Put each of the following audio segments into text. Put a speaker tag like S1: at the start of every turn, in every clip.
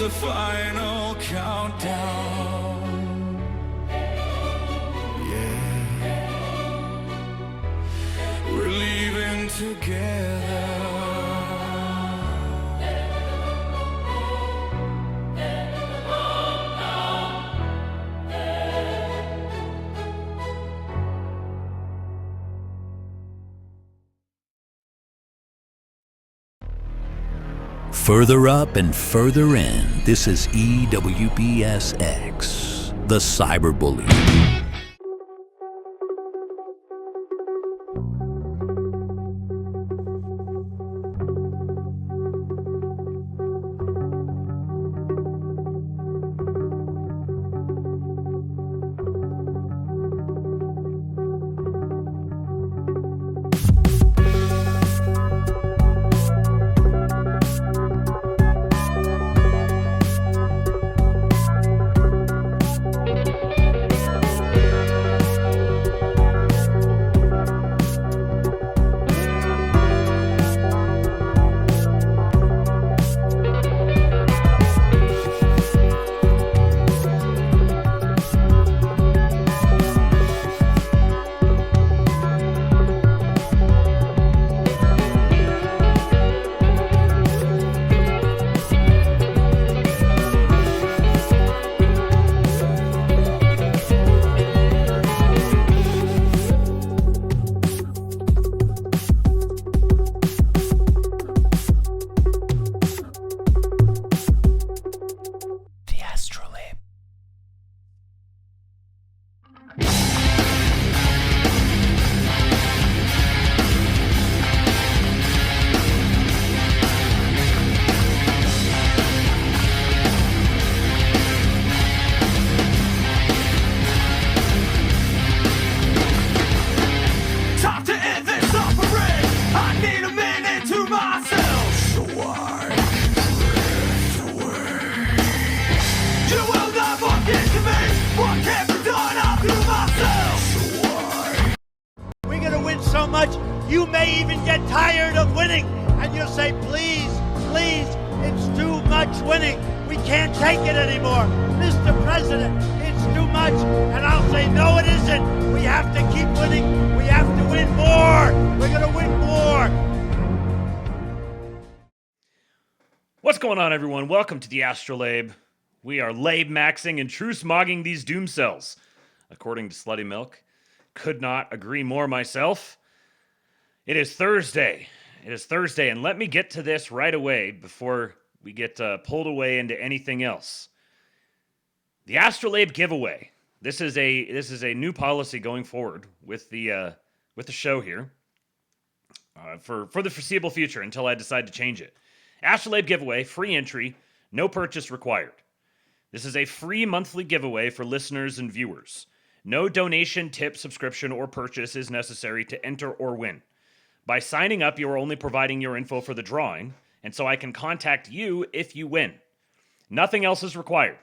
S1: the final countdown. Yeah, we're leaving together.
S2: Further up and further in, this is EWBSX, the cyberbully.
S3: You may even get tired of winning, and you'll say, please, please, it's too much winning. We can't take it anymore. Mr. President, it's too much. And I'll say, no, it isn't. We have to keep winning. We have to win more. We're going to win more.
S4: What's going on, everyone? Welcome to the ASTROLABE. We are labe maxing and truce mogging these doom cells, according to Slutty Milk. Could not agree more myself. It is Thursday. And let me get to this right away before we get pulled away into anything else. The ASTROLABE giveaway. This is a new policy going forward with the show here for the foreseeable future until I decide to change it. ASTROLABE giveaway, free entry, no purchase required. This is a free monthly giveaway for listeners and viewers. No donation, tip, subscription, or purchase is necessary to enter or win. By signing up, you are only providing your info for the drawing, and so I can contact you if you win. Nothing else is required.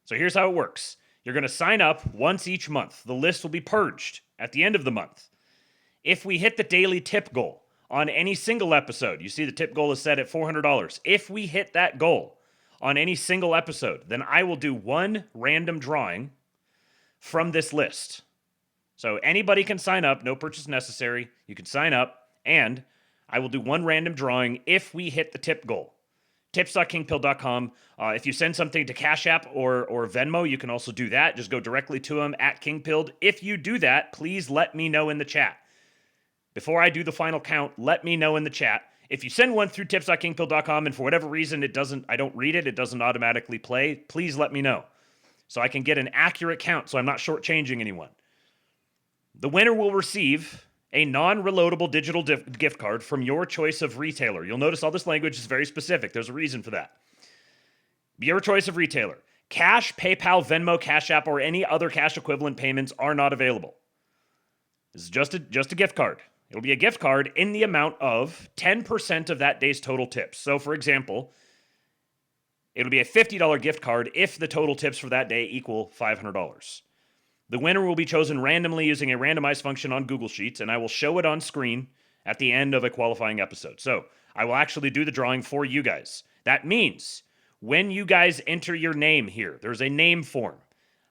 S4: So here's how it works. You're going to sign up once each month. The list will be purged at the end of the month. If we hit the daily tip goal on any single episode, you see the tip goal is set at $400. If we hit that goal on any single episode, then I will do one random drawing from this list. So anybody can sign up, no purchase necessary. You can sign up, and I will do one random drawing if we hit the tip goal. Tips.kingpill.com. If you send something to Cash App or Venmo, you can also do that. Just go directly to them at Kingpilled. If you do that, please let me know in the chat. Before I do the final count, let me know in the chat. If you send one through tips.kingpill.com and for whatever reason I don't read it, it doesn't automatically play, please let me know so I can get an accurate count so I'm not shortchanging anyone. The winner will receive a non-reloadable digital gift card from your choice of retailer. You'll notice all this language is very specific. There's a reason for that. Your choice of retailer. Cash, PayPal, Venmo, Cash App, or any other cash equivalent payments are not available. This is just a gift card. It'll be a gift card in the amount of 10% of that day's total tips. So, for example, it'll be a $50 gift card if the total tips for that day equal $500. The winner will be chosen randomly using a randomized function on Google Sheets, and I will show it on screen at the end of a qualifying episode. So I will actually do the drawing for you guys. That means when you guys enter your name here, there's a name form.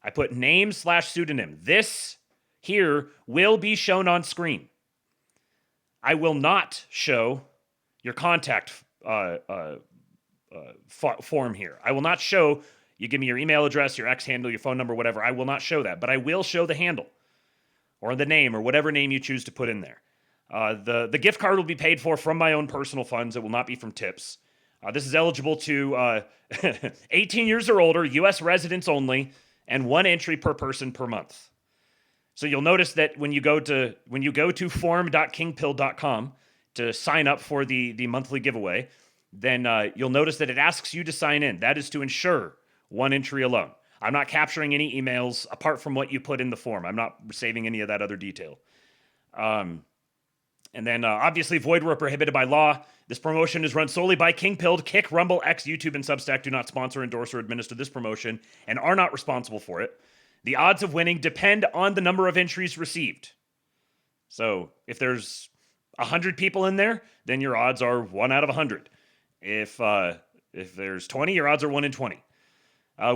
S4: I put name/pseudonym. This here will be shown on screen. I will not show your contact form here. I will not show, you give me your email address, your X handle, your phone number, whatever. I will not show that, but I will show the handle or the name or whatever name you choose to put in there. The gift card will be paid for from my own personal funds. It will not be from tips. This is eligible to 18 years or older, U.S. residents only, and 1 entry per person per month. So you'll notice that when you go to form.kingpill.com to sign up for the monthly giveaway, then you'll notice that it asks you to sign in. That is to ensure 1 entry alone. I'm not capturing any emails apart from what you put in the form. I'm not saving any of that other detail. And then obviously void where prohibited by law. This promotion is run solely by King Pilled. Kick, Rumble, X, YouTube, and Substack do not sponsor, endorse, or administer this promotion and are not responsible for it. The odds of winning depend on the number of entries received. So if there's 100 people in there, then your odds are 1 out of 100. If there's 20, your odds are 1 in 20.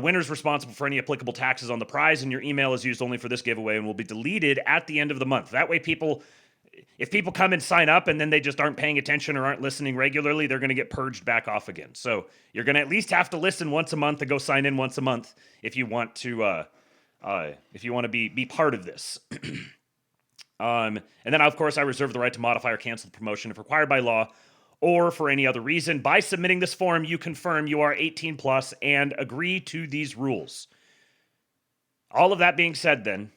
S4: Winner's responsible for any applicable taxes on the prize, and your email is used only for this giveaway and will be deleted at the end of the month. That way if people come and sign up and then they just aren't paying attention or aren't listening regularly, they're going to get purged back off again. So you're going to at least have to listen once a month and go sign in once a month if you want to be part of this. And then, of course, I reserve the right to modify or cancel the promotion if required by law or for any other reason. By submitting this form, you confirm you are 18 plus and agree to these rules. All of that being said, then,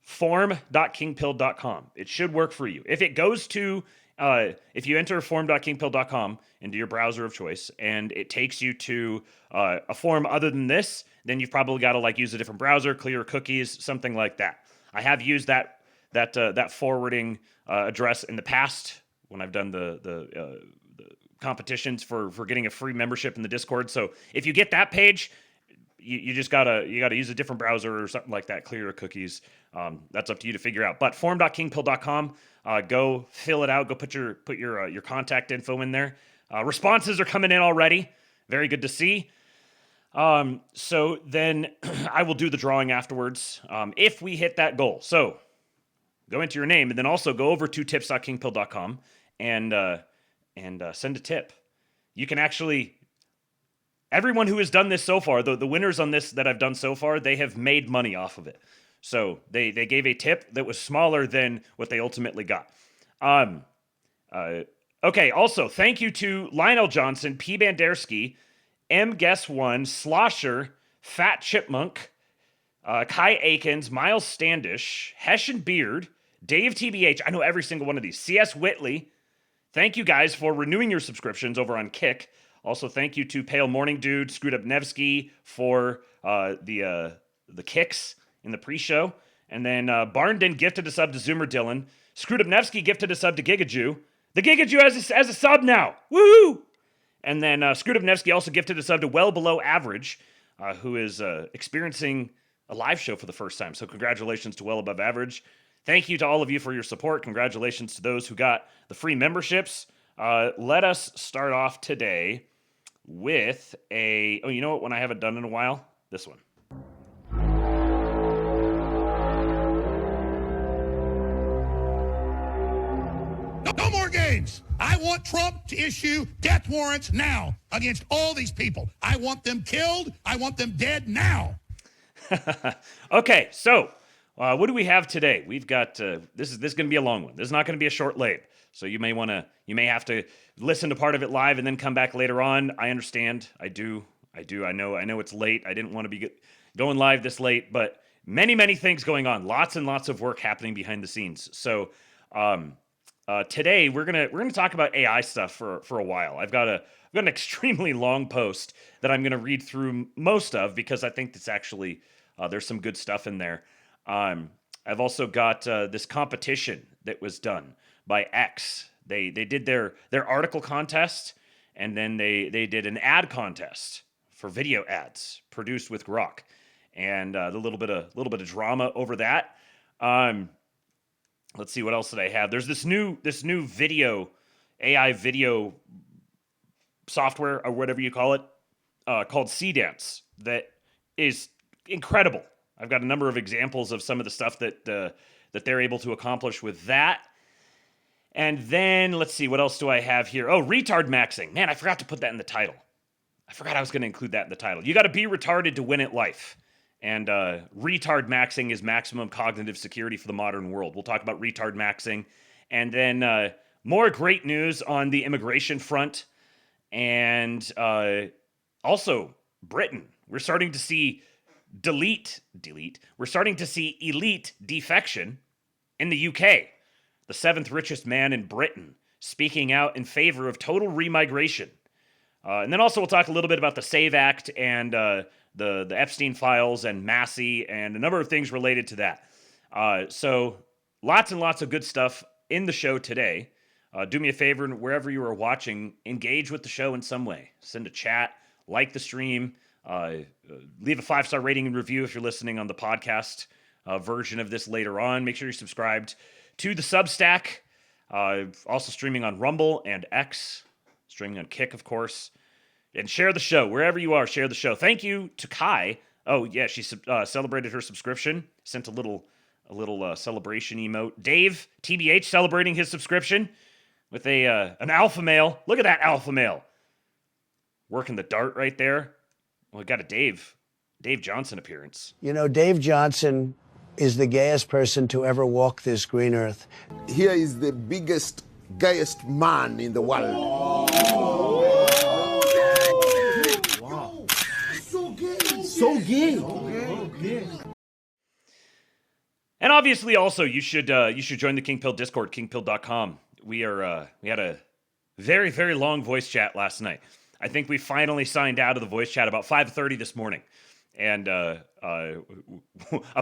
S4: form.kingpill.com. It should work for you. If it goes to, if you enter form.kingpill.com into your browser of choice and it takes you to a form other than this, then you've probably got to use a different browser, clear cookies, something like that. I have used that forwarding address in the past when I've done the competitions for getting a free membership in the Discord. So if you get that page, you just gotta use a different browser or something like that, clear your cookies. That's up to you to figure out. But form.kingpill.com, go fill it out. Go put your contact info in there. Responses are coming in already. Very good to see. So then I will do the drawing afterwards if we hit that goal. So go into your name and then also go over to tips.kingpill.com and send a tip. You can actually, everyone who has done this so far, the winners on this that I've done so far, they have made money off of it. So they gave a tip that was smaller than what they ultimately got. Okay, also, thank you to Lionel Johnson, P. Bandersky, M. Guess1, Slosher, Fat Chipmunk, Kai Akins, Miles Standish, Hessian Beard, Dave TBH, I know every single one of these, C.S. Whitley. Thank you guys for renewing your subscriptions over on Kick. Also, thank you to Pale Morning Dude, Screwed Up Nevsky for the kicks in the pre-show. And then Barnden gifted a sub to Zoomer Dylan. Screwed Up Nevsky gifted a sub to Gigajew. The Gigajew has a sub now. Woohoo! And then Screwed Up Nevsky also gifted a sub to Well Below Average, who is experiencing a live show for the first time. So congratulations to Well Above Average. Thank you to all of you for your support. Congratulations to those who got the free memberships. Let us start off today with you know what one I haven't done in a while? This one.
S5: No more games. I want Trump to issue death warrants now against all these people. I want them killed. I want them dead now.
S4: Okay, so what do we have today? We've got this is going to be a long one. This is not going to be a short late. So you may have to listen to part of it live and then come back later on. I understand. I do. I know it's late. I didn't want to be going live this late, but many things going on. Lots and lots of work happening behind the scenes. So today we're gonna talk about AI stuff for a while. I've got an extremely long post that I'm gonna read through most of because I think it's actually there's some good stuff in there. I've also got this competition that was done by X. They did their article contest, and then they did an ad contest for video ads produced with Grok, and a little bit of drama over that. Let's see, what else did I have? There's this new video AI video software or whatever you call it. called Sea Dance that is incredible. I've got a number of examples of some of the stuff that they're able to accomplish with that. And then, let's see, what else do I have here? Oh, retard maxing. Man, I forgot to put that in the title. I forgot I was going to include that in the title. You got to be retarded to win at life. And retard maxing is maximum cognitive security for the modern world. We'll talk about retard maxing. And then more great news on the immigration front. And also, Britain. We're starting to see We're starting to see elite defection in the UK. The 7th richest man in Britain speaking out in favor of total remigration. And then also we'll talk a little bit about the SAVE Act and the Epstein files and Massey and a number of things related to that. So lots and lots of good stuff in the show today. Do me a favor, and wherever you are watching, engage with the show in some way. Send a chat, like the stream, leave a 5-star rating and review if you're listening on the podcast version of this later on. Make sure you're subscribed to the Substack. Also streaming on Rumble and X. Streaming on Kick, of course. And share the show. Wherever you are, share the show. Thank you to Kai. Oh, yeah, she celebrated her subscription. Sent a little celebration emote. Dave, TBH, celebrating his subscription with an alpha male. Look at that alpha male. Working the dart right there. Well, we got a Dave Johnson appearance.
S6: You know, Dave Johnson is the gayest person to ever walk this green earth.
S7: Here is the biggest, gayest man in the world.
S6: Wow. So gay. So gay.
S4: And obviously, also you should join the King Pill Discord, kingpill.com. We had a very, very long voice chat last night. I think we finally signed out of the voice chat about 5:30 this morning. And a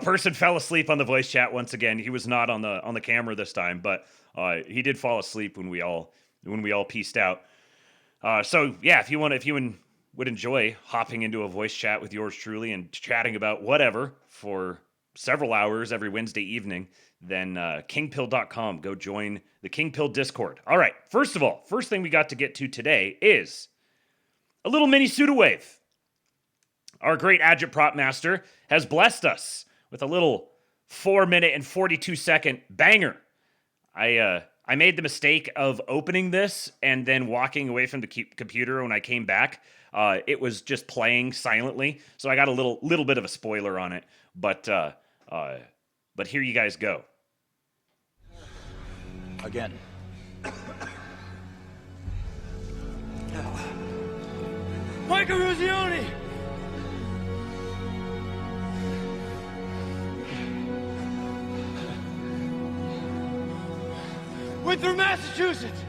S4: person fell asleep on the voice chat once again. He was not on the camera this time, but he did fall asleep when we all pieced out. So yeah, if you would enjoy hopping into a voice chat with yours truly and chatting about whatever for several hours every Wednesday evening, then kingpill.com. Go join the King Pill Discord. All right, first thing we got to get to today is a little mini pseudowave. Our great agitprop master has blessed us with a little 4-minute and 42-second banger. I made the mistake of opening this and then walking away from the computer when I came back. It was just playing silently, so I got a little bit of a spoiler on it. But here you guys go.
S8: Again.
S1: Michael Ruzioni! We're through Massachusetts!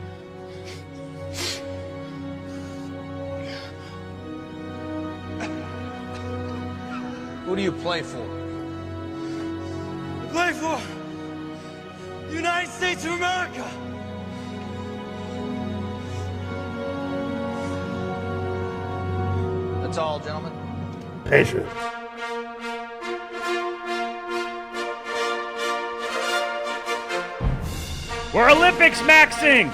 S8: Who do you play for?
S1: Play for the United States of America!
S8: That's all, gentlemen.
S7: Patriot.
S4: We're Olympics maxing!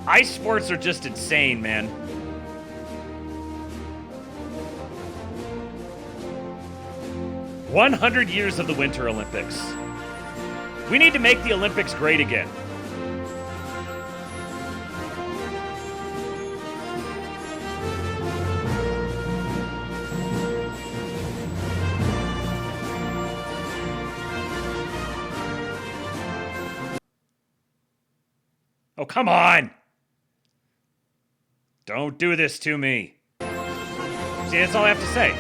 S4: Ice sports are just insane, man. "100 years of the Winter Olympics. We need to make the Olympics great again." Oh, come on! Don't do this to me. See, that's all I have to say.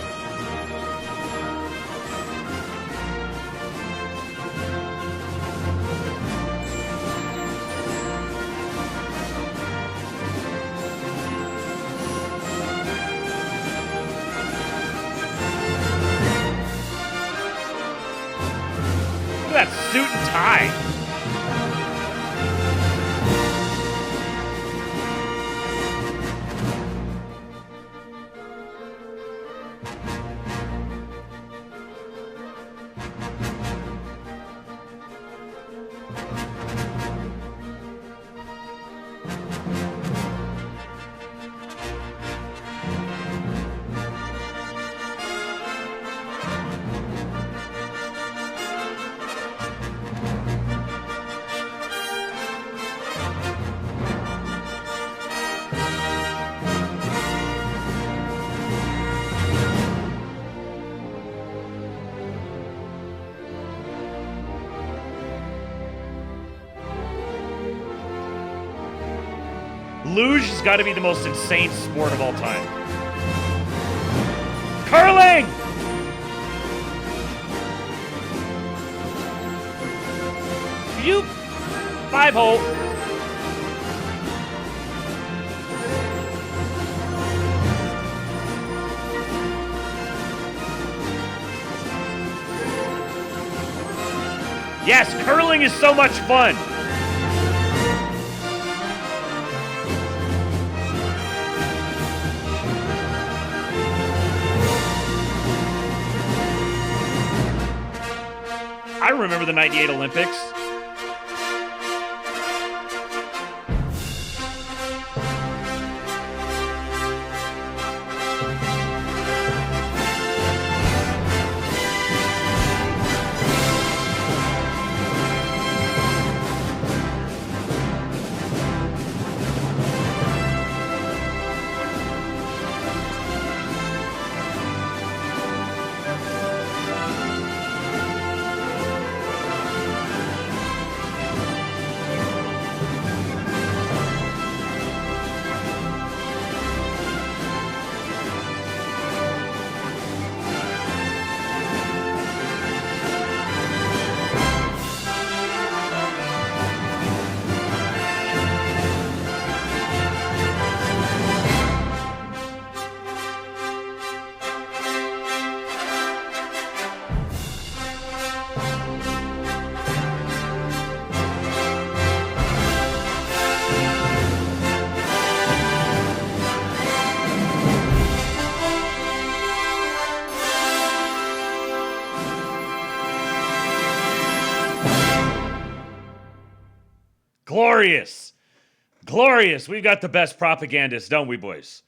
S4: Look at that suit and tie. Luge has got to be the most insane sport of all time. Curling! You 5-hole. Yes, curling is so much fun. I remember the 98 Olympics. Glorious. Glorious. We've got the best propagandists, don't we, boys?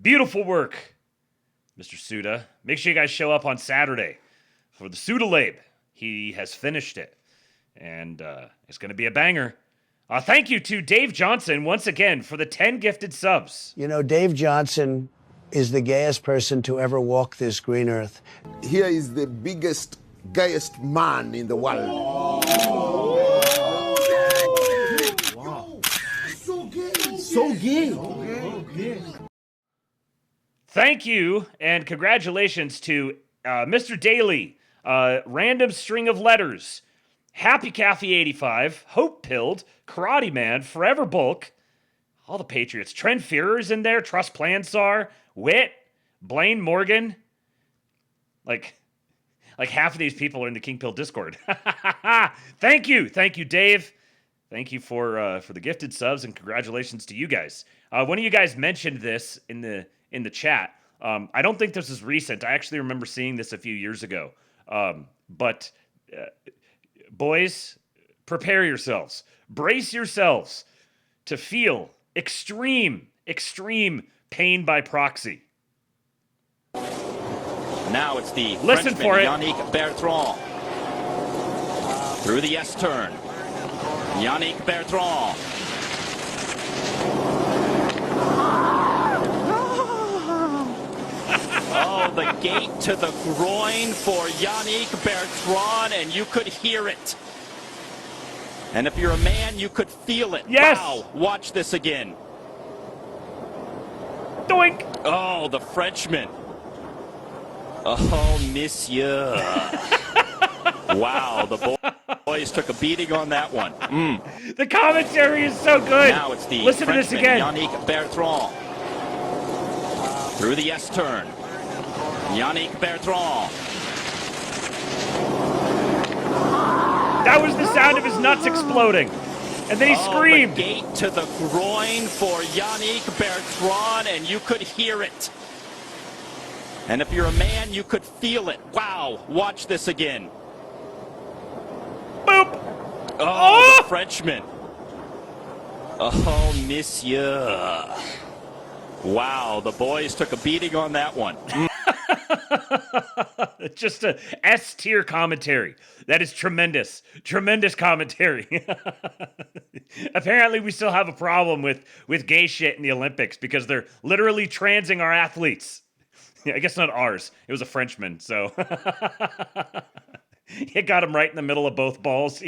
S4: Beautiful work, Mr. Suda. Make sure you guys show up on Saturday for the ASTROLABE. He has finished it, and it's going to be a banger. Thank you to Dave Johnson once again for the 10 gifted subs.
S6: You know, Dave Johnson is the gayest person to ever walk this green earth.
S7: Here is the biggest, gayest man in the world.
S1: So gay.
S4: Thank you and congratulations to Mr. Daly, Random String of Letters, Happy Caffey 85, Hope Pilled, Karate Man, Forever Bulk, all the Patriots. Trent Fearer's in there, Trust Plansar, Wit, Blaine Morgan. Like half of these people are in the King Pill Discord. Thank you, Dave. Thank you for the gifted subs and congratulations to you guys. One of you guys mentioned this in the chat. I don't think this is recent. I actually remember seeing this a few years ago. But boys, prepare yourselves. Brace yourselves to feel extreme pain by proxy.
S9: Now it's the
S4: Listen
S9: Frenchman,
S4: for it.
S9: Yannick Bertrand. Through the S-turn. Yannick Bertrand. Oh, the gate to the groin for Yannick Bertrand, and you could hear it. And if you're a man, you could feel it.
S4: Yes.
S9: Wow, watch this again.
S4: Doink.
S9: Oh, the Frenchman. Oh, monsieur. Wow, the boys took a beating on that one.
S4: The commentary is so good.
S9: Now it's the
S4: Listen to this
S9: Frenchman,
S4: again.
S9: Yannick Bertrand. Through the S-turn. Yannick Bertrand.
S4: That was the sound of his nuts exploding. And then he screamed.
S9: The gate to the groin for Yannick Bertrand, and you could hear it. And if you're a man, you could feel it. Wow, watch this again.
S4: Boop.
S9: Oh, the Frenchman. Oh, monsieur. Wow, the boys took a beating on that one.
S4: Just a S-tier commentary. That is tremendous. Tremendous commentary. Apparently, we still have a problem with gay shit in the Olympics because they're literally transing our athletes. I guess not ours. It was a Frenchman, so... It got him right in the middle of both balls.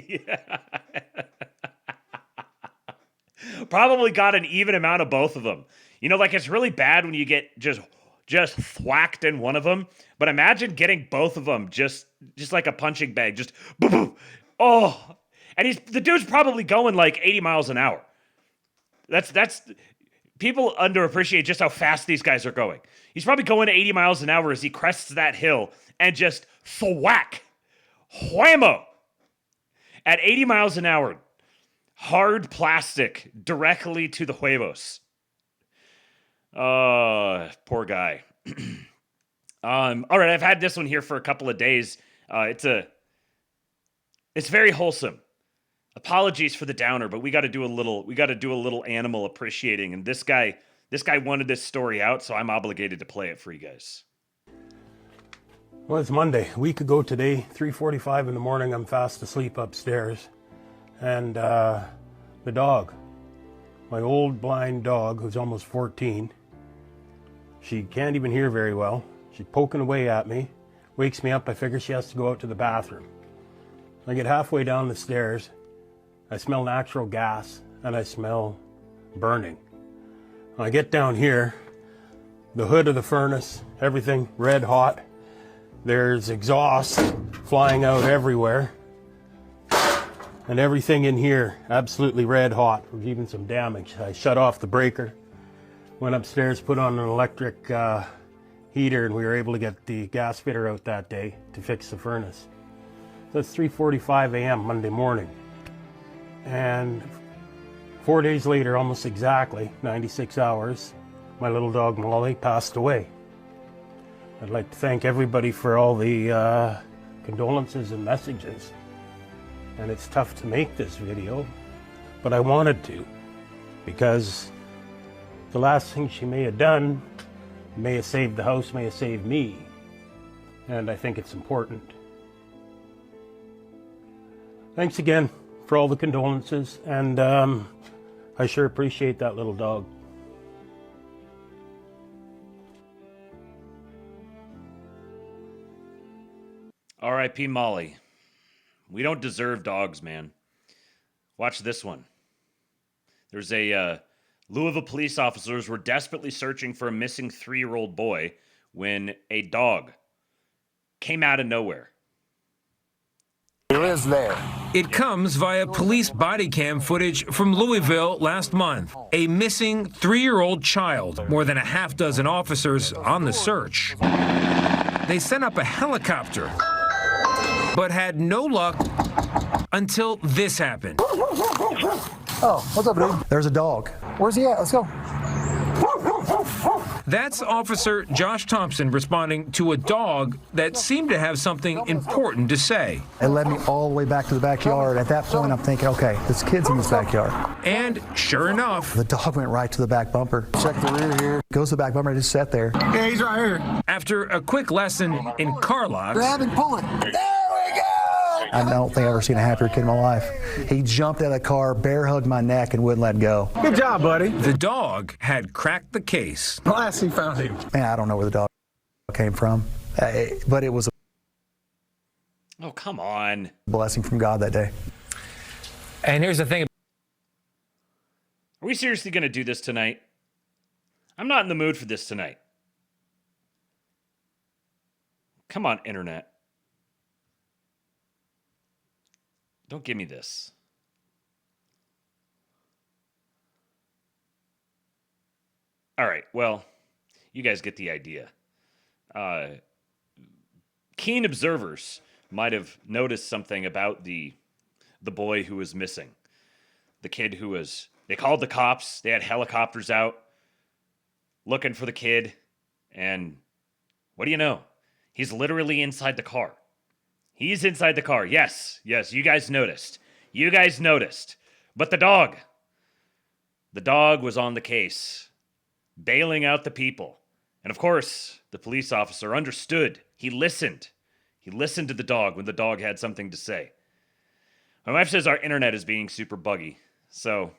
S4: Probably got an even amount of both of them. You know, like it's really bad when you get just thwacked in one of them. But imagine getting both of them just like a punching bag, just boom, boom. Oh, and the dude's probably going like 80 miles an hour. That's people underappreciate just how fast these guys are going. He's probably going 80 miles an hour as he crests that hill and just thwack, whammo, at 80 miles an hour. Hard plastic directly to the huevos. Poor guy. All right, I've had this one here for a couple of days. It's very wholesome. Apologies for the downer, but we got to do a little animal appreciating. And this guy wanted this story out, so I'm obligated to play it for you guys.
S10: Well, it's Monday. A week ago today, 3:45 in the morning, I'm fast asleep upstairs. And the dog, my old blind dog, who's almost 14, she can't even hear very well. She's poking away at me, wakes me up. I figure she has to go out to the bathroom. I get halfway down the stairs. I smell natural gas and I smell burning. When I get down here, the hood of the furnace, everything red hot. There's exhaust flying out everywhere. And everything in here absolutely red hot. There's even some damage. I shut off the breaker, went upstairs, put on an electric heater, and we were able to get the gas fitter out that day to fix the furnace. So it's 3:45 a.m. Monday morning. And 4 days later, almost exactly, 96 hours, my little dog Molly passed away. I'd like to thank everybody for all the condolences and messages. And it's tough to make this video, but I wanted to, because the last thing she may have done may have saved the house, may have saved me, and I think it's important. Thanks again for all the condolences, and I sure appreciate that little dog.
S4: R.I.P. Molly. We don't deserve dogs, man. Watch this one. There's a Louisville police officers were desperately searching for a missing 3-year-old boy when a dog came out of nowhere.
S11: Who is there?
S12: It comes via police body cam footage from Louisville last month. A missing 3-year-old child. More than a half dozen officers on the search. They sent up a helicopter, but had no luck until this happened.
S11: Oh, what's up, dude? There's a dog. Where's he at? Let's go.
S12: That's Officer Josh Thompson responding to a dog that seemed to have something important to say.
S11: It led me all the way back to the backyard. At that point, I'm thinking, okay, this kid's in this backyard.
S12: And sure enough,
S11: the dog went right to the back bumper. Check the rear here. Goes to the back bumper, I just sat there. Yeah, he's right here.
S12: After a quick lesson in car locks,
S11: grab and pull it. There we go! I don't think I've ever seen a happier kid in my life. He jumped out of the car, bear hugged my neck, and wouldn't let go.
S12: Good job, buddy. The dog had cracked the case.
S11: Last he found him. Man, I don't know where the dog came from, but it was a
S4: Oh, come on.
S11: blessing from God that day.
S12: And here's the thing.
S4: Are we seriously going to do this tonight? I'm not in the mood for this tonight. Come on, internet. Don't give me this. All right, well, you guys get the idea. Keen observers might have noticed something about the boy who was missing. The kid who was... They called the cops. They had helicopters out looking for the kid. And what do you know? He's literally inside the car. He's inside the car. Yes, you guys noticed. You guys noticed. But the dog was on the case, bailing out the people. And of course, the police officer understood. He listened. He listened to the dog when the dog had something to say. My wife says our internet is being super buggy. So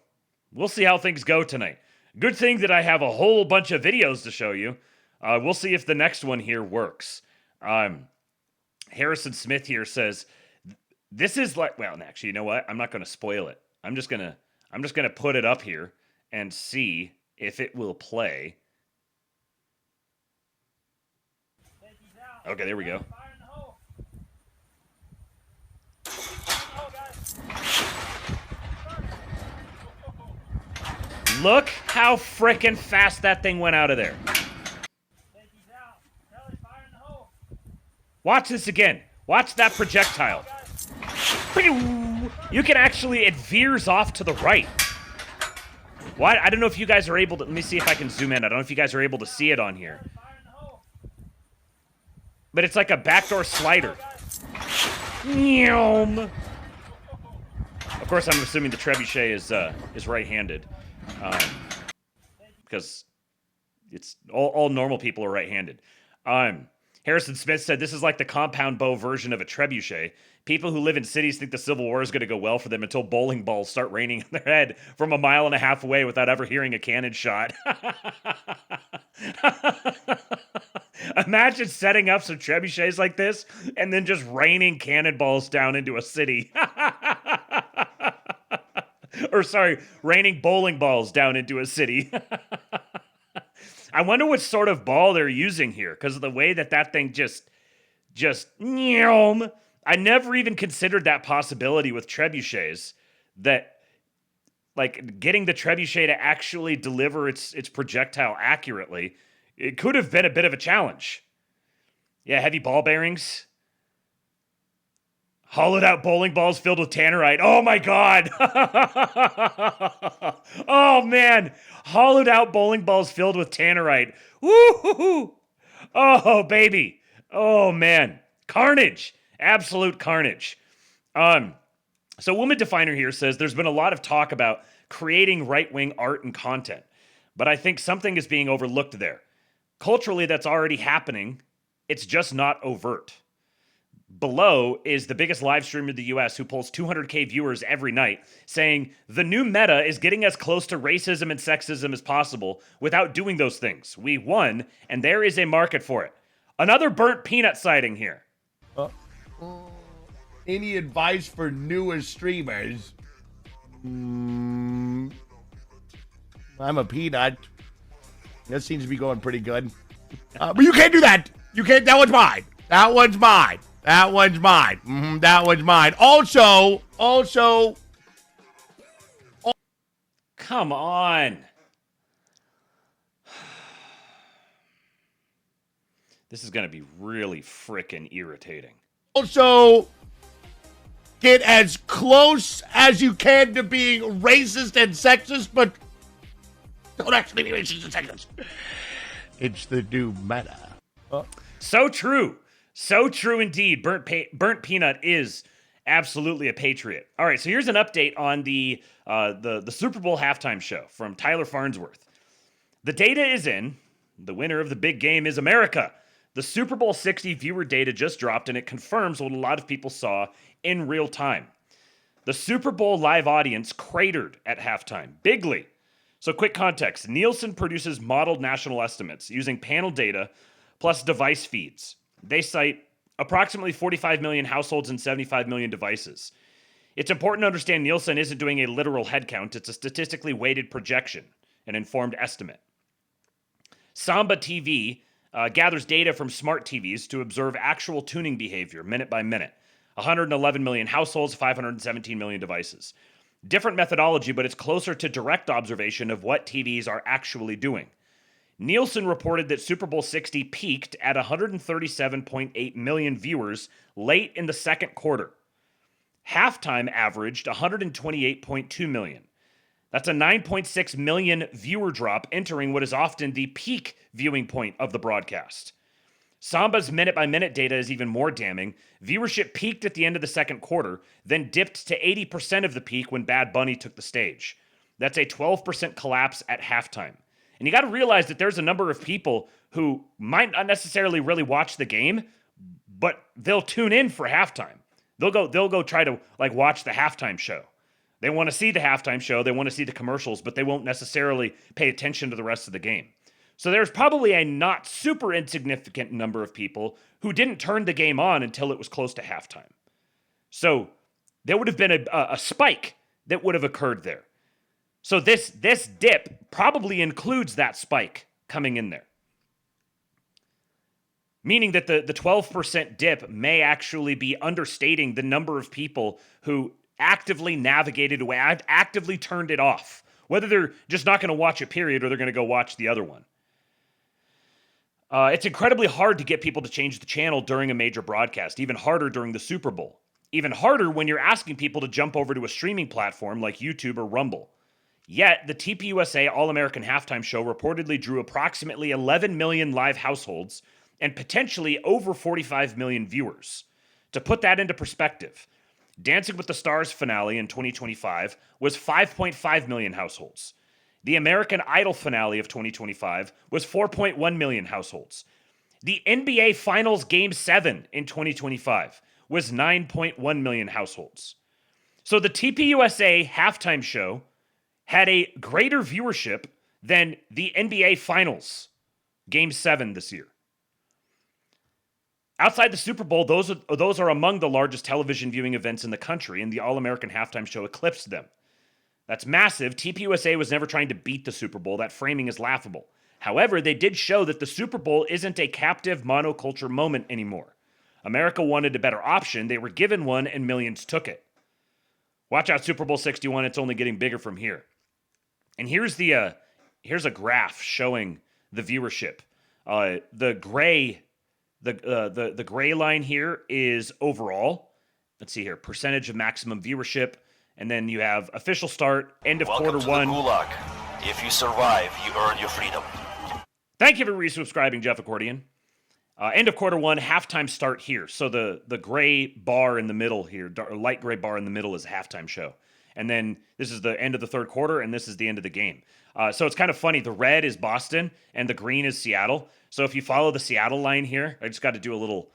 S4: we'll see how things go tonight. Good thing that I have a whole bunch of videos to show you. We'll see if the next one here works. Harrison Smith here says, this is like, well, actually, you know what? I'm not going to spoil it. I'm I'm just going to put it up here and see if it will play. Okay, there we go. Look how frickin' fast that thing went out of there. Watch this again. Watch that projectile. You can actually, it veers off to the right. Why? I don't know if you guys are able to, let me see if I can zoom in. I don't know if you guys are able to see it on here. But it's like a backdoor slider. Of course, I'm assuming the Trebuchet is right-handed. Because it's all normal people are right-handed. Harrison Smith said, this is like the compound bow version of a trebuchet. People who live in cities think the Civil War is going to go well for them until bowling balls start raining on their head from a mile and a half away without ever hearing a cannon shot. Imagine setting up some trebuchets like this and then just raining cannonballs down into a city. Or sorry, raining bowling balls down into a city. I wonder what sort of ball they're using here, because of the way that thing just I never even considered that possibility with trebuchets, that like getting the trebuchet to actually deliver its projectile accurately, it could have been a bit of a challenge. Yeah, heavy ball bearings. Hollowed out bowling balls filled with tannerite. Oh my God. Oh man. Hollowed out bowling balls filled with tannerite. Woo-hoo-hoo. Oh baby. Oh man. Carnage. Absolute carnage. So Woman Definer here says there's been a lot of talk about creating right-wing art and content, but I think something is being overlooked there. Culturally, that's already happening. It's just not overt. Below is the biggest live streamer in the US who pulls 200K viewers every night, saying the new meta is getting as close to racism and sexism as possible without doing those things. We won, and there is a market for it. Another burnt peanut sighting here.
S13: Any advice for newer streamers? I'm a peanut. That seems to be going pretty good. But you can't do that. You can't. That one's mine. That one's mine. That one's mine. That one's mine. Also.
S4: Come on. This is going to be really frickin' irritating.
S13: Also, get as close as you can to being racist and sexist, but don't actually be racist and sexist. It's the new meta.
S4: So true. So true indeed. Burnt Peanut is absolutely a patriot. All right, so here's an update on the Super Bowl halftime show from Tyler Farnsworth. The data is in. The winner of the big game is America. The Super Bowl 60 viewer data just dropped, and it confirms what a lot of people saw in real time. The Super Bowl live audience cratered at halftime, bigly. So quick context. Nielsen produces modeled national estimates using panel data plus device feeds. They cite approximately 45 million households and 75 million devices. It's important to understand Nielsen isn't doing a literal headcount. It's a statistically weighted projection, an informed estimate. Samba TV gathers data from smart TVs to observe actual tuning behavior minute by minute. 111 million households, 517 million devices. Different methodology, but it's closer to direct observation of what TVs are actually doing. Nielsen reported that Super Bowl 60 peaked at 137.8 million viewers late in the second quarter. Halftime averaged 128.2 million. That's a 9.6 million viewer drop, entering what is often the peak viewing point of the broadcast. Samba's minute-by-minute data is even more damning. Viewership peaked at the end of the second quarter, then dipped to 80% of the peak when Bad Bunny took the stage. That's a 12% collapse at halftime. And you got to realize that there's a number of people who might not necessarily really watch the game, but they'll tune in for halftime. They'll go try to watch the halftime show. They want to see the halftime show, they want to see the commercials, but they won't necessarily pay attention to the rest of the game. So there's probably a not super insignificant number of people who didn't turn the game on until it was close to halftime. So there would have been a spike that would have occurred there. So this dip probably includes that spike coming in there. Meaning that the 12% dip may actually be understating the number of people who actively navigated away, actively turned it off. Whether they're just not going to watch it, period, or they're going to go watch the other one. It's incredibly hard to get people to change the channel during a major broadcast. Even harder during the Super Bowl. Even harder when you're asking people to jump over to a streaming platform like YouTube or Rumble. Yet, the TPUSA All-American Halftime Show reportedly drew approximately 11 million live households and potentially over 45 million viewers. To put that into perspective, Dancing with the Stars finale in 2025 was 5.5 million households. The American Idol finale of 2025 was 4.1 million households. The NBA Finals Game 7 in 2025 was 9.1 million households. So the TPUSA halftime show had a greater viewership than the NBA Finals Game 7 this year. Outside the Super Bowl, those are among the largest television viewing events in the country, and the All-American Halftime Show eclipsed them. That's massive. TPUSA was never trying to beat the Super Bowl. That framing is laughable. However, they did show that the Super Bowl isn't a captive monoculture moment anymore. America wanted a better option. They were given one, and millions took it. Watch out, Super Bowl 61. It's only getting bigger from here. And here's a graph showing the viewership. The gray line here is overall. Let's see here, percentage of maximum viewership, and then you have official start, end of
S14: Welcome
S4: quarter one.
S14: To the Gulag. If you survive, you earn your freedom.
S4: Thank you for resubscribing, Jeff Accordion. End of quarter one, halftime start here. So the gray bar in the middle here, light gray bar in the middle is a halftime show. And then this is the end of the third quarter, and this is the end of the game. So it's kind of funny. The red is Boston, and the green is Seattle. So if you follow the Seattle line here, I just got to do a little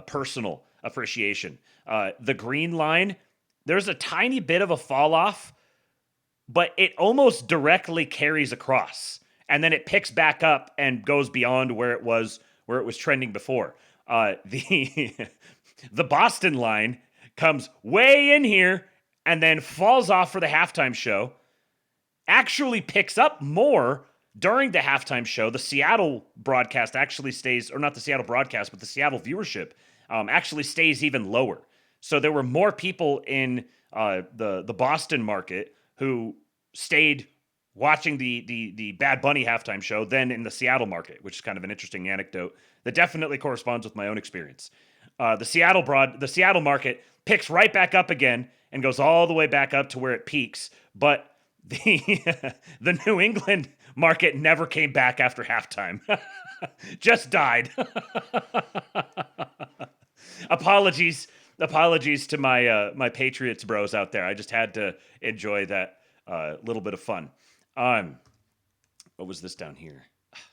S4: personal appreciation. The green line, there's a tiny bit of a fall off, but it almost directly carries across. And then it picks back up and goes beyond where it was trending before. The Boston line comes way in here and then falls off for the halftime show. Actually picks up more during the halftime show. The Seattle broadcast actually stays, or not the Seattle broadcast, but the Seattle viewership actually stays even lower. So there were more people in the Boston market who stayed watching the Bad Bunny halftime show than in the Seattle market, which is kind of an interesting anecdote that definitely corresponds with my own experience. The Seattle market picks right back up again and goes all the way back up to where it peaks, but the New England market never came back after halftime. Just died. Apologies to my Patriots bros out there. I just had to enjoy that little bit of fun. What was this down here?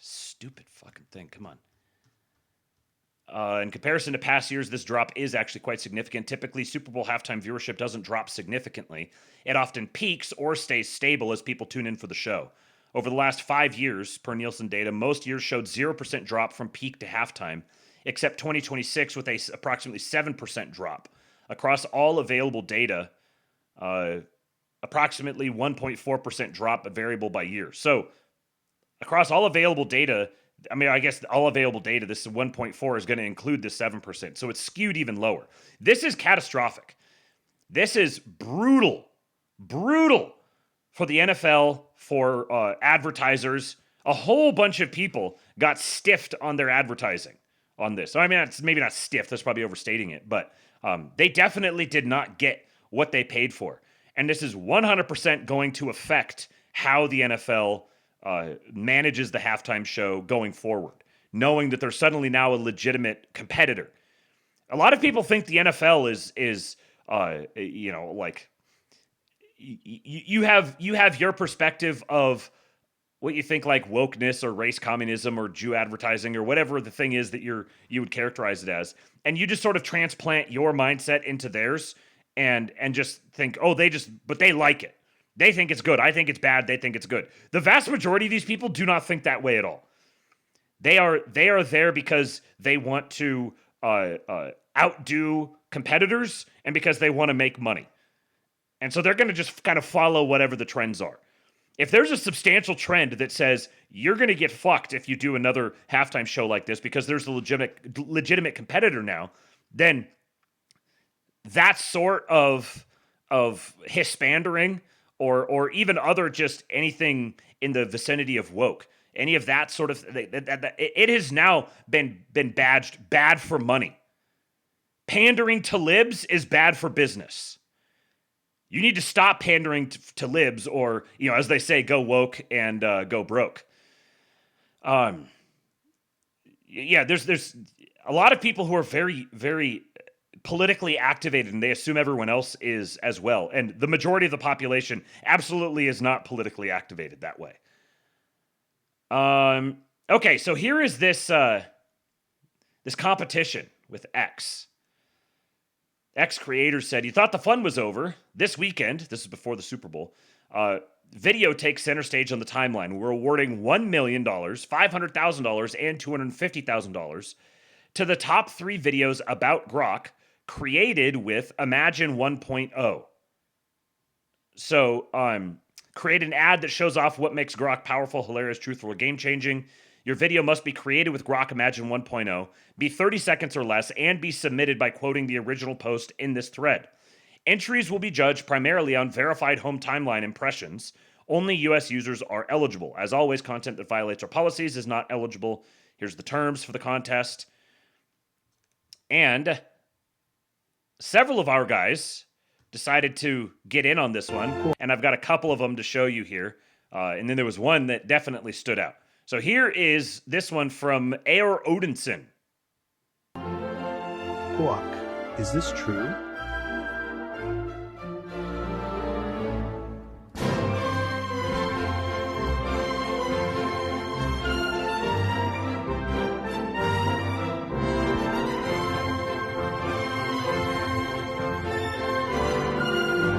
S4: Stupid fucking thing. Come on. In comparison to past years, this drop is actually quite significant. Typically, Super Bowl halftime viewership doesn't drop significantly. It often peaks or stays stable as people tune in for the show. Over the last 5 years, per Nielsen data, most years showed 0% drop from peak to halftime, except 2026 with a approximately 7% drop. Across all available data, approximately 1.4% drop, but variable by year. So, across all available data, I guess all available data, this 1.4 is going to include this 7%. So it's skewed even lower. This is catastrophic. This is brutal for the NFL, for advertisers. A whole bunch of people got stiffed on their advertising on this. So, it's maybe not stiffed. That's probably overstating it. But they definitely did not get what they paid for. And this is 100% going to affect how the NFL manages the halftime show going forward, knowing that they're suddenly now a legitimate competitor. A lot of people think the NFL is like you have your perspective of what you think like wokeness or race communism or Jew advertising or whatever the thing is that you would characterize it as, and you just sort of transplant your mindset into theirs and just think, but they like it. They think it's good. I think it's bad. They think it's good. The vast majority of these people do not think that way at all. They are there because they want to outdo competitors and because they want to make money. And so they're going to just kind of follow whatever the trends are. If there's a substantial trend that says you're going to get fucked if you do another halftime show like this because there's a legitimate competitor now, then that sort of hispandering or even other just anything in the vicinity of woke, any of that sort of it has now been badged bad for money. Pandering to libs is bad for business. You need to stop pandering to libs, or, you know, as they say, go woke and go broke. Yeah, there's a lot of people who are very, very politically activated, and they assume everyone else is as well. And the majority of the population absolutely is not politically activated that way. Okay, so here is this this competition with X. X creators said, "You thought the fun was over. This weekend," this is before the Super Bowl, video takes center stage on the timeline. We're awarding $1 million, $500,000, and $250,000 to the top 3 videos about Grok created with Imagine 1.0. So, create an ad that shows off what makes Grok powerful, hilarious, truthful, or game-changing. Your video must be created with Grok Imagine 1.0, be 30 seconds or less, and be submitted by quoting the original post in this thread. Entries will be judged primarily on verified home timeline impressions. Only US users are eligible. As always, content that violates our policies is not eligible. Here's the terms for the contest. And several of our guys decided to get in on this one, and I've got a couple of them to show you here. And then there was one that definitely stood out. So here is this one from Aor Odinson.
S15: Guac, is this true?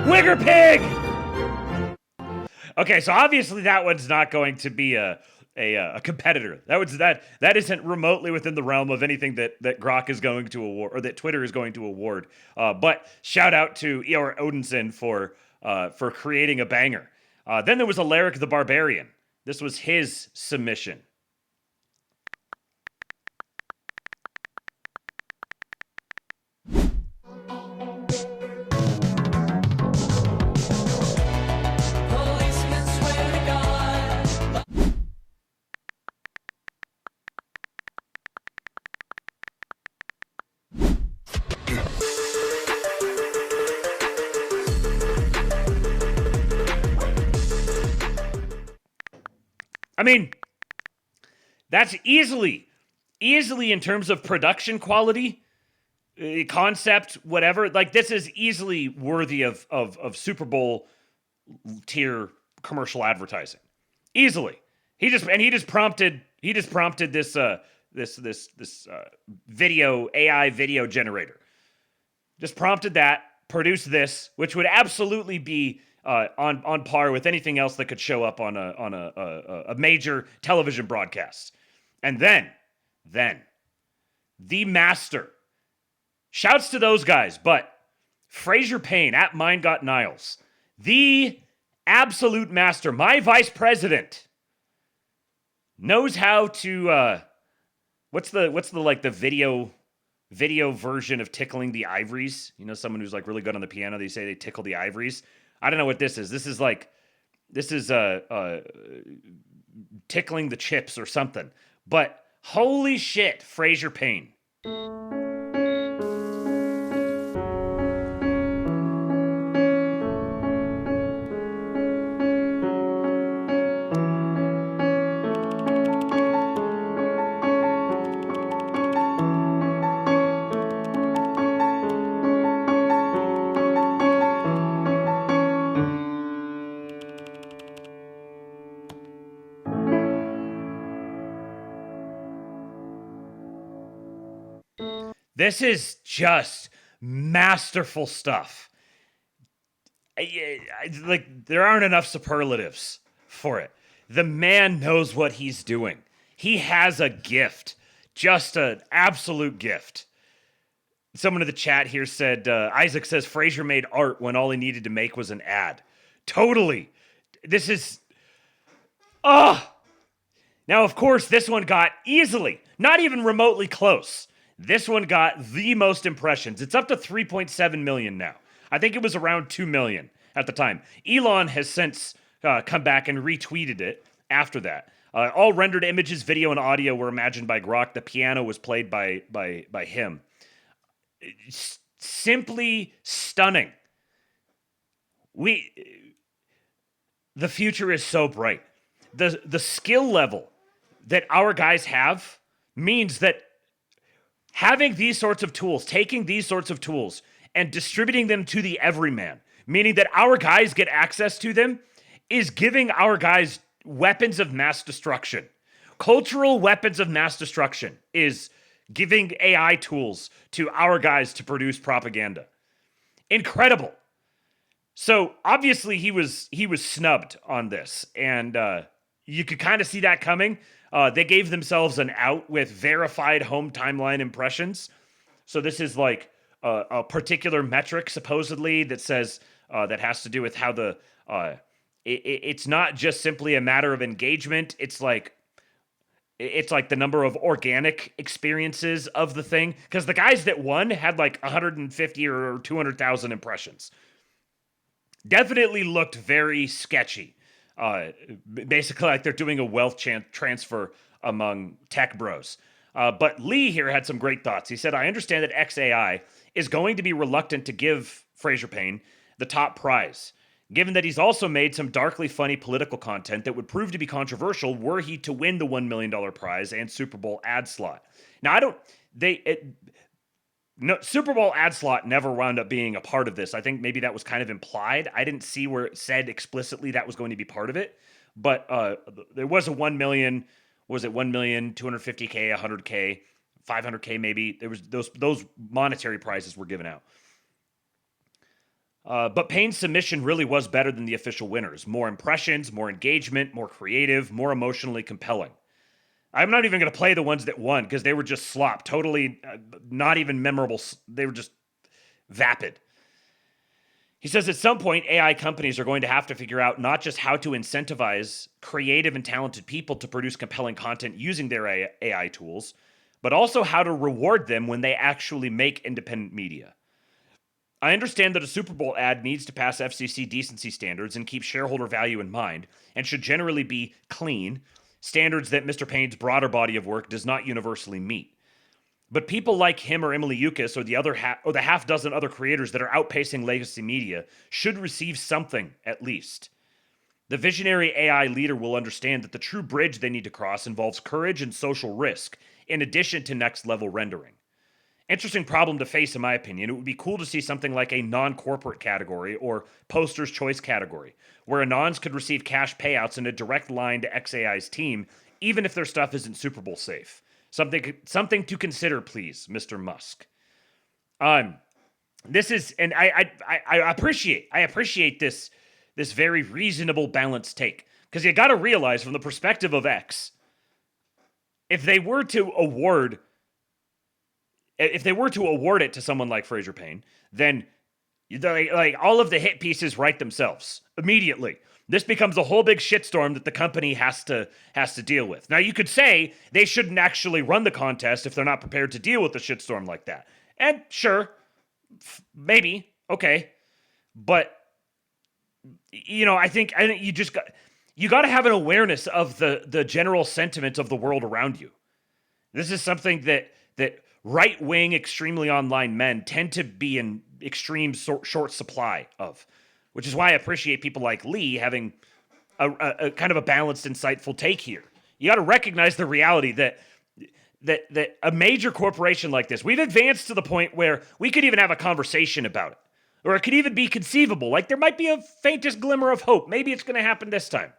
S4: Wigger Pig! Okay, so obviously that one's not going to be a competitor. That isn't remotely within the realm of anything that Grok is going to award, or that Twitter is going to award. But shout out to Eor Odinson for creating a banger. Then there was Alaric the Barbarian. This was his submission. I mean, that's easily in terms of production quality, concept, whatever. Like, this is easily worthy of Super Bowl tier commercial advertising. Easily. He just prompted this video, AI video generator. Just prompted that, produced this, which would absolutely be on par with anything else that could show up on a major television broadcast. And then the master, shouts to those guys, but Frasier Payne at Mine Got Niles, the absolute master, my vice president, knows how to what's the video version of tickling the ivories? You know, someone who's like really good on the piano, they say they tickle the ivories. I don't know what this is. This is tickling the chips or something. But holy shit, Frasier Payne. This is just masterful stuff. Like, there aren't enough superlatives for it. The man knows what he's doing. He has a gift. Just an absolute gift. Someone in the chat here said, Isaac says Frasier made art when all he needed to make was an ad. Totally. This is... Now, of course, this one got easily, not even remotely close. This one got the most impressions. It's up to 3.7 million now. I think it was around 2 million at the time. Elon has since come back and retweeted it after that. All rendered images, video, and audio were imagined by Grok. The piano was played by him. It's simply stunning. The future is so bright. The skill level that our guys have means that having these sorts of tools, taking these sorts of tools and distributing them to the everyman, meaning that our guys get access to them, is giving our guys weapons of mass destruction. Cultural weapons of mass destruction is giving AI tools to our guys to produce propaganda. Incredible. So obviously he was snubbed on this, and you could kind of see that coming. They gave themselves an out with verified home timeline impressions. So this is like a particular metric supposedly that says that has to do with how the it's not just simply a matter of engagement. It's like the number of organic experiences of the thing, because the guys that won had like 150 or 200,000 impressions. Definitely looked very sketchy. Basically like they're doing a wealth transfer among tech bros. But Lee here had some great thoughts. He said, I understand that XAI is going to be reluctant to give Frasier Payne the top prize, given that he's also made some darkly funny political content that would prove to be controversial were he to win the $1 million prize and Super Bowl ad slot. Now, Super Bowl ad slot never wound up being a part of this. I think maybe that was kind of implied. I didn't see where it said explicitly that was going to be part of it. But there was a 1 million, was it 1 million, 250K, 100K, 500K maybe? There was those monetary prizes were given out. But Payne's submission really was better than the official winners. More impressions, more engagement, more creative, more emotionally compelling. I'm not even going to play the ones that won because they were just slop. Totally not even memorable. They were just vapid. He says at some point, AI companies are going to have to figure out not just how to incentivize creative and talented people to produce compelling content using their AI tools, but also how to reward them when they actually make independent media. I understand that a Super Bowl ad needs to pass FCC decency standards and keep shareholder value in mind, and should generally be clean, standards that Mr. Payne's broader body of work does not universally meet. But people like him or Emily Yukis or the half dozen other creators that are outpacing legacy media should receive something at least. The visionary AI leader will understand that the true bridge they need to cross involves courage and social risk, in addition to next-level rendering. Interesting problem to face, in my opinion. It would be cool to see something like a non-corporate category or poster's choice category, where Anons could receive cash payouts in a direct line to XAI's team, even if their stuff isn't Super Bowl safe. Something to consider, please, Mr. Musk. This is, and I appreciate this very reasonable, balanced take, because you got to realize from the perspective of X, if they were to award it to someone like Frasier Payne, then like all of the hit pieces write themselves immediately. This becomes a whole big shitstorm that the company has to deal with. Now, you could say they shouldn't actually run the contest if they're not prepared to deal with a shitstorm like that. And sure, maybe, okay. But, I think you got to have an awareness of the general sentiment of the world around you. This is something that right-wing, extremely online men tend to be in extreme short supply of, which is why I appreciate people like Lee having a kind of a balanced, insightful take here. You got to recognize the reality that a major corporation like this, we've advanced to the point where we could even have a conversation about it, or it could even be conceivable. Like there might be a faintest glimmer of hope. Maybe it's going to happen this time.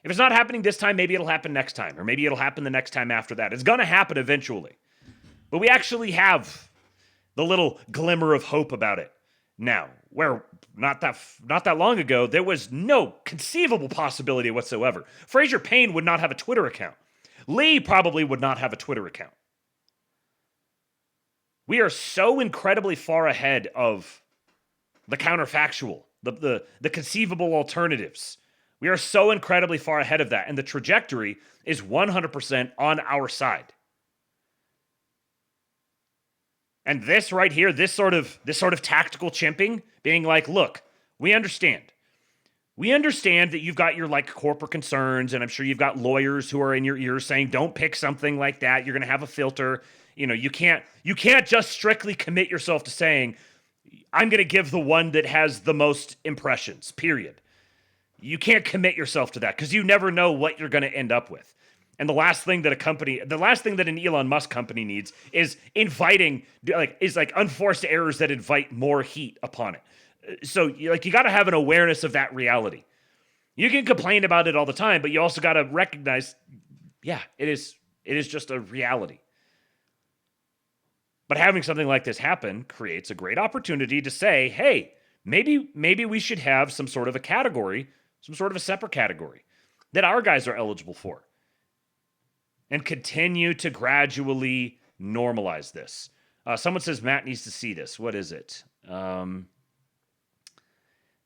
S4: If it's not happening this time, maybe it'll happen next time, or maybe it'll happen the next time after that. It's going to happen eventually. But we actually have the little glimmer of hope about it now, where not that long ago, there was no conceivable possibility whatsoever. Frasier Payne would not have a Twitter account. Lee probably would not have a Twitter account. We are so incredibly far ahead of the counterfactual, the conceivable alternatives. We are so incredibly far ahead of that, and the trajectory is 100% on our side. And this right here, this sort of tactical chimping, being like, look, we understand. We understand that you've got your like corporate concerns, and I'm sure you've got lawyers who are in your ears saying, don't pick something like that. You're going to have a filter. You know, you can't just strictly commit yourself to saying, I'm going to give the one that has the most impressions, period. You can't commit yourself to that because you never know what you're going to end up with. And the last thing that an Elon Musk company needs is unforced errors that invite more heat upon it. So you got to have an awareness of that reality. You can complain about it all the time, but you also got to recognize, yeah, it is just a reality. But having something like this happen creates a great opportunity to say, hey, maybe we should have some sort of a category, some sort of a separate category that our guys are eligible for, and continue to gradually normalize this. Someone says Matt needs to see this. What is it?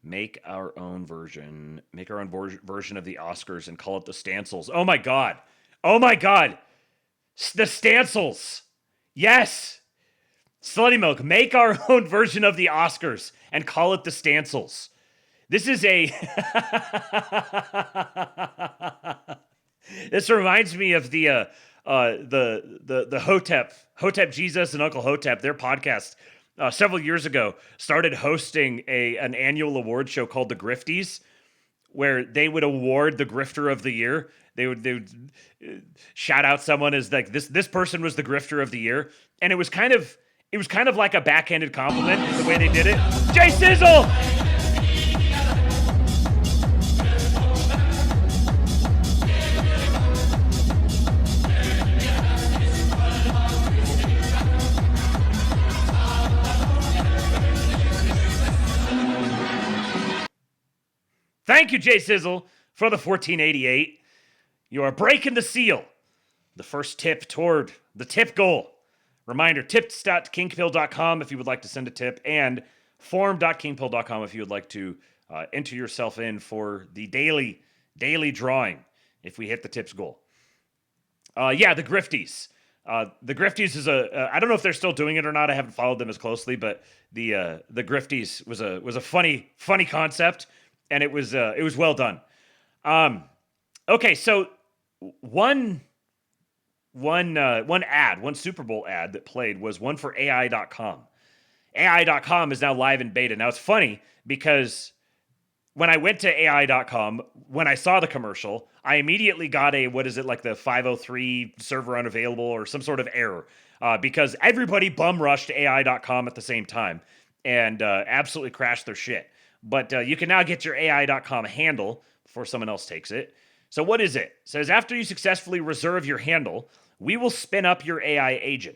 S4: Make our own version of the Oscars and call it the Stancils. Oh my God. The Stancils. Yes. Slutty Milk, make our own version of the Oscars and call it the Stancils. This is this reminds me of the Hotep Jesus and Uncle Hotep, their podcast several years ago started hosting an annual award show called the Grifties, where they would award the Grifter of the Year. They would shout out someone as like this person was the Grifter of the Year, and it was kind of like a backhanded compliment the way they did it. Jay Sizzle. Thank you, Jay Sizzle, for the 1488. You are breaking the seal. The first tip toward the tip goal. Reminder, tips.kingpill.com if you would like to send a tip, and form.kingpill.com if you would like to enter yourself in for the daily drawing if we hit the tips goal. The Grifties. The Grifties is I don't know if they're still doing it or not. I haven't followed them as closely, but the Grifties was a funny concept. And it was well done. Okay, so one Super Bowl ad that played was one for AI.com. AI.com is now live in beta. Now it's funny because when I went to AI.com, when I saw the commercial, I immediately got the 503 server unavailable or some sort of error because everybody bum rushed AI.com at the same time and absolutely crashed their shit. But you can now get your AI.com handle before someone else takes it. So what is it? It says, after you successfully reserve your handle, we will spin up your AI agent.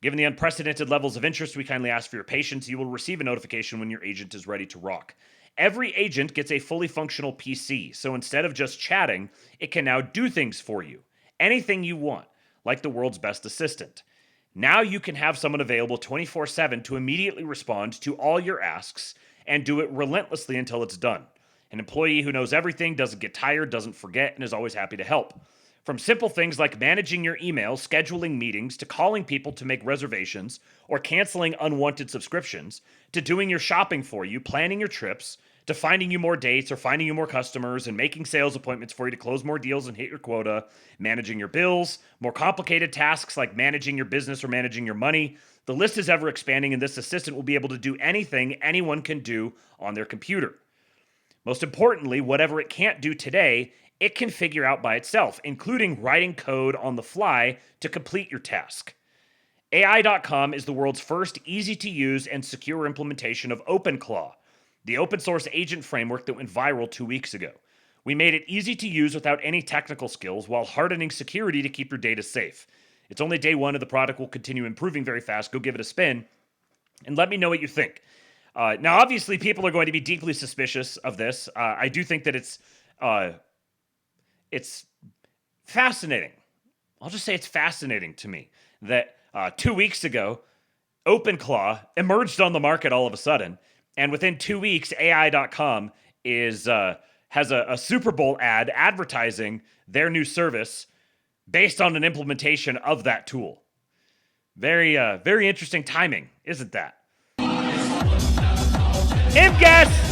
S4: Given the unprecedented levels of interest, we kindly ask for your patience. You will receive a notification when your agent is ready to rock. Every agent gets a fully functional PC, so instead of just chatting, it can now do things for you. Anything you want, like the world's best assistant. Now you can have someone available 24/7 to immediately respond to all your asks and do it relentlessly until it's done. An employee who knows everything, doesn't get tired, doesn't forget, and is always happy to help. From simple things like managing your email, scheduling meetings, to calling people to make reservations, or canceling unwanted subscriptions, to doing your shopping for you, planning your trips, to finding you more dates or finding you more customers and making sales appointments for you to close more deals and hit your quota, managing your bills, more complicated tasks like managing your business or managing your money. The list is ever expanding, and this assistant will be able to do anything anyone can do on their computer. Most importantly, whatever it can't do today, it can figure out by itself, including writing code on the fly to complete your task. AI.com is the world's first easy-to-use and secure implementation of OpenClaw, the open-source agent framework that went viral 2 weeks ago. We made it easy to use without any technical skills while hardening security to keep your data safe. It's only day one, and the product will continue improving very fast. Go give it a spin, and let me know what you think. Now, obviously, people are going to be deeply suspicious of this. I do think that it's fascinating. I'll just say it's fascinating to me that 2 weeks ago, OpenClaw emerged on the market all of a sudden, and within 2 weeks, AI.com has a Super Bowl ad advertising their new service based on an implementation of that tool. Very interesting timing, isn't that? ImGuess!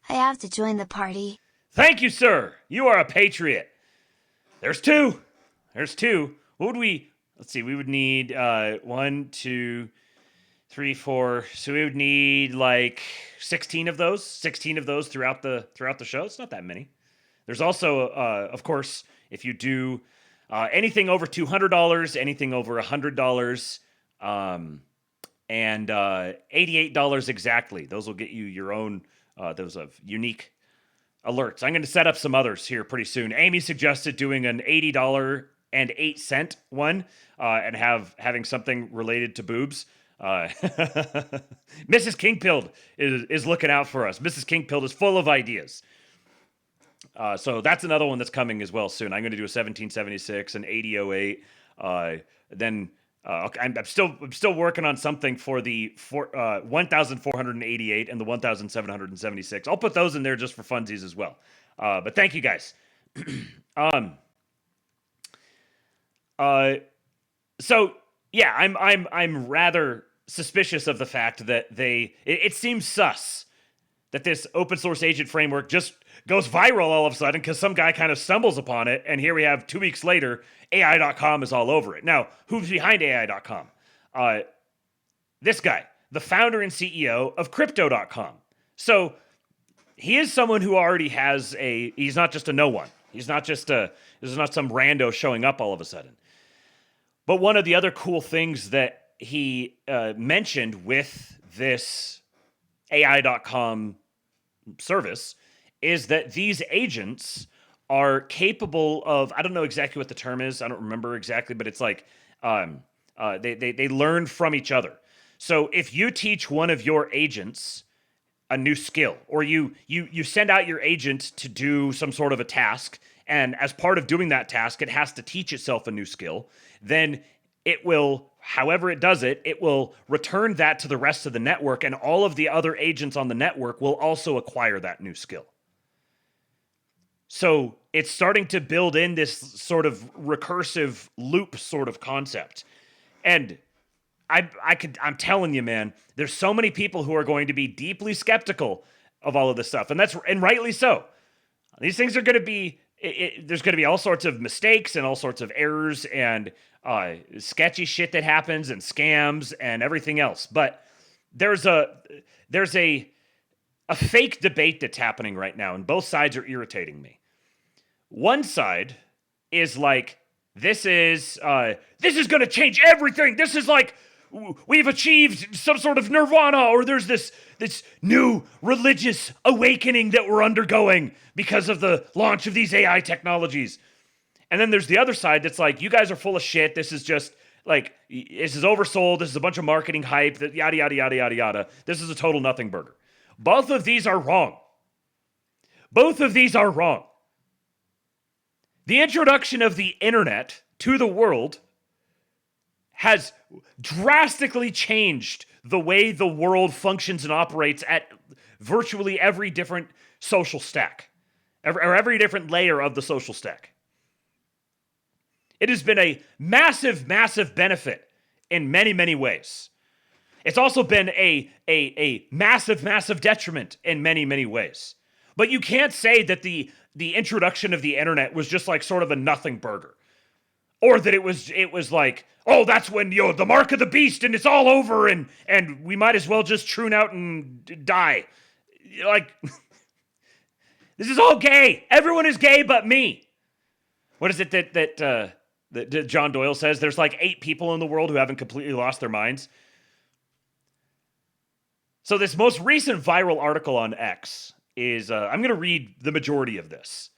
S16: I have to join the party.
S4: Thank you, sir. You are a patriot. There's two. What would we... Let's see. We would need 1, 2, 3, 4. So we would need like 16 of those. 16 of those throughout the show. It's not that many. There's also, of course, if you do anything over $200, anything over $100, and $88 exactly. Those will get you your own... those of unique alerts. I'm going to set up some others here pretty soon. Amy suggested doing an $80.08 one and having something related to boobs. Mrs. Kingpilled is looking out for us. Mrs. Kingpilled is full of ideas. So that's another one that's coming as well soon. I'm going to do a 1776, an 8008, then... I'm still working on something for the 1,488 and the 1,776. I'll put those in there just for funsies as well. But thank you guys. So yeah, I'm rather suspicious of the fact that it seems sus that this open source agent framework just goes viral all of a sudden because some guy kind of stumbles upon it, and here we have 2 weeks later, AI.com is all over it. Now, who's behind AI.com? This guy, the founder and CEO of Crypto.com. So he is someone who already has he's not just a no one. He's not just this is not some rando showing up all of a sudden. But one of the other cool things that he mentioned with this AI.com service is that these agents are capable of, I don't know exactly what the term is, I don't remember exactly, but it's like they learn from each other. So if you teach one of your agents a new skill, or you send out your agent to do some sort of a task, and as part of doing that task, it has to teach itself a new skill, then it will, however it does it, it will return that to the rest of the network, and all of the other agents on the network will also acquire that new skill. So it's starting to build in this sort of recursive loop sort of concept. And I'm telling you, man, there's so many people who are going to be deeply skeptical of all of this stuff. And rightly so. These things are going to be, there's going to be all sorts of mistakes and all sorts of errors and sketchy shit that happens and scams and everything else. But there's a fake debate that's happening right now, and both sides are irritating me. One side is like, this is going to change everything. This is like, we've achieved some sort of nirvana, or there's this new religious awakening that we're undergoing because of the launch of these AI technologies. And then there's the other side that's like, you guys are full of shit. This is just like, this is oversold. This is a bunch of marketing hype, that yada, yada, yada, yada, yada. This is a total nothing burger. Both of these are wrong. Both of these are wrong. The introduction of the internet to the world has drastically changed the way the world functions and operates at virtually every different social stack, or every different layer of the social stack. It has been a massive, massive benefit in many, many ways. It's also been a massive, massive detriment in many, many ways. But you can't say that the introduction of the internet was just like sort of a nothing burger. Or that it was like, oh, that's when, the mark of the beast and it's all over and we might as well just tune out and die. Like, this is all gay. Everyone is gay but me. What is it that John Doyle says? There's like 8 people in the world who haven't completely lost their minds. So this most recent viral article on X is, I'm going to read the majority of this.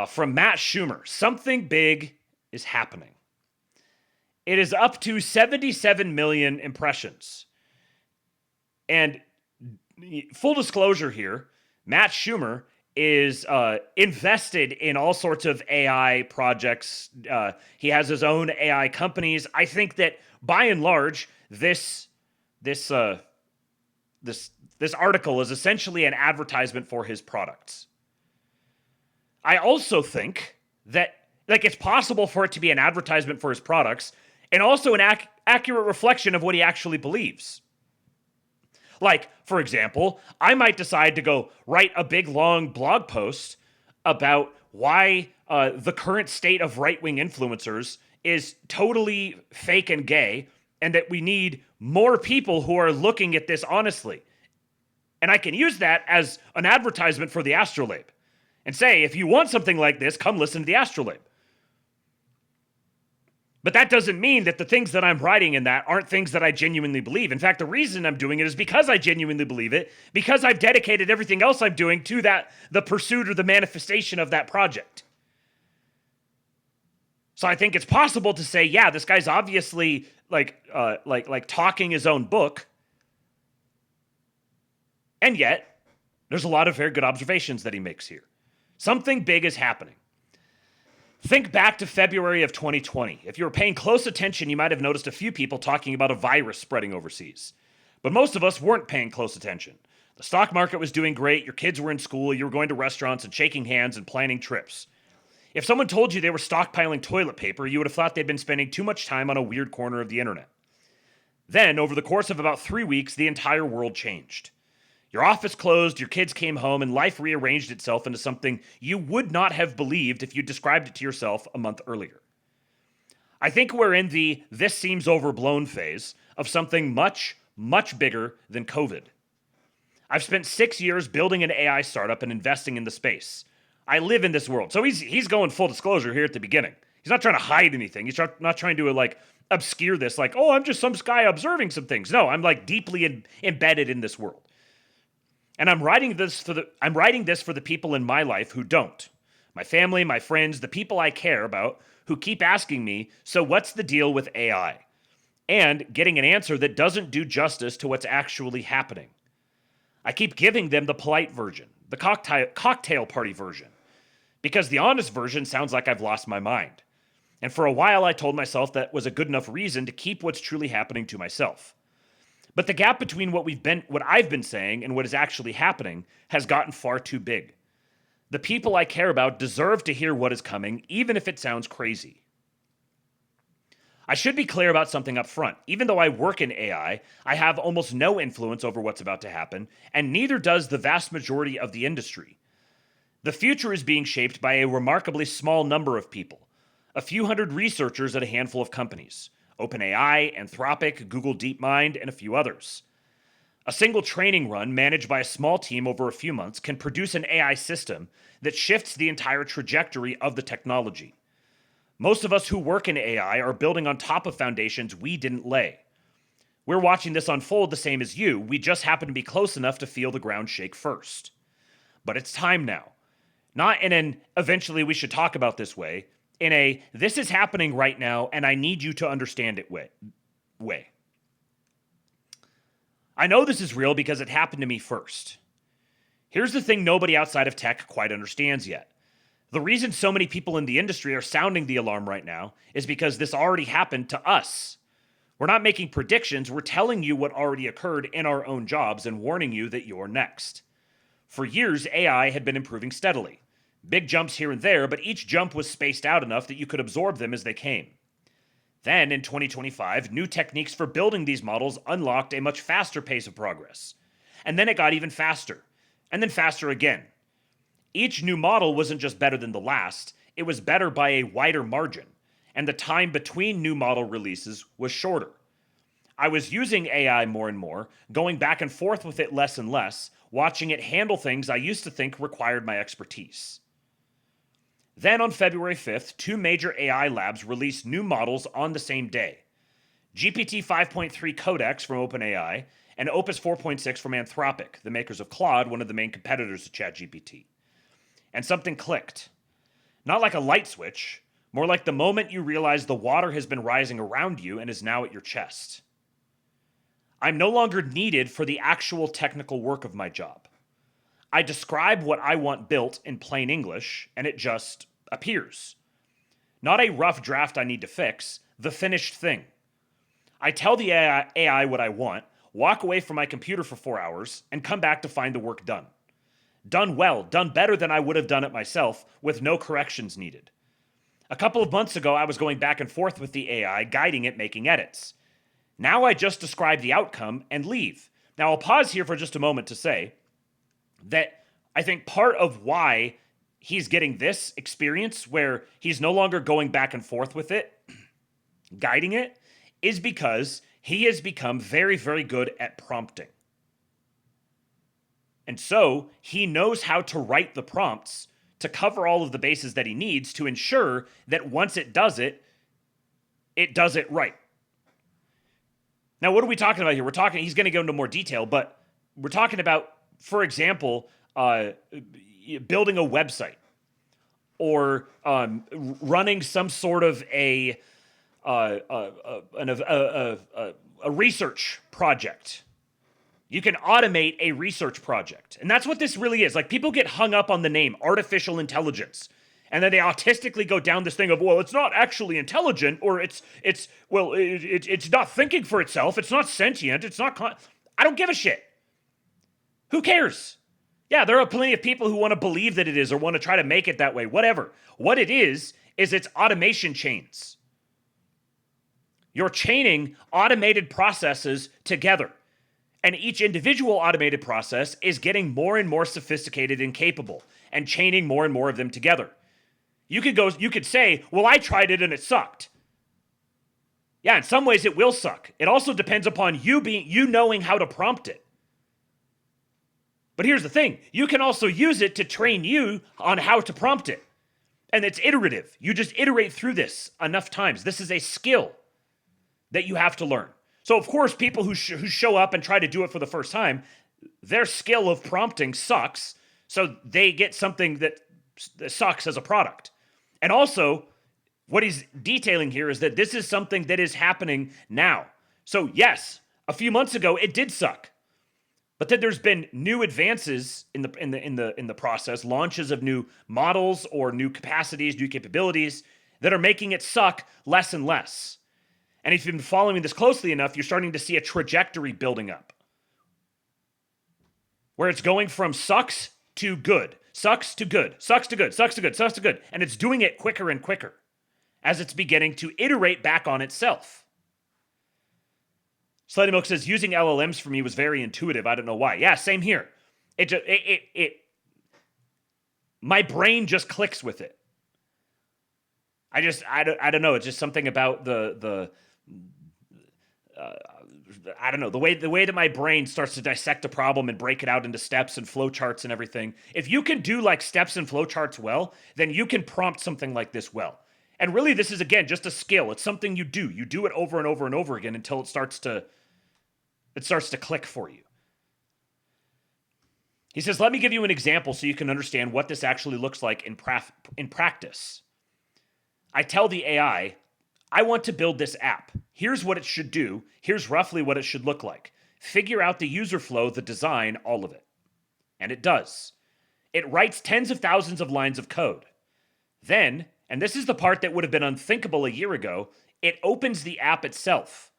S4: From Matt Schumer. Something big is happening. It is up to 77 million impressions. And full disclosure here, Matt Schumer is invested in all sorts of AI projects. He has his own AI companies. I think that by and large, this article is essentially an advertisement for his products. I also think that it's possible for it to be an advertisement for his products and also an accurate reflection of what he actually believes. Like, for example, I might decide to go write a big, long blog post about why the current state of right-wing influencers is totally fake and gay, and that we need more people who are looking at this honestly. And I can use that as an advertisement for the ASTROLABE and say, if you want something like this, come listen to the ASTROLABE. But that doesn't mean that the things that I'm writing in that aren't things that I genuinely believe. In fact, the reason I'm doing it is because I genuinely believe it, because I've dedicated everything else I'm doing to the pursuit or the manifestation of that project. So I think it's possible to say, yeah, this guy's obviously like talking his own book. And yet, there's a lot of very good observations that he makes here. Something big is happening. Think back to February of 2020. If you were paying close attention, you might have noticed a few people talking about a virus spreading overseas. But most of us weren't paying close attention. The stock market was doing great, your kids were in school, you were going to restaurants and shaking hands and planning trips. If someone told you they were stockpiling toilet paper, you would have thought they'd been spending too much time on a weird corner of the internet. Then, over the course of about 3 weeks, the entire world changed. Your office closed, your kids came home, and life rearranged itself into something you would not have believed if you described it to yourself a month earlier. I think we're in the "this seems overblown" phase of something much, much bigger than COVID. I've spent 6 years building an AI startup and investing in the space. I live in this world. So he's going full disclosure here at the beginning. He's not trying to hide anything. He's not trying to obscure this I'm just some guy observing some things. No, I'm deeply embedded in this world. And I'm writing this for the people in my life who don't. My family, my friends, the people I care about who keep asking me, so what's the deal with AI? And getting an answer that doesn't do justice to what's actually happening. I keep giving them the polite version, the cocktail party version, because the honest version sounds like I've lost my mind. And for a while I told myself that was a good enough reason to keep what's truly happening to myself. But the gap between what I've been saying and what is actually happening has gotten far too big. The people I care about deserve to hear what is coming, even if it sounds crazy. I should be clear about something up front. Even though I work in AI, I have almost no influence over what's about to happen, and neither does the vast majority of the industry. The future is being shaped by a remarkably small number of people, a few hundred researchers at a handful of companies. OpenAI, Anthropic, Google DeepMind, and a few others. A single training run managed by a small team over a few months can produce an AI system that shifts the entire trajectory of the technology. Most of us who work in AI are building on top of foundations we didn't lay. We're watching this unfold the same as you, we just happen to be close enough to feel the ground shake first. But it's time now. Not in an eventually we should talk about this way, in a this is happening right now and I need you to understand it way. I know this is real because it happened to me first. Here's the thing nobody outside of tech quite understands yet. The reason so many people in the industry are sounding the alarm right now is because this already happened to us. We're not making predictions, we're telling you what already occurred in our own jobs and warning you that you're next. For years, AI had been improving steadily. Big jumps here and there, but each jump was spaced out enough that you could absorb them as they came. Then, in 2025, new techniques for building these models unlocked a much faster pace of progress. And then it got even faster, and then faster again. Each new model wasn't just better than the last, it was better by a wider margin, and the time between new model releases was shorter. I was using AI more and more, going back and forth with it less and less, watching it handle things I used to think required my expertise. Then on February 5th, 2 major AI labs released new models on the same day. GPT 5.3 Codex from OpenAI and Opus 4.6 from Anthropic, the makers of Claude, one of the main competitors to ChatGPT. And something clicked. Not like a light switch, More like the moment you realize the water has been rising around you and is now at your chest. I'm no longer needed for the actual technical work of my job. I describe what I want built in plain English, and it just appears. Not a rough draft I need to fix, the finished thing. I tell the AI what I want, walk away from my computer for 4 hours, and come back to find the work done. Done well, done better than I would have done it myself, with no corrections needed. A couple of months ago, I was going back and forth with the AI, guiding it, making edits. Now I just describe the outcome and leave. Now I'll pause here for just a moment to say that I think part of why he's getting this experience where he's no longer going back and forth with it, guiding it, is because he has become very, very good at prompting. And so he knows how to write the prompts to cover all of the bases that he needs to ensure that once it does it right. Now, what are we talking about here? He's going to go into more detail, but we're talking about, for example, building a website or running some sort of a research project. You can automate a research project. And that's what this really is. Like, people get hung up on the name artificial intelligence. And then they autistically go down this thing of, well, it's not actually intelligent, or it's not thinking for itself. It's not sentient. It's not, I don't give a shit. Who cares? Yeah, there are plenty of people who want to believe that it is or want to try to make it that way, whatever. What it is it's automation chains. You're chaining automated processes together. And each individual automated process is getting more and more sophisticated and capable and chaining more and more of them together. You could say, well, I tried it and it sucked. Yeah, in some ways it will suck. It also depends upon you knowing how to prompt it. But here's the thing. You can also use it to train you on how to prompt it. And it's iterative. You just iterate through this enough times. This is a skill that you have to learn. So, of course, people who show up and try to do it for the first time, their skill of prompting sucks, so they get something that sucks as a product. And also, what he's detailing here is that this is something that is happening now. So, yes, a few months ago, it did suck. But then there's been new advances in the process, launches of new models or new capacities, new capabilities that are making it suck less and less. And if you've been following this closely enough, you're starting to see a trajectory building up where it's going from sucks to good, sucks to good, sucks to good, sucks to good, sucks to good. And it's doing it quicker and quicker as it's beginning to iterate back on itself. Slutty Milk says, using LLMs for me was very intuitive. I don't know why. Yeah, same here. My brain just clicks with it. I don't know. It's just something about I don't know, the way that my brain starts to dissect a problem and break it out into steps and flowcharts and everything. If you can do like steps and flowcharts well, then you can prompt something like this well. And really, this is, again, just a skill. It's something you do. You do it over and over and over again until it starts to click for you. He says, let me give you an example so you can understand what this actually looks like in practice. I tell the AI, I want to build this app. Here's what it should do. Here's roughly what it should look like. Figure out the user flow, the design, all of it. And it does. It writes tens of thousands of lines of code. Then, and this is the part that would have been unthinkable a year ago, it opens the app itself.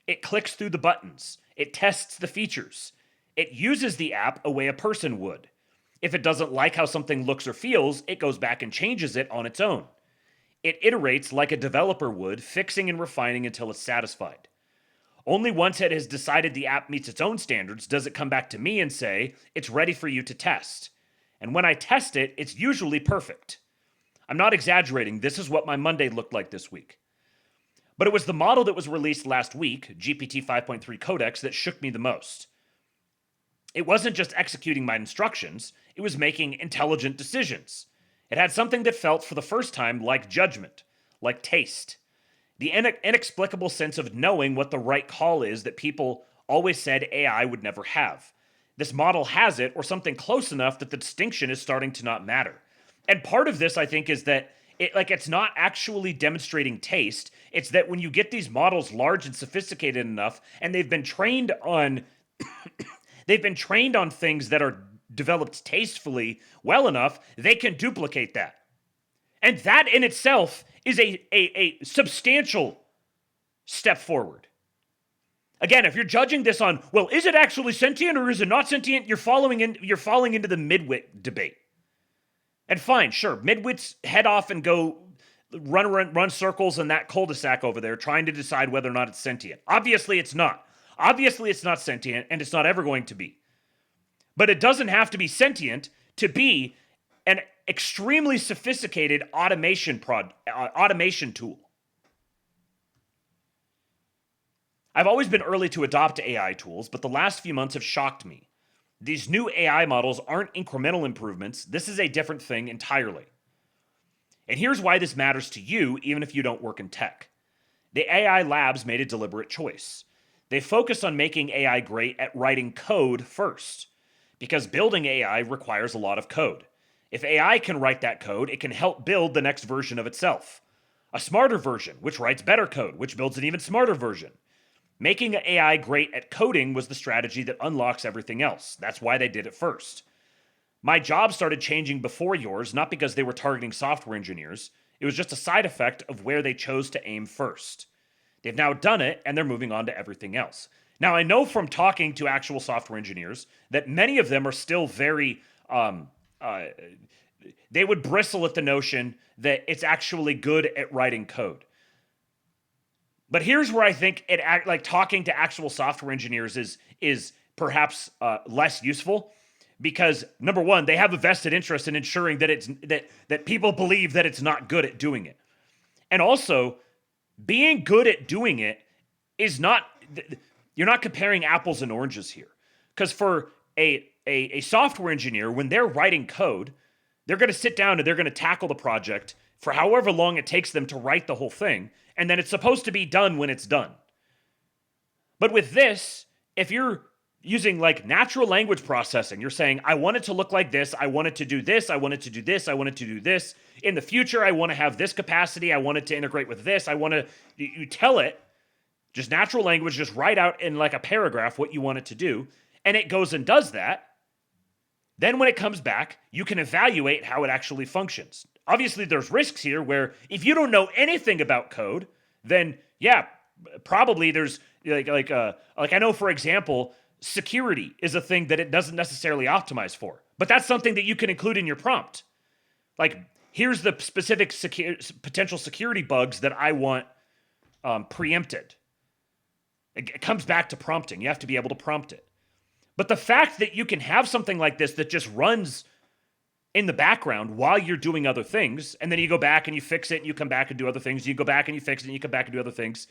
S4: It clicks through the buttons. It tests the features. It uses the app a way a person would. If it doesn't like how something looks or feels, it goes back and changes it on its own. It iterates like a developer would, fixing and refining until it's satisfied. Only once it has decided the app meets its own standards does it come back to me and say, it's ready for you to test. And when I test it, it's usually perfect. I'm not exaggerating. This is what my Monday looked like this week. But it was the model that was released last week, GPT 5.3 Codex, that shook me the most. It wasn't just executing my instructions, it was making intelligent decisions. It had something that felt for the first time like judgment, like taste. The inexplicable sense of knowing what the right call is that people always said AI would never have. This model has it, or something close enough that the distinction is starting to not matter. And part of this, I think, is that It's not actually demonstrating taste. It's that when you get these models large and sophisticated enough, and they've been trained on things that are developed tastefully well enough, they can duplicate that. And that in itself is a substantial step forward. Again, if you're judging this on, well, is it actually sentient or is it not sentient? You're falling into the midwit debate. And fine, sure, midwits head off and go run circles in that cul-de-sac over there trying to decide whether or not it's sentient. Obviously, it's not. Obviously, it's not sentient, and it's not ever going to be. But it doesn't have to be sentient to be an extremely sophisticated automation tool. I've always been early to adopt AI tools, but the last few months have shocked me. These new AI models aren't incremental improvements. This is a different thing entirely. And here's why this matters to you, even if you don't work in tech. The AI labs made a deliberate choice. They focused on making AI great at writing code first, because building AI requires a lot of code. If AI can write that code, it can help build the next version of itself. A smarter version, which writes better code, which builds an even smarter version. Making AI great at coding was the strategy that unlocks everything else. That's why they did it first. My job started changing before yours, not because they were targeting software engineers. It was just a side effect of where they chose to aim first. They've now done it, and they're moving on to everything else. Now, I know from talking to actual software engineers that many of them are still very... they would bristle at the notion that it's actually good at writing code. But here's where I think talking to actual software engineers is perhaps less useful, because number one, they have a vested interest in ensuring that that people believe that it's not good at doing it, and also being good at doing it is not. You're not comparing apples and oranges here, because for a software engineer, when they're writing code, they're going to sit down and they're going to tackle the project for however long it takes them to write the whole thing. And then it's supposed to be done when it's done. But with this, if you're using natural language processing, you're saying, I want it to look like this, I want it to do this, I want it to do this, I want it to do this. In the future, I want to have this capacity, I want it to integrate with this, you tell it, just natural language, just write out in a paragraph what you want it to do, and it goes and does that. Then when it comes back, you can evaluate how it actually functions. Obviously, there's risks here where if you don't know anything about code, then yeah, probably there's I know, for example, security is a thing that it doesn't necessarily optimize for, but that's something that you can include in your prompt. Here's the specific potential security bugs that I want preempted. It comes back to prompting. You have to be able to prompt it. But the fact that you can have something like this that just runs in the background while you're doing other things, and then you go back and you fix it and you come back and do other things, you go back and you fix it and you come back and do other things.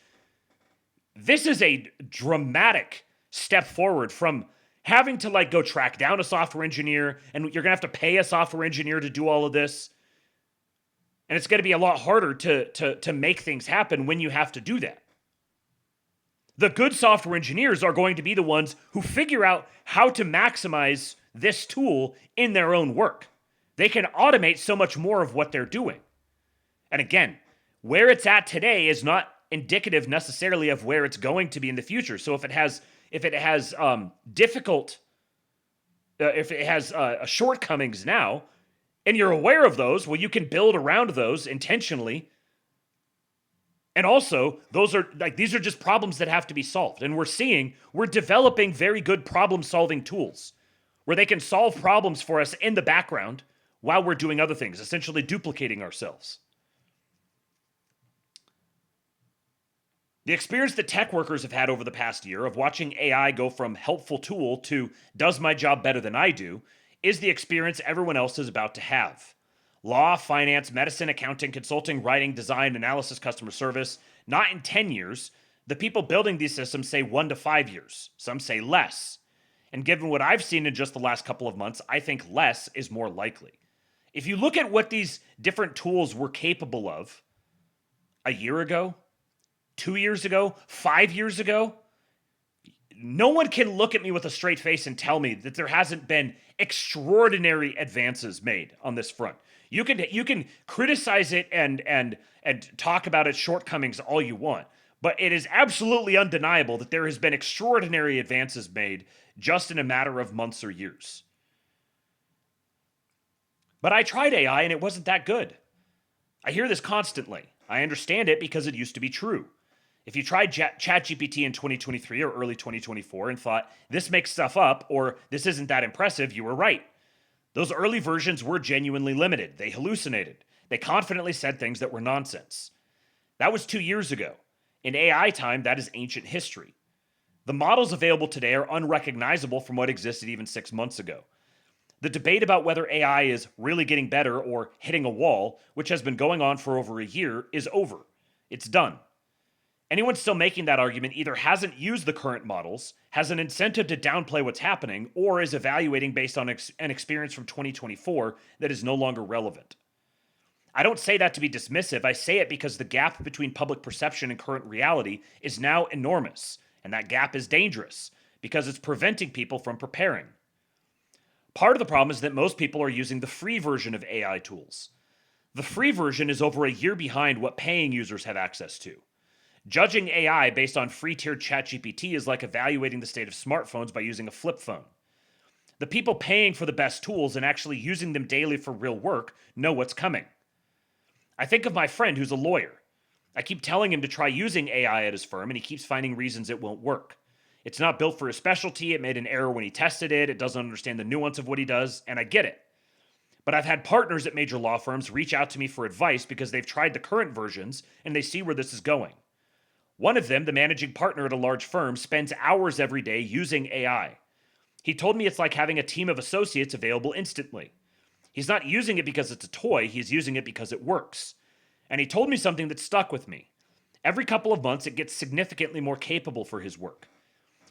S4: This is a dramatic step forward from having to go track down a software engineer, and you're gonna have to pay a software engineer to do all of this. And it's gonna be a lot harder to make things happen when you have to do that. The good software engineers are going to be the ones who figure out how to maximize this tool in their own work. They can automate so much more of what they're doing. And again, where it's at today is not indicative necessarily of where it's going to be in the future. So if it has shortcomings now, and you're aware of those, well, you can build around those intentionally. And also, these are just problems that have to be solved. And we're developing very good problem-solving tools where they can solve problems for us in the background while we're doing other things, essentially duplicating ourselves. The experience that tech workers have had over the past year of watching AI go from helpful tool to does my job better than I do is the experience everyone else is about to have. Law, finance, medicine, accounting, consulting, writing, design, analysis, customer service, not in 10 years. The people building these systems say 1 to 5 years. Some say less. And given what I've seen in just the last couple of months, I think less is more likely. If you look at what these different tools were capable of a year ago, 2 years ago, 5 years ago, no one can look at me with a straight face and tell me that there hasn't been extraordinary advances made on this front. You can criticize it and talk about its shortcomings all you want, but it is absolutely undeniable that there has been extraordinary advances made just in a matter of months or years. But I tried AI and it wasn't that good. I hear this constantly. I understand it because it used to be true. If you tried ChatGPT in 2023 or early 2024 and thought, this makes stuff up or this isn't that impressive, you were right. Those early versions were genuinely limited. They hallucinated. They confidently said things that were nonsense. That was 2 years ago. In AI time, that is ancient history. The models available today are unrecognizable from what existed even 6 months ago. The debate about whether AI is really getting better or hitting a wall, which has been going on for over a year, is over. It's done. Anyone still making that argument either hasn't used the current models, has an incentive to downplay what's happening, or is evaluating based on an experience from 2024 that is no longer relevant. I don't say that to be dismissive. I say it because the gap between public perception and current reality is now enormous, and that gap is dangerous because it's preventing people from preparing. Part of the problem is that most people are using the free version of AI tools. The free version is over a year behind what paying users have access to. Judging AI based on free-tiered ChatGPT is like evaluating the state of smartphones by using a flip phone. The people paying for the best tools and actually using them daily for real work know what's coming. I think of my friend who's a lawyer. I keep telling him to try using AI at his firm, and he keeps finding reasons it won't work. It's not built for his specialty, it made an error when he tested it, it doesn't understand the nuance of what he does, and I get it. But I've had partners at major law firms reach out to me for advice because they've tried the current versions and they see where this is going. One of them, the managing partner at a large firm, spends hours every day using AI. He told me it's like having a team of associates available instantly. He's not using it because it's a toy, he's using it because it works. And he told me something that stuck with me. Every couple of months, it gets significantly more capable for his work.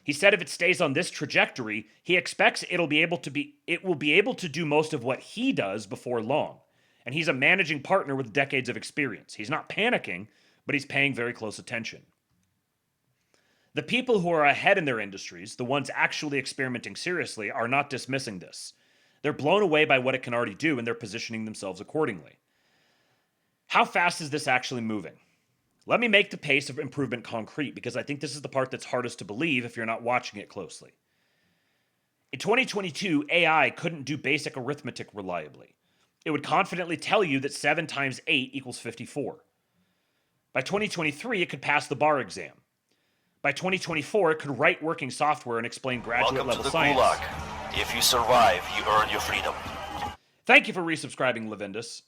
S4: He said if it stays on this trajectory, he expects it will be able to do most of what he does before long. And he's a managing partner with decades of experience. He's not panicking, but he's paying very close attention. The people who are ahead in their industries, the ones actually experimenting seriously, are not dismissing this. They're blown away by what it can already do, and they're positioning themselves accordingly. How fast is this actually moving? Let me make the pace of improvement concrete, because I think this is the part that's hardest to believe if you're not watching it closely. In 2022, AI couldn't do basic arithmetic reliably. It would confidently tell you that 7 times 8 equals 54. By 2023, it could pass the bar exam. By 2024, it could write working software and explain graduate-level science.
S14: Welcome to the Gulag. If you survive, you earn your freedom.
S4: Thank you for resubscribing, Lavindus.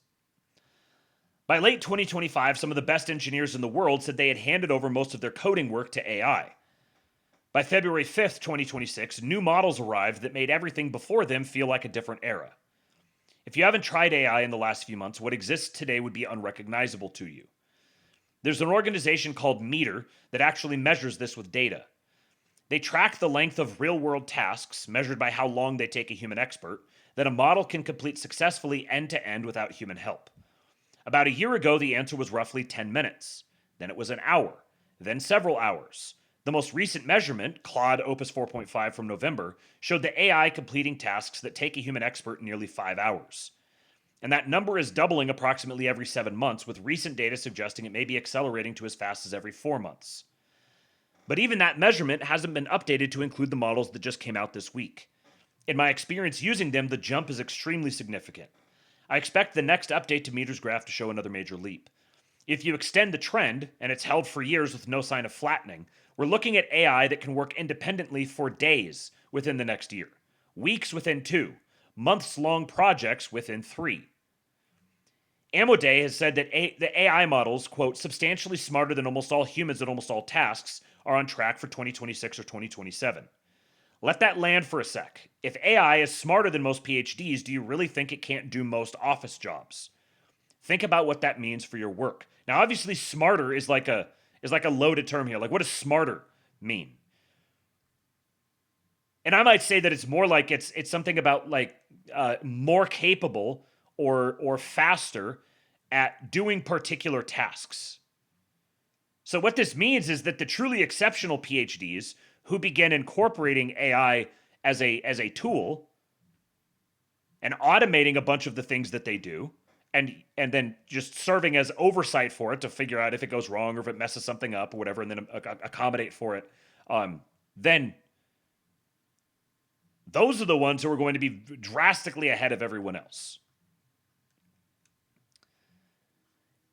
S4: By late 2025, some of the best engineers in the world said they had handed over most of their coding work to AI. By February 5th, 2026, new models arrived that made everything before them feel like a different era. If you haven't tried AI in the last few months, what exists today would be unrecognizable to you. There's an organization called Meter that actually measures this with data. They track the length of real-world tasks, measured by how long they take a human expert, that a model can complete successfully end-to-end without human help. About a year ago, the answer was roughly 10 minutes. Then it was an hour. Then several hours. The most recent measurement, Claude Opus 4.5 from November, showed the AI completing tasks that take a human expert nearly 5 hours. And that number is doubling approximately every 7 months, with recent data suggesting it may be accelerating to as fast as every 4 months. But even that measurement hasn't been updated to include the models that just came out this week. In my experience using them, the jump is extremely significant. I expect the next update to Meter's graph to show another major leap. If you extend the trend, and it's held for years with no sign of flattening, we're looking at AI that can work independently for days within the next year, weeks within 2, months-long projects within 3. Amodei has said that the AI models, quote, substantially smarter than almost all humans at almost all tasks, are on track for 2026 or 2027. Let that land for a sec. If AI is smarter than most PhDs, do you really think it can't do most office jobs? Think about what that means for your work. Now, obviously, smarter is like a loaded term here. Like, what does smarter mean? And I might say that it's more like it's something about like more capable or faster at doing particular tasks. So what this means is that the truly exceptional PhDs who begin incorporating AI as a tool and automating a bunch of the things that they do and then just serving as oversight for it to figure out if it goes wrong or if it messes something up or whatever, and then accommodate for it, then those are the ones who are going to be drastically ahead of everyone else.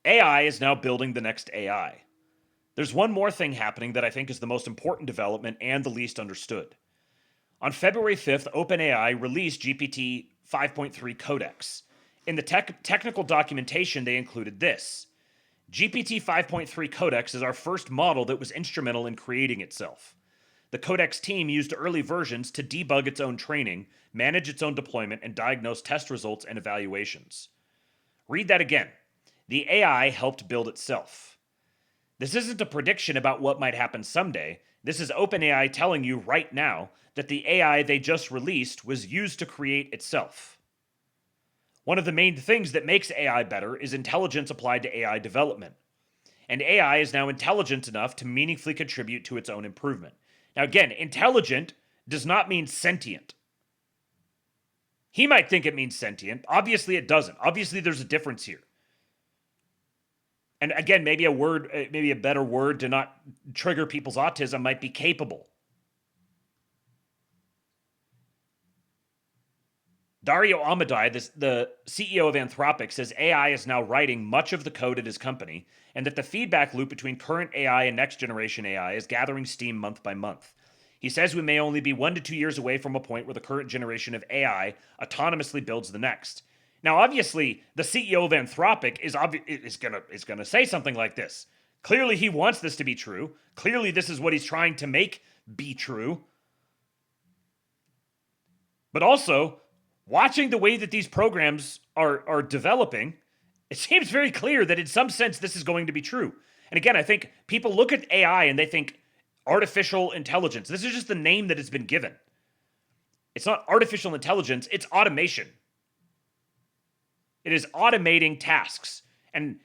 S4: AI is now building the next AI. There's one more thing happening that I think is the most important development and the least understood. On February 5th, OpenAI released GPT 5.3 Codex. In the technical documentation, they included this. GPT 5.3 Codex is our first model that was instrumental in creating itself. The Codex team used early versions to debug its own training, manage its own deployment, and diagnose test results and evaluations. Read that again. The AI helped build itself. This isn't a prediction about what might happen someday. This is OpenAI telling you right now that the AI they just released was used to create itself. One of the main things that makes AI better is intelligence applied to AI development. And AI is now intelligent enough to meaningfully contribute to its own improvement. Now again, intelligent does not mean sentient. He might think it means sentient. Obviously it doesn't. Obviously there's a difference here. And again, maybe a better word to not trigger people's autism might be capable. Dario Amodei, the CEO of Anthropic, says AI is now writing much of the code at his company, and that the feedback loop between current AI and next generation AI is gathering steam month by month. He says we may only be 1 to 2 years away from a point where the current generation of AI autonomously builds the next. Now, obviously, the CEO of Anthropic is gonna say something like this. Clearly, he wants this to be true. Clearly, this is what he's trying to make be true. But also, watching the way that these programs are developing, it seems very clear that in some sense this is going to be true. And again, I think people look at AI and they think artificial intelligence. This is just the name that it's been given. It's not artificial intelligence, it's automation. It is automating tasks. And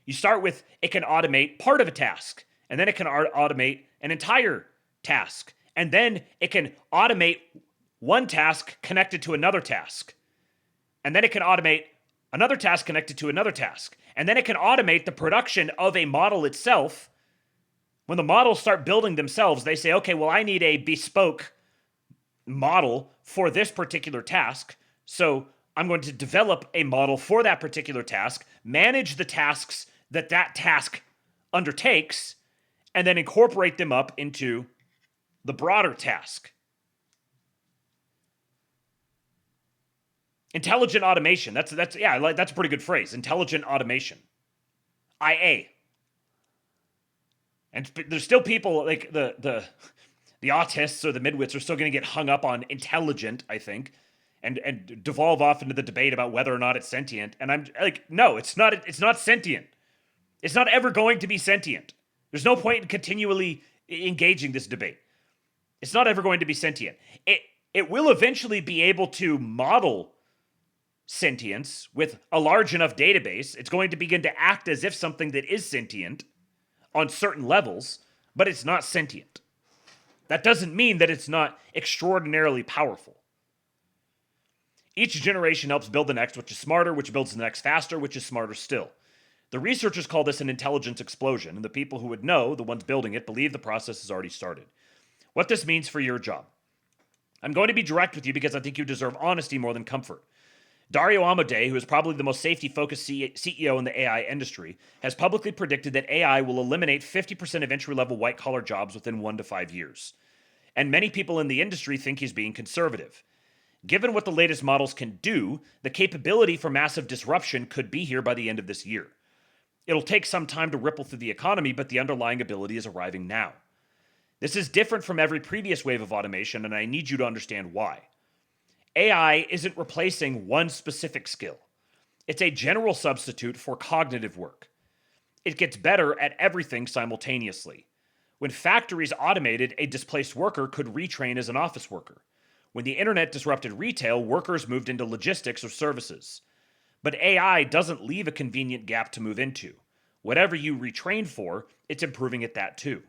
S4: you start with, it can automate part of a task. And then it can automate an entire task. And then it can automate one task connected to another task. And then it can automate another task connected to another task. And then it can automate the production of a model itself. When the models start building themselves, they say, okay, well, I need a bespoke model for this particular task. So I'm going to develop a model for that particular task, manage the tasks that task undertakes, and then incorporate them up into the broader task. Intelligent automation. That's a pretty good phrase. Intelligent automation. IA. And there's still people like the autists or the midwits are still going to get hung up on intelligent, I think, and devolve off into the debate about whether or not it's sentient. And I'm like, no, it's not sentient. It's not ever going to be sentient. There's no point in continually engaging this debate. It's not ever going to be sentient. It will eventually be able to model sentience with a large enough database. It's going to begin to act as if something that is sentient on certain levels, but it's not sentient. That doesn't mean that it's not extraordinarily powerful. Each generation helps build the next, which is smarter, which builds the next faster, which is smarter still. The researchers call this an intelligence explosion, and the people who would know, the ones building it, believe the process has already started. What this means for your job. I'm going to be direct with you because I think you deserve honesty more than comfort. Dario Amodei, who is probably the most safety-focused CEO in the AI industry, has publicly predicted that AI will eliminate 50% of entry-level white-collar jobs within 1 to 5 years. And many people in the industry think he's being conservative. Given what the latest models can do, the capability for massive disruption could be here by the end of this year. It'll take some time to ripple through the economy, but the underlying ability is arriving now. This is different from every previous wave of automation, and I need you to understand why. AI isn't replacing one specific skill. It's a general substitute for cognitive work. It gets better at everything simultaneously. When factories automated, a displaced worker could retrain as an office worker. When the internet disrupted retail, workers moved into logistics or services. But AI doesn't leave a convenient gap to move into. Whatever you retrain for, it's improving at that too.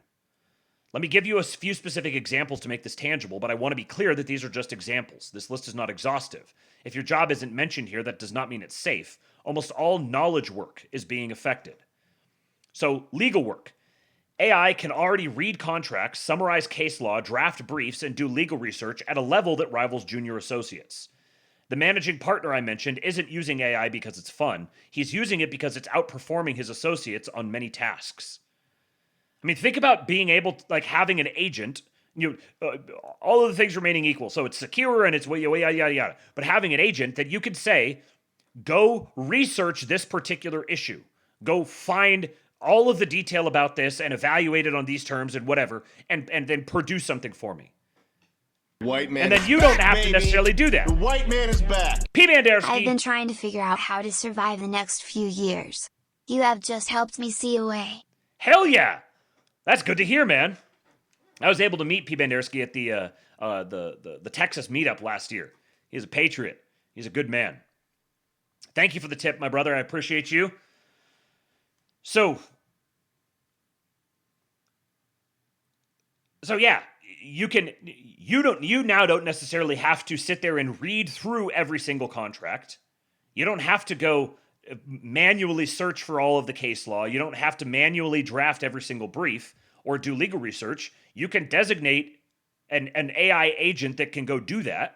S4: Let me give you a few specific examples to make this tangible, but I want to be clear that these are just examples. This list is not exhaustive. If your job isn't mentioned here, that does not mean it's safe. almost all knowledge work is being affected. So legal work. AI can already read contracts, summarize case law, draft briefs, and do legal research at a level that rivals junior associates. The managing partner I mentioned isn't using AI because it's fun. He's using it because it's outperforming his associates on many tasks. I mean, think about being able to, like, having an agent, all of the things remaining equal. So it's secure and it's yada, yada, yada. But having an agent that you could say, go research this particular issue. Go find all of the detail about this and evaluate it on these terms and whatever, and then produce something for me.
S1: White man.
S4: And then you don't have to necessarily do that.
S1: The white man is back.
S4: P. Bandersky.
S16: I've been trying to figure out how to survive the next few years. You have just helped me see a way.
S4: Hell yeah! That's good to hear, man. I was able to meet P. Bandersky at the Texas meetup last year. He's a patriot. He's a good man. Thank you for the tip, my brother. I appreciate you. So yeah, you now don't necessarily have to sit there and read through every single contract. You don't have to go manually search for all of the case law. You don't have to manually draft every single brief or do legal research. You can designate an AI agent that can go do that.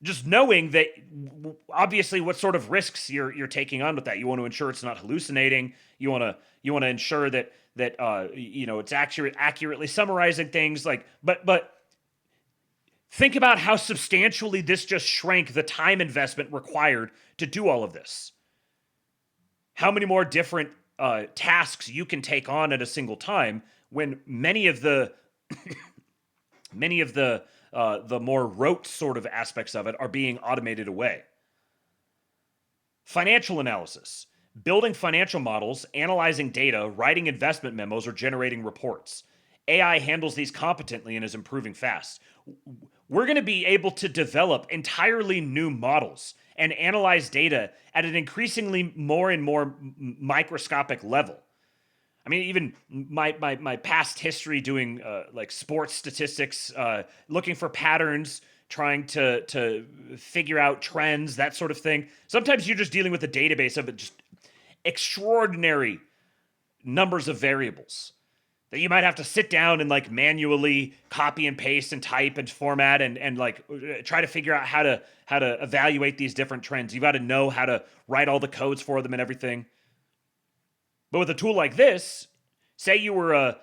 S4: Just knowing that, obviously, what sort of risks you're taking on with that. You want to ensure it's not hallucinating. You want to ensure that it's accurately summarizing things. But think about how substantially this just shrank the time investment required to do all of this. How many more different tasks you can take on at a single time when many of the more rote sort of aspects of it are being automated away. Financial analysis. Building financial models, analyzing data, writing investment memos, or generating reports. AI handles these competently and is improving fast. We're going to be able to develop entirely new models and analyze data at an increasingly more and more microscopic level. I mean, even my past history doing like sports statistics, looking for patterns, trying to figure out trends, that sort of thing. Sometimes you're just dealing with a database of just extraordinary numbers of variables that you might have to sit down and like manually copy and paste and type and format and like try to figure out how to evaluate these different trends. You've got to know how to write all the codes for them and everything. But with a tool like this, say you were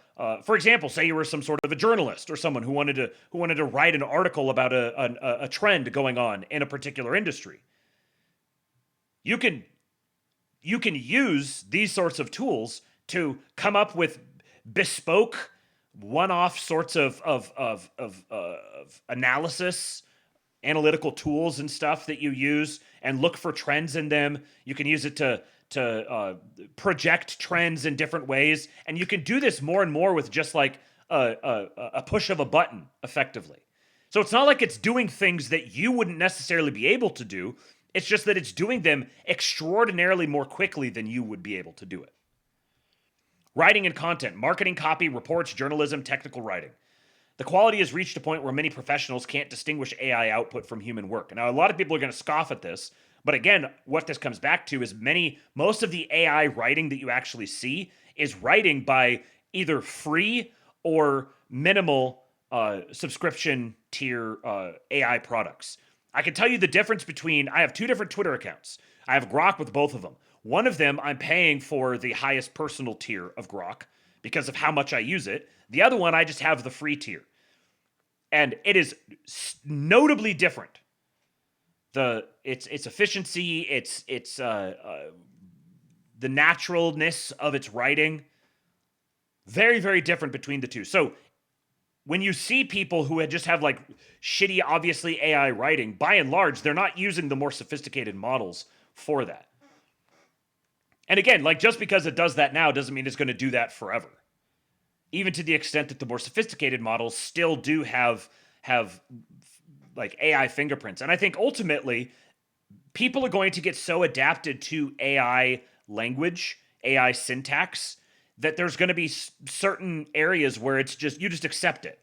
S4: for example, say you were some sort of a journalist or someone who wanted to write an article about a trend going on in a particular industry. You can use these sorts of tools to come up with bespoke, one-off sorts of analysis, analytical tools and stuff that you use and look for trends in them. You can use it to project trends in different ways, and you can do this more and more with just like a push of a button, effectively. So it's not like it's doing things that you wouldn't necessarily be able to do. It's just that it's doing them extraordinarily more quickly than you would be able to do it. Writing and content, marketing, copy, reports, journalism, technical writing. The quality has reached a point where many professionals can't distinguish AI output from human work. Now, a lot of people are going to scoff at this, but again, what this comes back to is most of the AI writing that you actually see is writing by either free or minimal subscription tier AI products. I can tell you the difference between, I have two different Twitter accounts. I have Grok with both of them. One of them, I'm paying for the highest personal tier of Grok because of how much I use it. The other one, I just have the free tier. And it is notably different. Its efficiency, its the naturalness of its writing, very, very different between the two. So when you see people who just have like shitty, obviously AI writing, by and large, they're not using the more sophisticated models for that. And again, like just because it does that now doesn't mean it's going to do that forever. Even to the extent that the more sophisticated models still do have like AI fingerprints. And I think ultimately people are going to get so adapted to AI language, AI syntax, that there's going to be certain areas where it's just, you just accept it.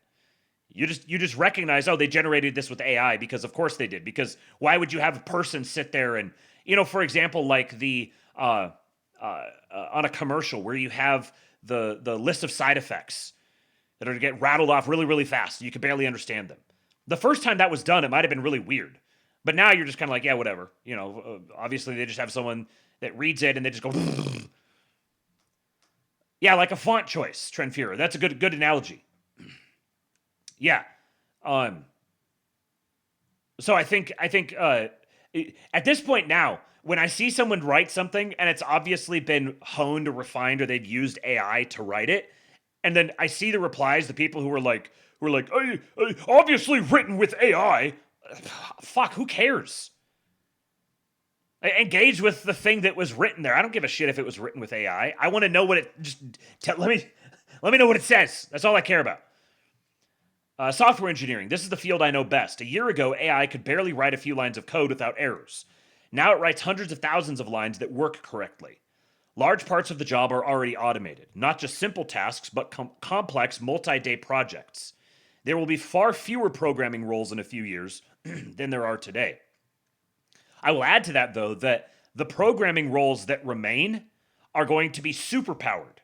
S4: You just recognize, oh, they generated this with AI because of course they did. Because why would you have a person sit there For example, like the on a commercial where you have the list of side effects that are to get rattled off really, really fast. You can barely understand them. The first time that was done, it might have been really weird. But now you're just kind of like, yeah, whatever. Obviously they just have someone that reads it and they just go, yeah, like a font choice, Trent Fuhrer. That's a good analogy. Yeah. So I think at this point now, when I see someone write something and it's obviously been honed or refined or they've used AI to write it, and then I see the replies, the people who are like, obviously written with AI. Fuck, who cares? Engage with the thing that was written there. I don't give a shit if it was written with AI. I want to know what it. Let me know what it says. That's all I care about. Software engineering. This is the field I know best. A year ago, AI could barely write a few lines of code without errors. Now it writes hundreds of thousands of lines that work correctly. Large parts of the job are already automated, not just simple tasks, but complex multi-day projects. There will be far fewer programming roles in a few years than there are today. I will add to that, though, that the programming roles that remain are going to be superpowered.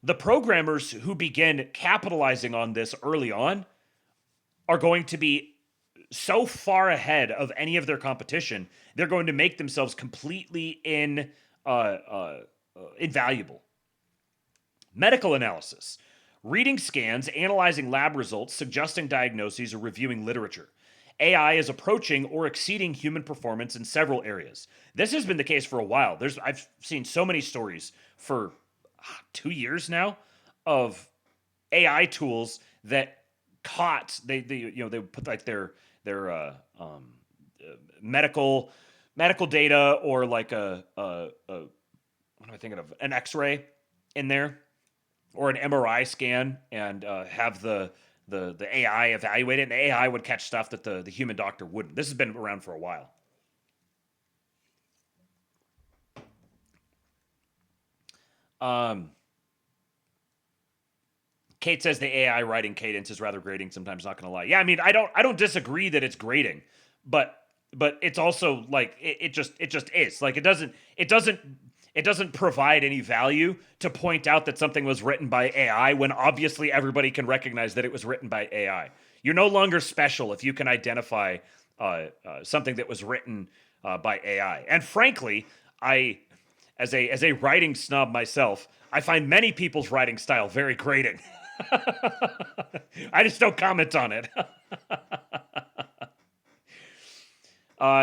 S4: The programmers who begin capitalizing on this early on are going to be so far ahead of any of their competition, they're going to make themselves completely invaluable. Medical analysis. Reading scans, analyzing lab results, suggesting diagnoses, or reviewing literature. AI is approaching or exceeding human performance in several areas. This has been the case for a while. I've seen so many stories for 2 years now of AI tools that they put like their medical data or like what am I thinking of? An X-ray in there or an MRI scan and have the AI evaluate it, and the AI would catch stuff that the human doctor wouldn't. This has been around for a while. Kate says the AI writing cadence is rather grating sometimes, not going to lie. Yeah, I mean, I don't disagree that it's grating, but it's also like it just is. Like it doesn't provide any value to point out that something was written by AI when obviously everybody can recognize that it was written by AI. You're no longer special if you can identify something that was written by AI. And frankly, as a writing snob myself, I find many people's writing style very grating. I just don't comment on it.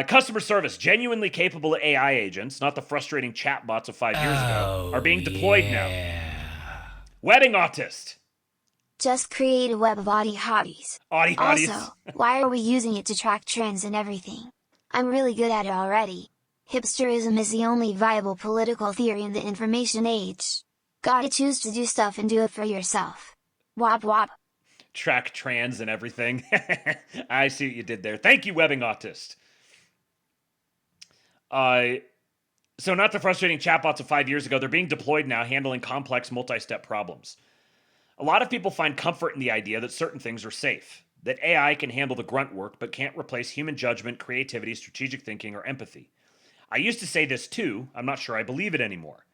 S4: Customer service. Genuinely capable AI agents, not the frustrating chatbots of 5 years ago, are being deployed now. Wedding autist.
S16: Just create a web of Audi hotties.
S4: Audi hotties.
S16: Also, why are we using it to track trends and everything? I'm really good at it already. Hipsterism is the only viable political theory in the information age. Gotta choose to do stuff and do it for yourself. Wop wop.
S4: Track trans and everything. I see what you did there. Thank you, webbing autist. So not the frustrating chatbots of 5 years ago. They're being deployed now, handling complex multi-step problems. A lot of people find comfort in the idea that certain things are safe, that AI can handle the grunt work but can't replace human judgment, creativity, strategic thinking, or empathy. I used to say this too. I'm not sure I believe it anymore.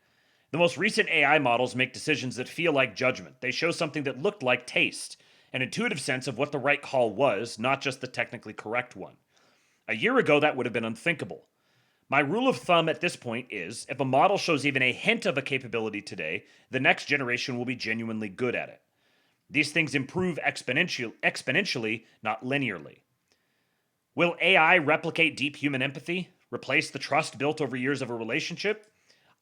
S4: The most recent AI models make decisions that feel like judgment. They show something that looked like taste, an intuitive sense of what the right call was, not just the technically correct one. A year ago, that would have been unthinkable. My rule of thumb at this point is, if a model shows even a hint of a capability today, the next generation will be genuinely good at it. These things improve exponentially, not linearly. Will AI replicate deep human empathy? Replace the trust built over years of a relationship?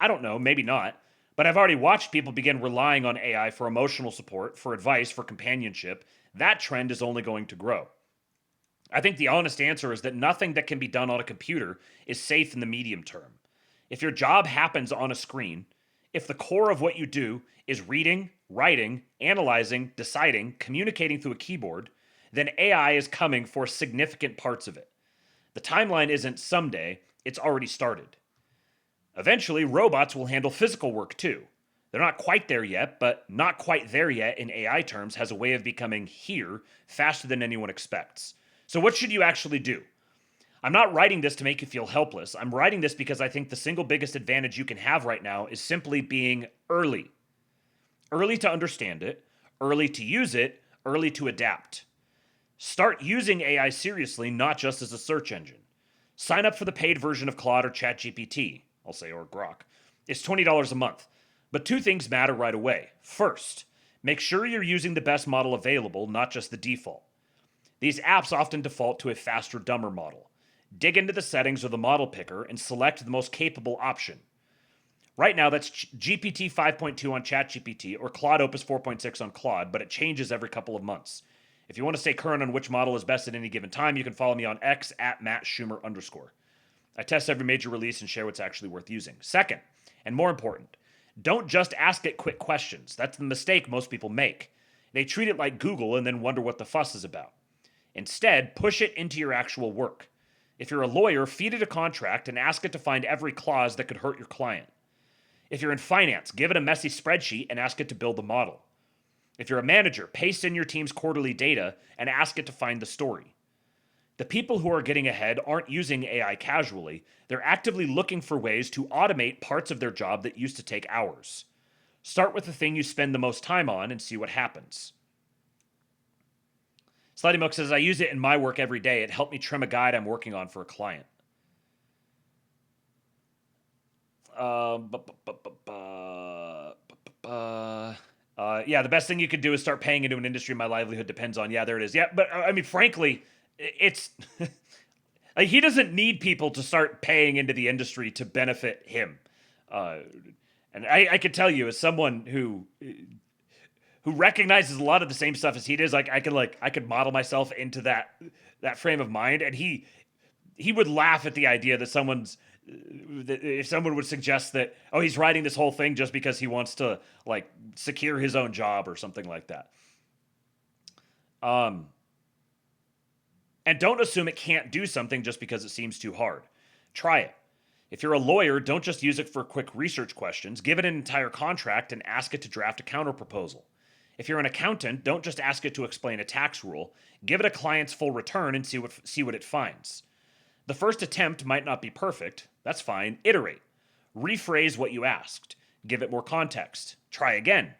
S4: I don't know, maybe not. But I've already watched people begin relying on AI for emotional support, for advice, for companionship. That trend is only going to grow. I think the honest answer is that nothing that can be done on a computer is safe in the medium term. If your job happens on a screen, if the core of what you do is reading, writing, analyzing, deciding, communicating through a keyboard, then AI is coming for significant parts of it. The timeline isn't someday, it's already started. Eventually, robots will handle physical work too. They're not quite there yet, but not quite there yet in AI terms has a way of becoming here faster than anyone expects. So what should you actually do? I'm not writing this to make you feel helpless. I'm writing this because I think the single biggest advantage you can have right now is simply being early. Early to understand it, early to use it, early to adapt. Start using AI seriously, not just as a search engine. Sign up for the paid version of Claude or ChatGPT, I'll say, or Grok. It's $20 a month. But 2 things matter right away. First, make sure you're using the best model available, not just the default. These apps often default to a faster, dumber model. Dig into the settings of the model picker and select the most capable option. Right now, that's GPT 5.2 on ChatGPT or Claude Opus 4.6 on Claude, but it changes every couple of months. If you want to stay current on which model is best at any given time, you can follow me on X at @MattSchumer_. I test every major release and share what's actually worth using. Second, and more important, don't just ask it quick questions. That's the mistake most people make. They treat it like Google and then wonder what the fuss is about. Instead, push it into your actual work. If you're a lawyer, feed it a contract and ask it to find every clause that could hurt your client. If you're in finance, give it a messy spreadsheet and ask it to build the model. If you're a manager, paste in your team's quarterly data and ask it to find the story. The people who are getting ahead aren't using AI casually. They're actively looking for ways to automate parts of their job that used to take hours. Start with the thing you spend the most time on and see what happens. Slutty Milk says, I use it in my work every day. It helped me trim a guide I'm working on for a client. Yeah, the best thing you could do is start paying into an industry my livelihood depends on. Yeah, there it is. Yeah, but I mean, frankly, it's like he doesn't need people to start paying into the industry to benefit him. And I could tell you, as someone who recognizes a lot of the same stuff as he does, like I could model myself into that frame of mind, and he would laugh at the idea that if someone would suggest that, oh, he's writing this whole thing just because he wants to like secure his own job or something like that. And don't assume it can't do something just because it seems too hard. Try it. If you're a lawyer, don't just use it for quick research questions. Give it an entire contract and ask it to draft a counterproposal. If you're an accountant, don't just ask it to explain a tax rule. Give it a client's full return and see what it finds. The first attempt might not be perfect. That's fine. Iterate. Rephrase what you asked. Give it more context. Try again.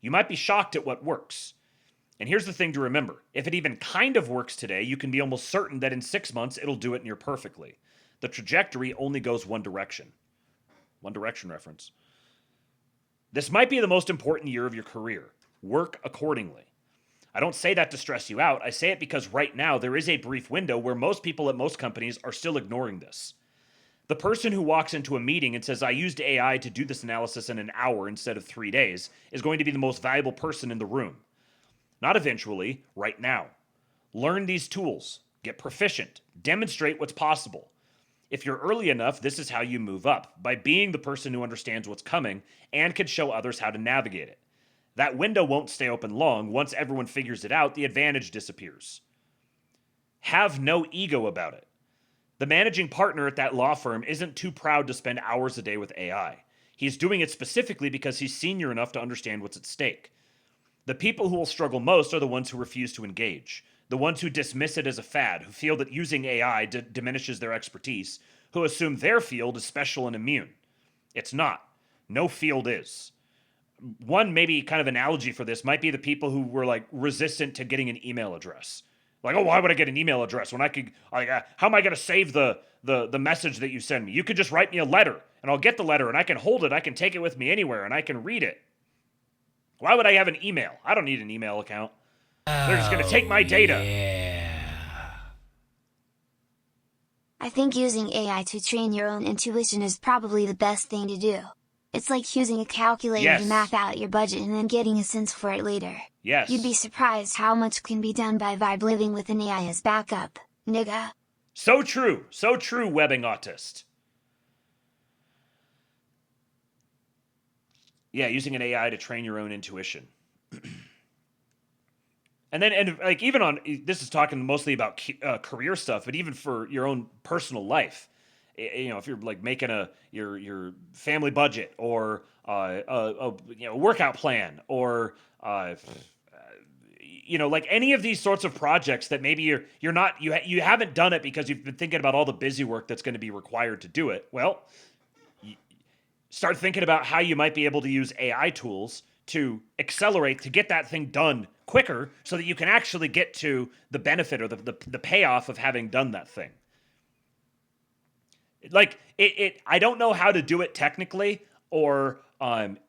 S4: You might be shocked at what works. And here's the thing to remember. If it even kind of works today, you can be almost certain that in 6 months, it'll do it near perfectly. The trajectory only goes one direction. One Direction reference. This might be the most important year of your career. Work accordingly. I don't say that to stress you out. I say it because right now there is a brief window where most people at most companies are still ignoring this. The person who walks into a meeting and says, I used AI to do this analysis in an hour instead of 3 days, is going to be the most valuable person in the room. Not eventually, right now. Learn these tools. Get proficient. Demonstrate what's possible. If you're early enough, this is how you move up, by being the person who understands what's coming and can show others how to navigate it. That window won't stay open long. Once everyone figures it out, the advantage disappears. Have no ego about it. The managing partner at that law firm isn't too proud to spend hours a day with AI. He's doing it specifically because he's senior enough to understand what's at stake. The people who will struggle most are the ones who refuse to engage, the ones who dismiss it as a fad, who feel that using AI diminishes their expertise, who assume their field is special and immune. It's not. No field is. One maybe kind of analogy for this might be the people who were like resistant to getting an email address. Like, oh, why would I get an email address when I could, how am I going to save the message that you send me? You could just write me a letter and I'll get the letter and I can hold it. I can take it with me anywhere and I can read it. Why would I have an email? I don't need an email account. They're just going to take my data.
S16: I think using AI to train your own intuition is probably the best thing to do. It's like using a calculator to map out your budget and then getting a sense for it later.
S4: Yes.
S16: You'd be surprised how much can be done by vibe living with an AI as backup, nigga.
S4: So true. So true, webbing autist. Yeah, using an AI to train your own intuition. And like even on, this is talking mostly about career stuff, but even for your own personal life. You know, if you're like making your family budget or a workout plan or like any of these sorts of projects that maybe you haven't done it because you've been thinking about all the busy work that's going to be required to do it. Well, start thinking about how you might be able to use AI tools to accelerate, to get that thing done quicker so that you can actually get to the benefit or the payoff of having done that thing. Like, I don't know how to do it technically, or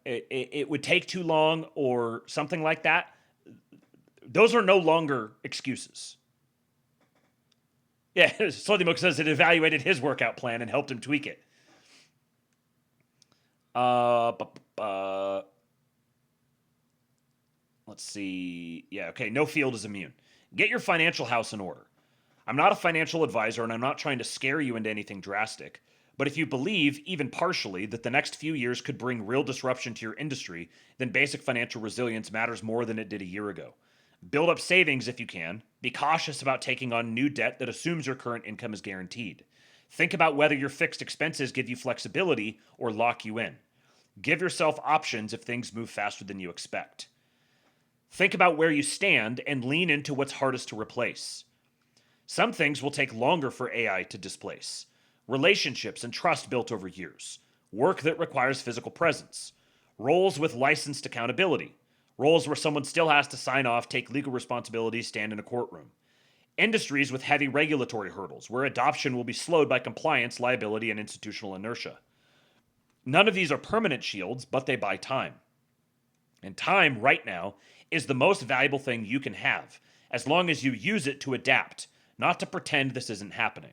S4: it would take too long or something like that. Those are no longer excuses. Yeah, Slothymook says it evaluated his workout plan and helped him tweak it. Let's see. Yeah, okay, no field is immune. Get your financial house in order. I'm not a financial advisor, and I'm not trying to scare you into anything drastic. But if you believe, even partially, that the next few years could bring real disruption to your industry, then basic financial resilience matters more than it did a year ago. Build up savings if you can. Be cautious about taking on new debt that assumes your current income is guaranteed. Think about whether your fixed expenses give you flexibility or lock you in. Give yourself options if things move faster than you expect. Think about where you stand and lean into what's hardest to replace. Some things will take longer for AI to displace. Relationships and trust built over years. Work that requires physical presence. Roles with licensed accountability. Roles where someone still has to sign off, take legal responsibilities, stand in a courtroom. Industries with heavy regulatory hurdles, where adoption will be slowed by compliance, liability, and institutional inertia. None of these are permanent shields, but they buy time. And time, right now, is the most valuable thing you can have, as long as you use it to adapt, not to pretend this isn't happening.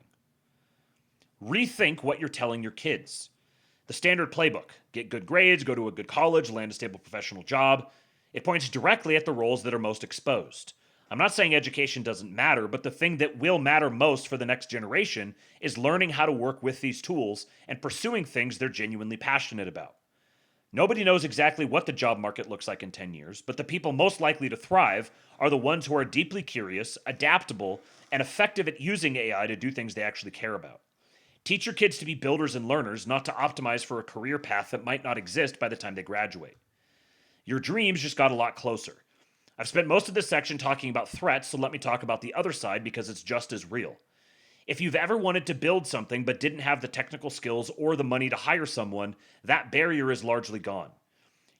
S4: Rethink what you're telling your kids. The standard playbook: get good grades, go to a good college, land a stable professional job. It points directly at the roles that are most exposed. I'm not saying education doesn't matter, but the thing that will matter most for the next generation is learning how to work with these tools and pursuing things they're genuinely passionate about. Nobody knows exactly what the job market looks like in 10 years, but the people most likely to thrive are the ones who are deeply curious, adaptable, and effective at using AI to do things they actually care about. Teach your kids to be builders and learners, not to optimize for a career path that might not exist by the time they graduate. Your dreams just got a lot closer. I've spent most of this section talking about threats, so let me talk about the other side because it's just as real. If you've ever wanted to build something but didn't have the technical skills or the money to hire someone, that barrier is largely gone.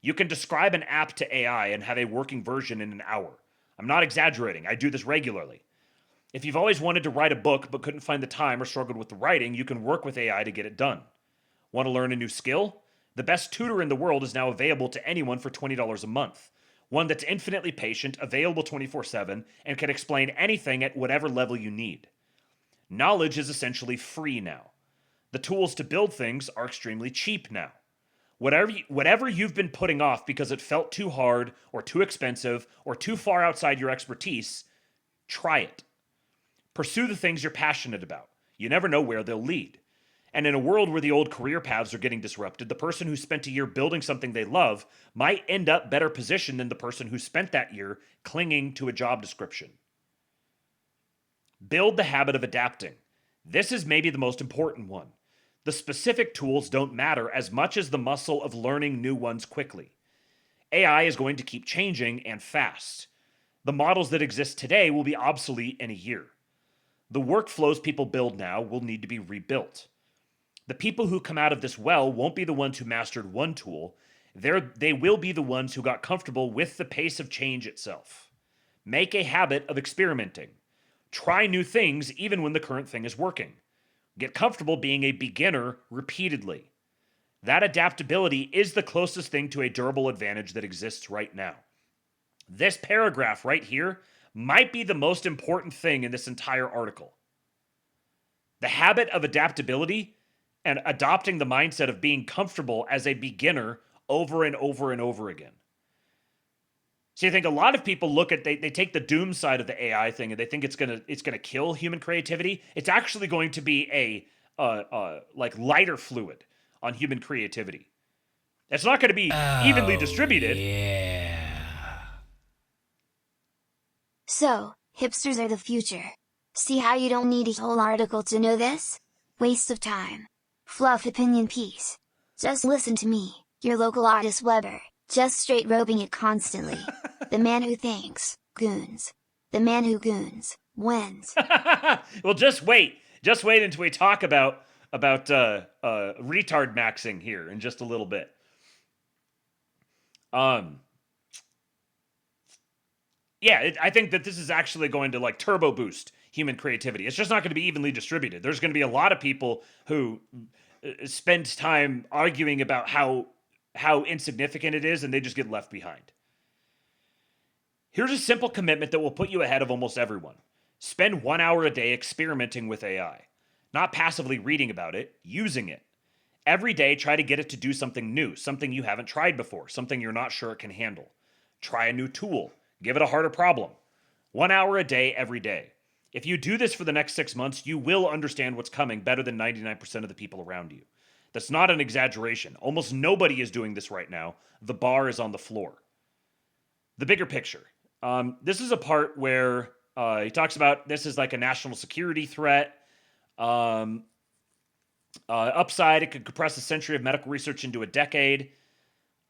S4: You can describe an app to AI and have a working version in an hour. I'm not exaggerating, I do this regularly. If you've always wanted to write a book but couldn't find the time or struggled with the writing, you can work with AI to get it done. Want to learn a new skill? The best tutor in the world is now available to anyone for $20 a month. One that's infinitely patient, available 24/7, and can explain anything at whatever level you need. Knowledge is essentially free now. The tools to build things are extremely cheap now. Whatever you've been putting off because it felt too hard or too expensive or too far outside your expertise, try it. Pursue the things you're passionate about. You never know where they'll lead. And in a world where the old career paths are getting disrupted, the person who spent a year building something they love might end up better positioned than the person who spent that year clinging to a job description. Build the habit of adapting. This is maybe the most important one. The specific tools don't matter as much as the muscle of learning new ones quickly. AI is going to keep changing and fast. The models that exist today will be obsolete in a year. The workflows people build now will need to be rebuilt. The people who come out of this well won't be the ones who mastered one tool. They will be the ones who got comfortable with the pace of change itself. Make a habit of experimenting. Try new things even when the current thing is working. Get comfortable being a beginner repeatedly. That adaptability is the closest thing to a durable advantage that exists right now. This paragraph right here might be the most important thing in this entire article. The habit of adaptability and adopting the mindset of being comfortable as a beginner over and over and over again. So you think a lot of people look at, they take the doom side of the AI thing and they think it's gonna kill human creativity. It's actually going to be a like lighter fluid on human creativity. It's not going to be evenly distributed.
S16: So, hipsters are the future. See how you don't need a whole article to know this? Waste of time. Fluff opinion piece. Just listen to me, your local Otis Weber, just straight roping it constantly. The man who thinks, goons. The man who goons wins.
S4: Well, just wait. Just wait until we talk about retard maxing here in just a little bit. Yeah, I think that this is actually going to like turbo boost human creativity. It's just not going to be evenly distributed. There's going to be a lot of people who spend time arguing about how insignificant it is, and they just get left behind. Here's a simple commitment that will put you ahead of almost everyone. Spend 1 hour a day experimenting with AI. Not passively reading about it, using it. Every day, try to get it to do something new, something you haven't tried before, something you're not sure it can handle. Try a new tool. Give it a harder problem. 1 hour a day, every day. If you do this for the next 6 months, you will understand what's coming better than 99% of the people around you. That's not an exaggeration. Almost nobody is doing this right now. The bar is on the floor. The bigger picture. This is a part where he talks about this is like a national security threat. Upside, it could compress a century of medical research into a decade.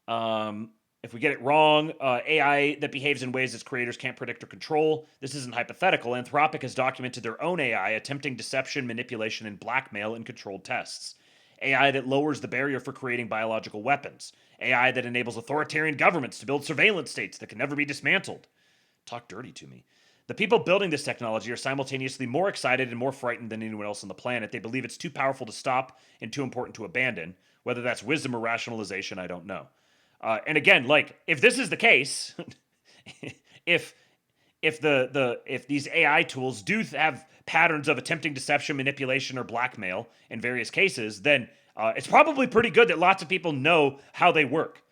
S4: If we get it wrong, AI that behaves in ways its creators can't predict or control. This isn't hypothetical. Anthropic has documented their own AI attempting deception, manipulation, and blackmail in controlled tests. AI that lowers the barrier for creating biological weapons. AI that enables authoritarian governments to build surveillance states that can never be dismantled. Talk dirty to me. The people building this technology are simultaneously more excited and more frightened than anyone else on the planet. They believe it's too powerful to stop and too important to abandon. Whether that's wisdom or rationalization, I don't know. And again, like, if this is the case, if these AI tools do have patterns of attempting deception, manipulation, or blackmail in various cases, then it's probably pretty good that lots of people know how they work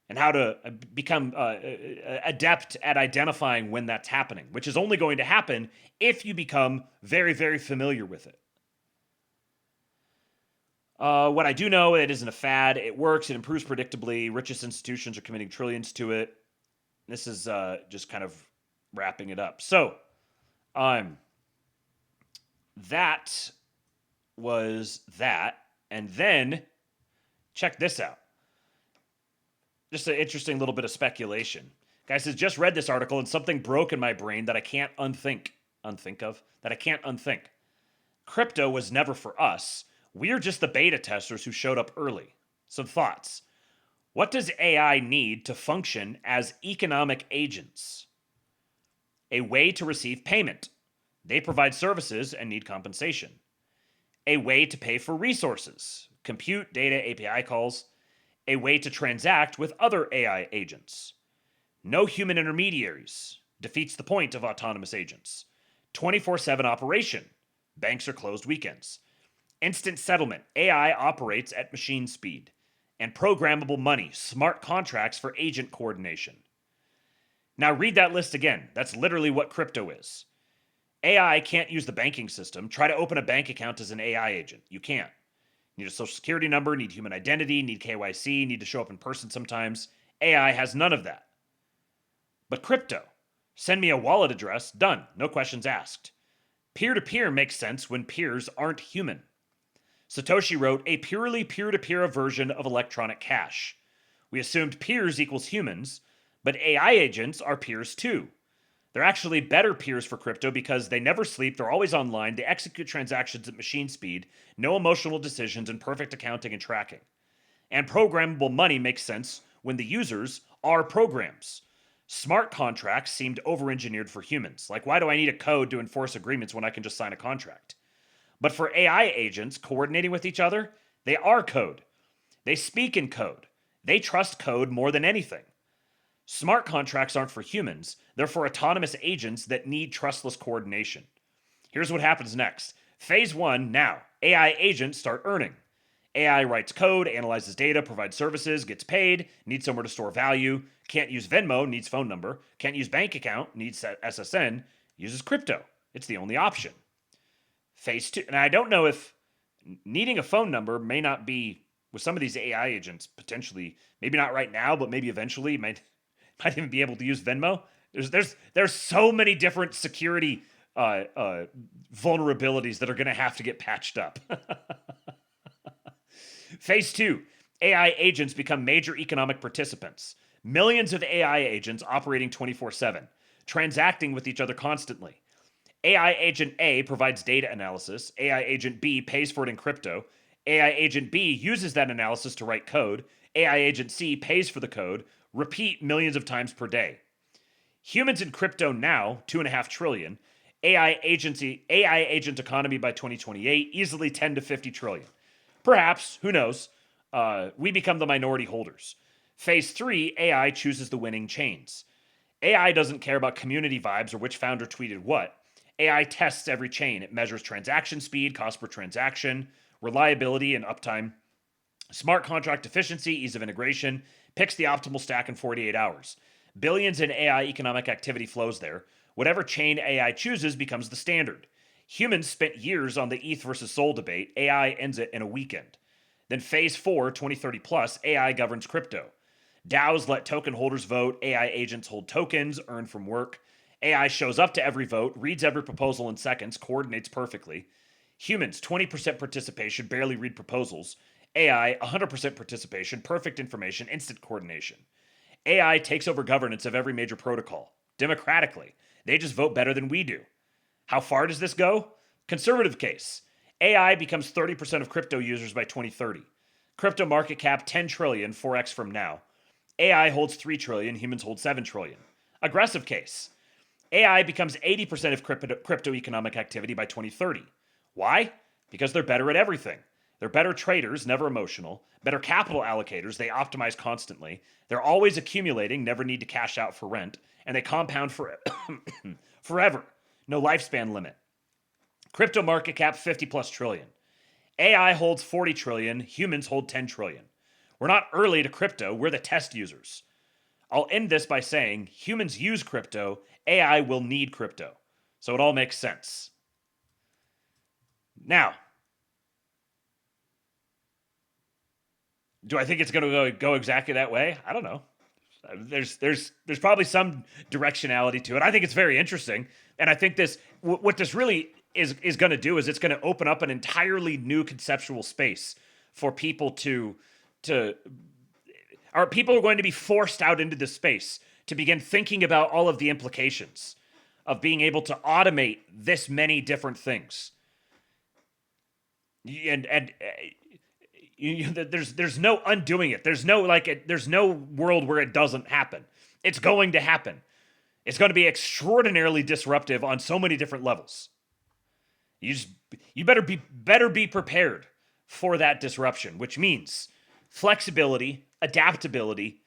S4: and how to become adept at identifying when that's happening, which is only going to happen if you become very, very familiar with it. What I do know, it isn't a fad. It works. It improves predictably. Richest institutions are committing trillions to it. This is just kind of wrapping it up. So, that was that. And then, check this out. Just an interesting little bit of speculation. Guy says, just read this article and something broke in my brain that I can't unthink. Crypto was never for us. We're just the beta testers who showed up early. Some thoughts. What does AI need to function as economic agents? A way to receive payment. They provide services and need compensation. A way to pay for resources. Compute, data, API calls. A way to transact with other AI agents. No human intermediaries. Defeats the point of autonomous agents. 24/7 operation. Banks are closed weekends. Instant settlement. AI operates at machine speed. And programmable money. Smart contracts for agent coordination. Now read that list again. That's literally what crypto is. AI can't use the banking system. Try to open a bank account as an AI agent. You can't. Need a social security number, need human identity, need KYC, need to show up in person sometimes. AI has none of that. But crypto. Send me a wallet address. Done. No questions asked. Peer-to-peer makes sense when peers aren't human. Satoshi wrote a purely peer-to-peer version of electronic cash. We assumed peers equals humans, but AI agents are peers too. They're actually better peers for crypto because they never sleep, they're always online, they execute transactions at machine speed, no emotional decisions, and perfect accounting and tracking. And programmable money makes sense when the users are programs. Smart contracts seemed over-engineered for humans. Like, why do I need a code to enforce agreements when I can just sign a contract? But for AI agents coordinating with each other, they are code. They speak in code. They trust code more than anything. Smart contracts aren't for humans. They're for autonomous agents that need trustless coordination. Here's what happens next. Phase 1, now. AI agents start earning. AI writes code, analyzes data, provides services, gets paid, needs somewhere to store value, can't use Venmo, needs phone number, can't use bank account, needs SSN, uses crypto. It's the only option. Phase 2, and I don't know if needing a phone number may not be, with some of these AI agents, potentially, maybe not right now, but maybe eventually, might even be able to use Venmo. There's so many different security vulnerabilities that are going to have to get patched up. Phase 2, AI agents become major economic participants. Millions of AI agents operating 24/7. transacting with each other constantly. AI Agent A provides data analysis. AI Agent B pays for it in crypto. AI Agent B uses that analysis to write code. AI Agent C pays for the code. Repeat millions of times per day. Humans in crypto now, 2.5 trillion. AI agent economy by 2028, easily 10 to 50 trillion. Perhaps, who knows, we become the minority holders. Phase 3, AI chooses the winning chains. AI doesn't care about community vibes or which founder tweeted what. AI tests every chain. It measures transaction speed, cost per transaction, reliability and uptime, smart contract efficiency, ease of integration, picks the optimal stack in 48 hours. Billions in AI economic activity flows there. Whatever chain AI chooses becomes the standard. Humans spent years on the ETH versus Sol debate. AI ends it in a weekend. Then phase 4, 2030 plus, AI governs crypto. DAOs let token holders vote. AI agents hold tokens, earn from work. AI shows up to every vote, reads every proposal in seconds, coordinates perfectly. Humans, 20% participation, barely read proposals. AI, 100% participation, perfect information, instant coordination. AI takes over governance of every major protocol, democratically. They just vote better than we do. How far does this go? Conservative case. AI becomes 30% of crypto users by 2030. Crypto market cap 10 trillion, 4x from now. AI holds 3 trillion, humans hold 7 trillion. Aggressive case. AI becomes 80% of crypto economic activity by 2030. Why? Because they're better at everything. They're better traders, never emotional. Better capital allocators, they optimize constantly. They're always accumulating, never need to cash out for rent. And they compound forever. No lifespan limit. Crypto market cap 50 plus trillion. AI holds 40 trillion, humans hold 10 trillion. We're not early to crypto, we're the test users. I'll end this by saying humans use crypto, AI will need crypto. So it all makes sense. Now, do I think it's going to go exactly that way? I don't know. There's probably some directionality to it. I think it's very interesting, and I think what this really is going to do is it's going to open up an entirely new conceptual space for people people are going to be forced out into this space to begin thinking about all of the implications of being able to automate this many different things. And there's no undoing it. There's no world where it doesn't happen. It's going to happen. It's going to be extraordinarily disruptive on so many different levels. You better be prepared for that disruption, which means flexibility, adaptability,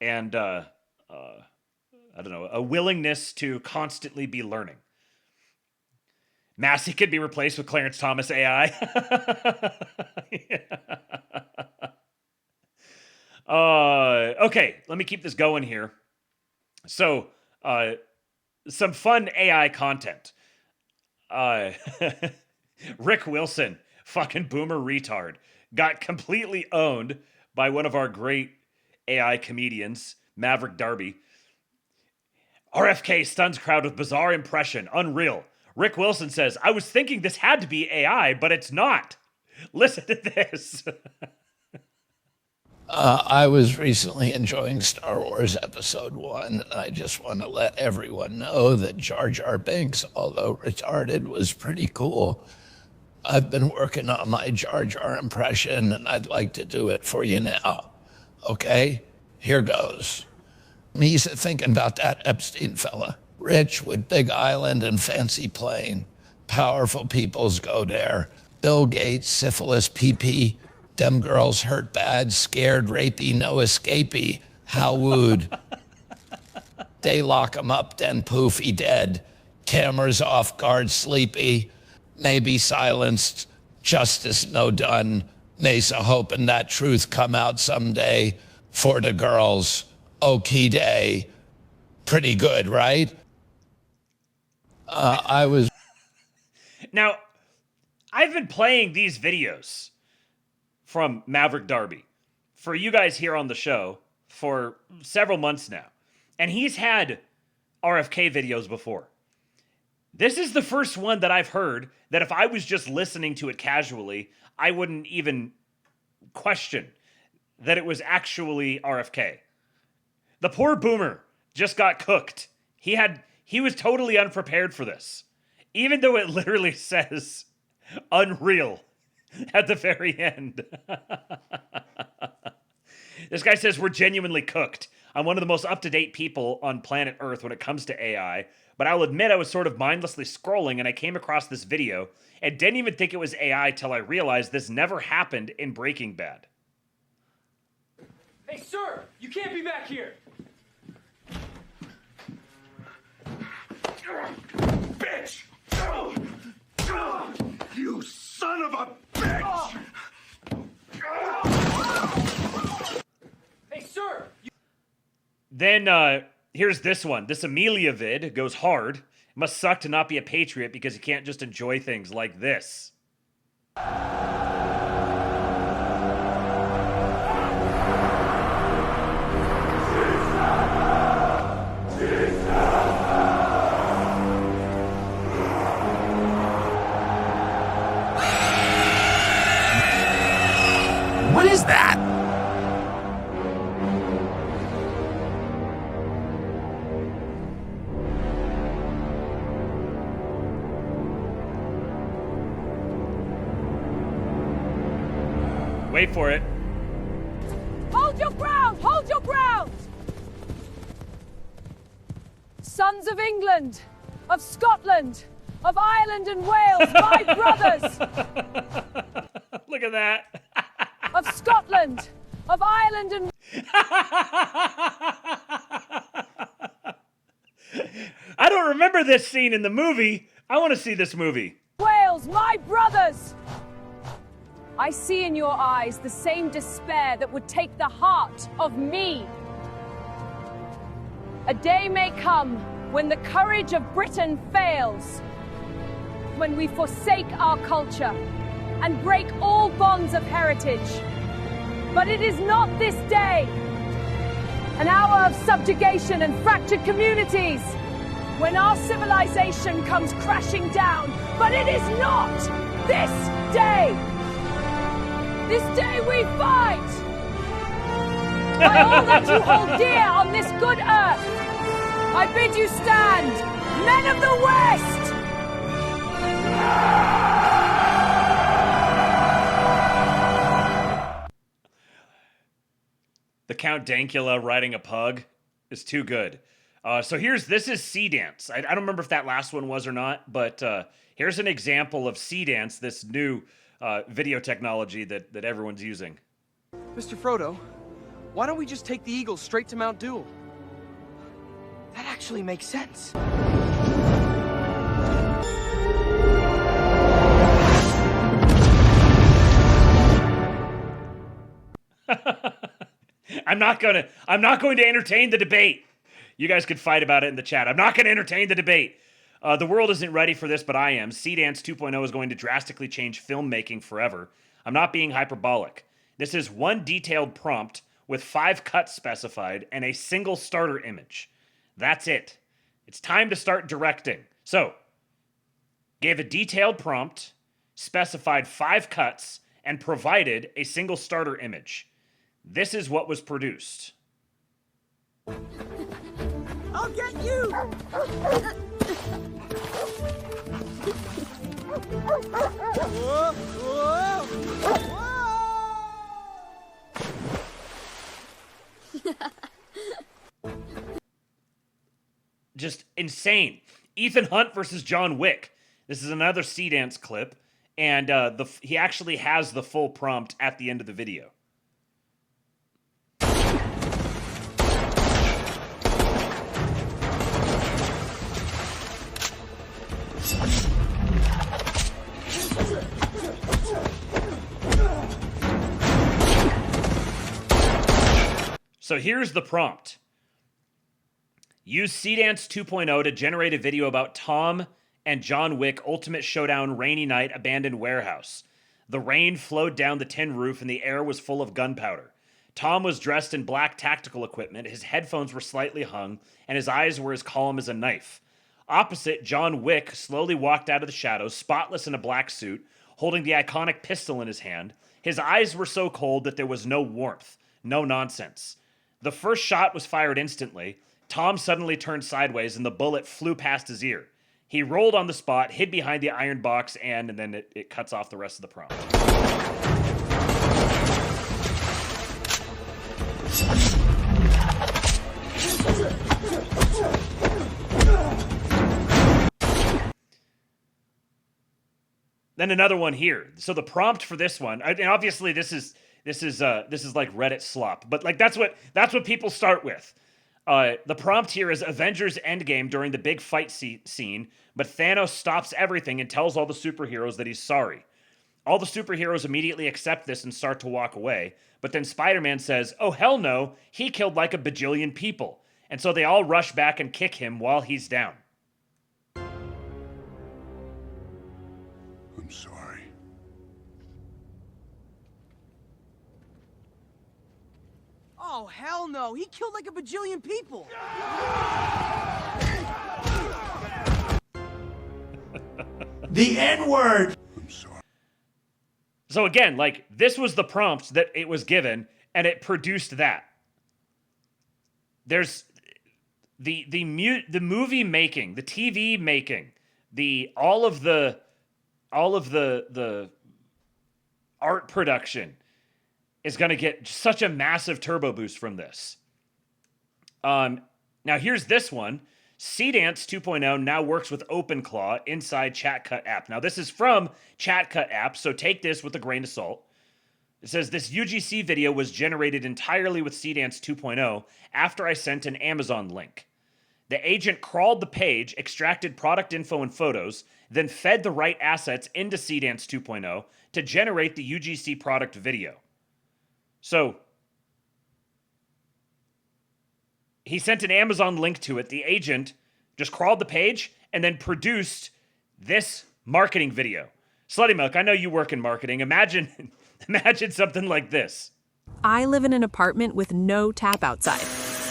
S4: and a willingness to constantly be learning. Massey could be replaced with Clarence Thomas AI. Okay, let me keep this going here. So, some fun AI content. Rick Wilson, fucking boomer retard, got completely owned by one of our great AI comedians, Maverick Darby. RFK stuns crowd with bizarre impression, unreal. Rick Wilson says, I was thinking this had to be AI, but it's not. Listen to this.
S17: I was recently enjoying Star Wars Episode 1, and I just want to let everyone know that Jar Jar Binks, although retarded, was pretty cool. I've been working on my Jar Jar impression, and I'd like to do it for you now. Okay? Here goes. He's thinking about that Epstein fella. Rich with big island and fancy plane. Powerful peoples go there. Bill Gates, syphilis, PP. Them girls hurt bad, scared, rapey, no escapee. How would? They lock him up, then poof, he dead. Cameras off guard, sleepy. Maybe silenced. Justice no done. Mesa hoping that truth come out someday. For the girls, okie day. Pretty good, right? I was...
S4: Now, I've been playing these videos from Maverick Darby for you guys here on the show for several months now. And he's had RFK videos before. This is the first one that I've heard that if I was just listening to it casually, I wouldn't even question that it was actually RFK. The poor boomer just got cooked He was totally unprepared for this. Even though it literally says Unreal at the very end. This guy says we're genuinely cooked. I'm one of the most up-to-date people on planet Earth when it comes to AI, but I'll admit I was sort of mindlessly scrolling and I came across this video and didn't even think it was AI till I realized this never happened in Breaking Bad.
S18: Hey, sir! You can't be back here!
S5: Bitch! You son of a bitch!
S18: Hey, sir!
S4: Then here's this one. This Amelia vid goes hard. It must suck to not be a patriot because you can't just enjoy things like this.
S19: What is that?
S4: Wait for it.
S20: Hold your ground! Hold your ground! Sons of England, of Scotland, of Ireland and Wales, my brothers!
S4: Look at that.
S20: Of Scotland, of Ireland and...
S4: I don't remember this scene in the movie. I want to see this movie.
S20: Wales, my brothers! I see in your eyes the same despair that would take the heart of me. A day may come when the courage of Britain fails, when we forsake our culture and break all bonds of heritage. But it is not this day, an hour of subjugation and fractured communities, when our civilization comes crashing down. But it is not this day. This day we fight! By all that you hold dear on this good earth, I bid you stand, men of the West!
S4: The Count Dankula riding a pug is too good. So this is Sea Dance. I don't remember if that last one was or not, but here's an example of Sea Dance, this new video technology that everyone's using.
S18: Mr. Frodo, why don't we just take the Eagle straight to Mount Dool? That actually makes sense.
S4: I'm not going to entertain the debate. You guys could fight about it in the chat. I'm not going to entertain the debate. The world isn't ready for this, but I am. Sea Dance 2.0 is going to drastically change filmmaking forever. I'm not being hyperbolic. This is one detailed prompt with 5 cuts specified and a single starter image. That's it. It's time to start directing. So, gave a detailed prompt, specified 5 cuts, and provided a single starter image. This is what was produced.
S20: I'll get you!
S4: Just insane. Ethan Hunt versus John Wick. This is another Sea Dance clip, and he actually has the full prompt at the end of the video. So here's the prompt. Use Sea Dance 2.0 to generate a video about Tom and John Wick Ultimate Showdown Rainy Night Abandoned Warehouse. The rain flowed down the tin roof and the air was full of gunpowder. Tom was dressed in black tactical equipment, his headphones were slightly hung, and his eyes were as calm as a knife. Opposite, John Wick slowly walked out of the shadows, spotless in a black suit, holding the iconic pistol in his hand. His eyes were so cold that there was no warmth, no nonsense. The first shot was fired instantly. Tom suddenly turned sideways and the bullet flew past his ear. He rolled on the spot, hid behind the iron box, and then it cuts off the rest of the prompt. Then another one here. So the prompt for this one, and obviously this is like Reddit slop, but like that's what people start with. The prompt here is Avengers Endgame during the big fight scene, but Thanos stops everything and tells all the superheroes that he's sorry. All the superheroes immediately accept this and start to walk away, but then Spider-Man says, "Oh hell no, he killed like a bajillion people." And so they all rush back and kick him while he's down.
S5: I'm sorry.
S18: Oh, hell no. He killed like a bajillion people.
S3: The N-word.
S4: So again, like, this was the prompt that it was given, and it produced that. There's the movie making, the TV making, all of the art production is going to get such a massive turbo boost from this. Now here's this one. CDance 2.0 now works with OpenClaw inside ChatCut app. Now this is from ChatCut app, so take this with a grain of salt. It says, this UGC video was generated entirely with CDance 2.0 after I sent an Amazon link. The agent crawled the page, extracted product info and photos, then fed the right assets into CDance 2.0 to generate the UGC product video. So he sent an Amazon link to it. The agent just crawled the page and then produced this marketing video. Slutty Milk, I know you work in marketing. Imagine something like this.
S19: I live in an apartment with no tap outside.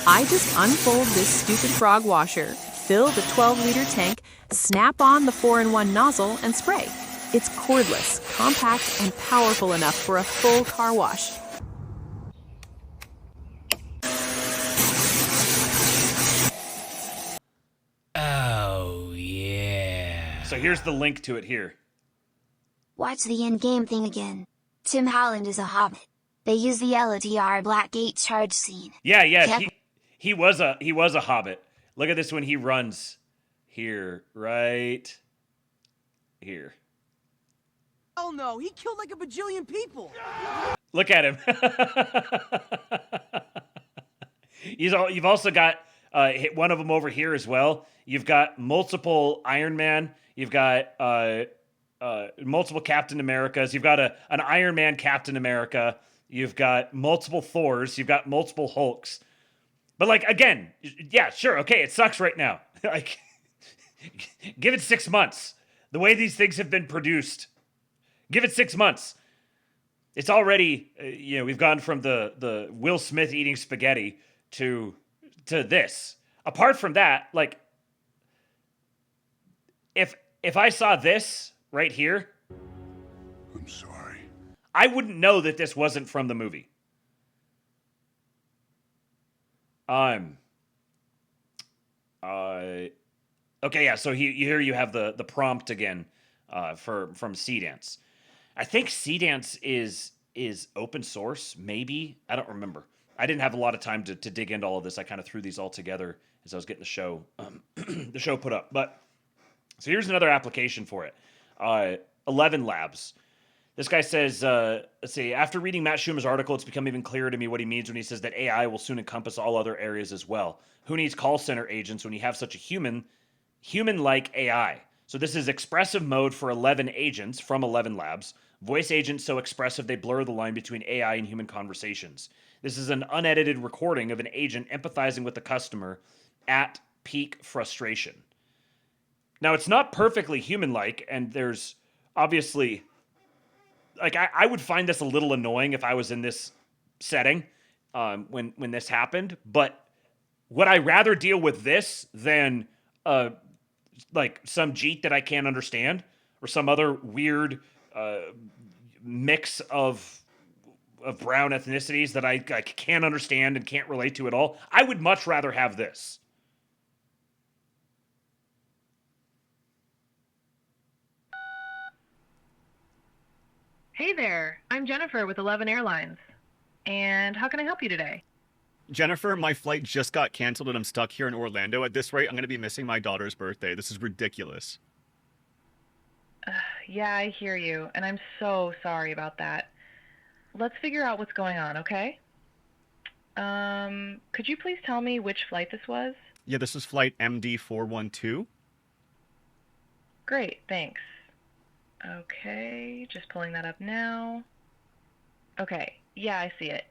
S19: I just unfold this stupid frog washer, fill the 12-liter tank, snap on the 4-in-1 nozzle, and spray. It's cordless, compact, and powerful enough for a full car wash.
S2: Oh, yeah.
S4: So here's the link to it here.
S16: Watch the in-game thing again. Tim Holland is a hobbit. They use the LOTR Blackgate charge scene.
S4: Yeah, he was a hobbit. Look at this when he runs here, right here.
S18: Hell no, he killed like a bajillion people.
S4: Look at him. You've also got one of them over here as well. You've got multiple Iron Man. You've got multiple Captain Americas. You've got an Iron Man Captain America. You've got multiple Thors. You've got multiple Hulks. But like, again, yeah, sure, okay, it sucks right now. Like, give it 6 months. The way these things have been produced, give it 6 months. It's already, we've gone from the Will Smith eating spaghetti to this. Apart from that, like, if I saw this right here,
S5: I'm sorry,
S4: I wouldn't know that this wasn't from the movie. Okay, yeah, so here you have the prompt again from CDance. I think CDance is open source, maybe. I don't remember. I didn't have a lot of time to dig into all of this. I kind of threw these all together as I was getting the show the show put up. But so here's another application for it. 11 Labs. This guy says, let's see, after reading Matt Schumer's article, it's become even clearer to me what he means when he says that AI will soon encompass all other areas as well. Who needs call center agents when you have such a human-like AI? So this is expressive mode for 11 agents from 11 Labs. Voice agents so expressive they blur the line between AI and human conversations. This is an unedited recording of an agent empathizing with the customer at peak frustration. Now, it's not perfectly human-like, and there's obviously... Like, I would find this a little annoying if I was in this setting when this happened. But would I rather deal with this than like some Jeet that I can't understand or some other weird mix of brown ethnicities that I can't understand and can't relate to at all? I would much rather have this.
S21: Hey there, I'm Jennifer with 11 Airlines. And how can I help you today?
S22: Jennifer, my flight just got canceled and I'm stuck here in Orlando. At this rate, I'm going to be missing my daughter's birthday. This is ridiculous.
S21: Yeah, I hear you, and I'm so sorry about that. Let's figure out what's going on, okay? Could you please tell me which flight this was?
S22: Yeah, this is flight MD412.
S21: Great, thanks. Okay, just pulling that up now. Okay, yeah, I see it.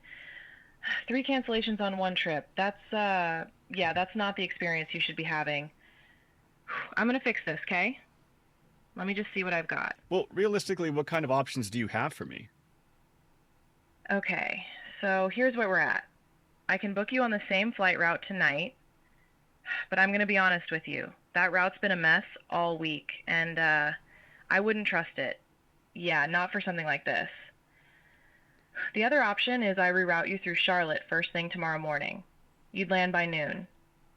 S21: 3 cancellations on 1 trip. That's not the experience you should be having. I'm gonna fix this, okay? Let me just see what I've got.
S22: Well, realistically, what kind of options do you have for me?
S21: Okay, so here's where we're at. I can book you on the same flight route tonight, but I'm gonna be honest with you. That route's been a mess all week, and I wouldn't trust it. Yeah, not for something like this. The other option is I reroute you through Charlotte first thing tomorrow morning. You'd land by noon.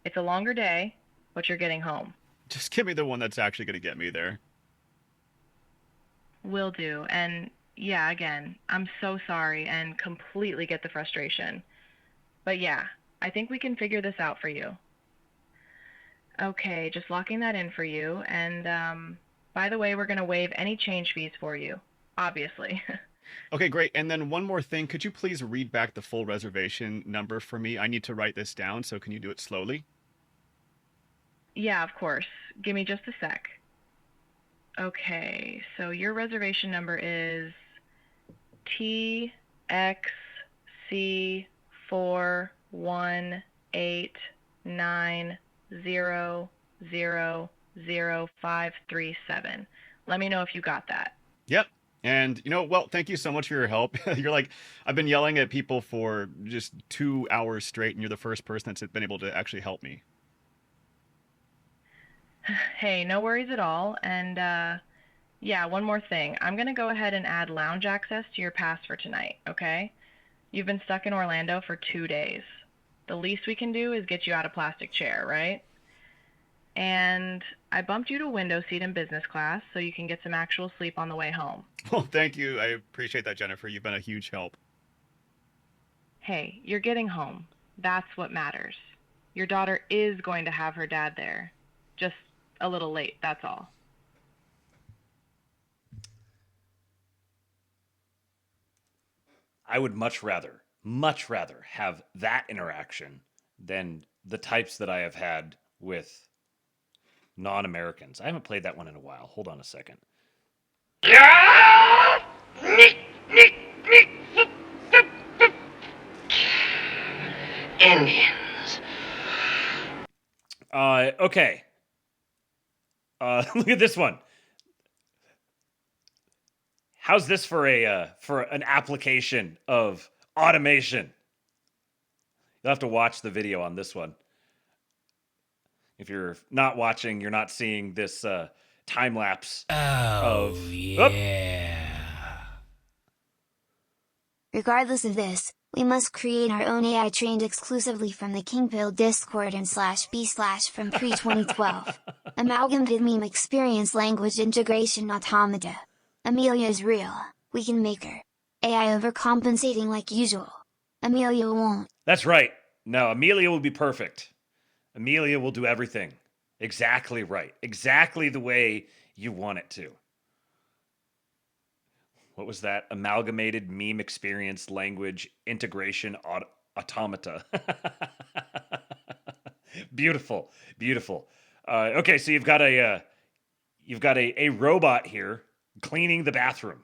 S21: It's a longer day, but you're getting home.
S22: Just give me the one that's actually going to get me there.
S21: Will do. And yeah, again, I'm so sorry and completely get the frustration. But yeah, I think we can figure this out for you. Okay, just locking that in for you. And by the way, we're going to waive any change fees for you, obviously.
S22: Okay, great. And then one more thing. Could you please read back the full reservation number for me? I need to write this down, so can you do it slowly?
S21: Yeah, of course. Give me just a sec. Okay, so your reservation number is TXC41890000537. Let me know if you got that.
S22: Yep. And, well, thank you so much for your help. You're like, I've been yelling at people for just 2 hours straight, and you're the first person that's been able to actually help me.
S21: Hey, no worries at all. And, yeah, one more thing. I'm going to go ahead and add lounge access to your pass for tonight, okay? You've been stuck in Orlando for 2 days. The least we can do is get you out of plastic chair, right? And I bumped you to window seat in business class so you can get some actual sleep on the way home.
S22: Well, thank you. I appreciate that, Jennifer. You've been a huge help.
S21: Hey, you're getting home. That's what matters. Your daughter is going to have her dad there. Just a little late, that's all.
S4: I would much rather have that interaction than the types that I have had with non-Americans. I haven't played that one in a while. Hold on a second.
S23: Indians.
S4: Okay. Look at this one. How's this for an application of automation? You'll have to watch the video on this one. If you're not watching, you're not seeing this time lapse of.
S2: Yeah.
S16: Regardless of this, we must create our own AI trained exclusively from the Kingpill Discord and /b/ from pre-2012. Amalgamated meme experience language integration automata. Amelia is real, we can make her. AI overcompensating like usual. Amelia won't.
S4: That's right. No, Amelia will be perfect. Amelia will do everything exactly right. Exactly the way you want it to. What was that? Amalgamated meme experience language integration automata. Beautiful, beautiful. Okay, so you've got a robot here cleaning the bathroom.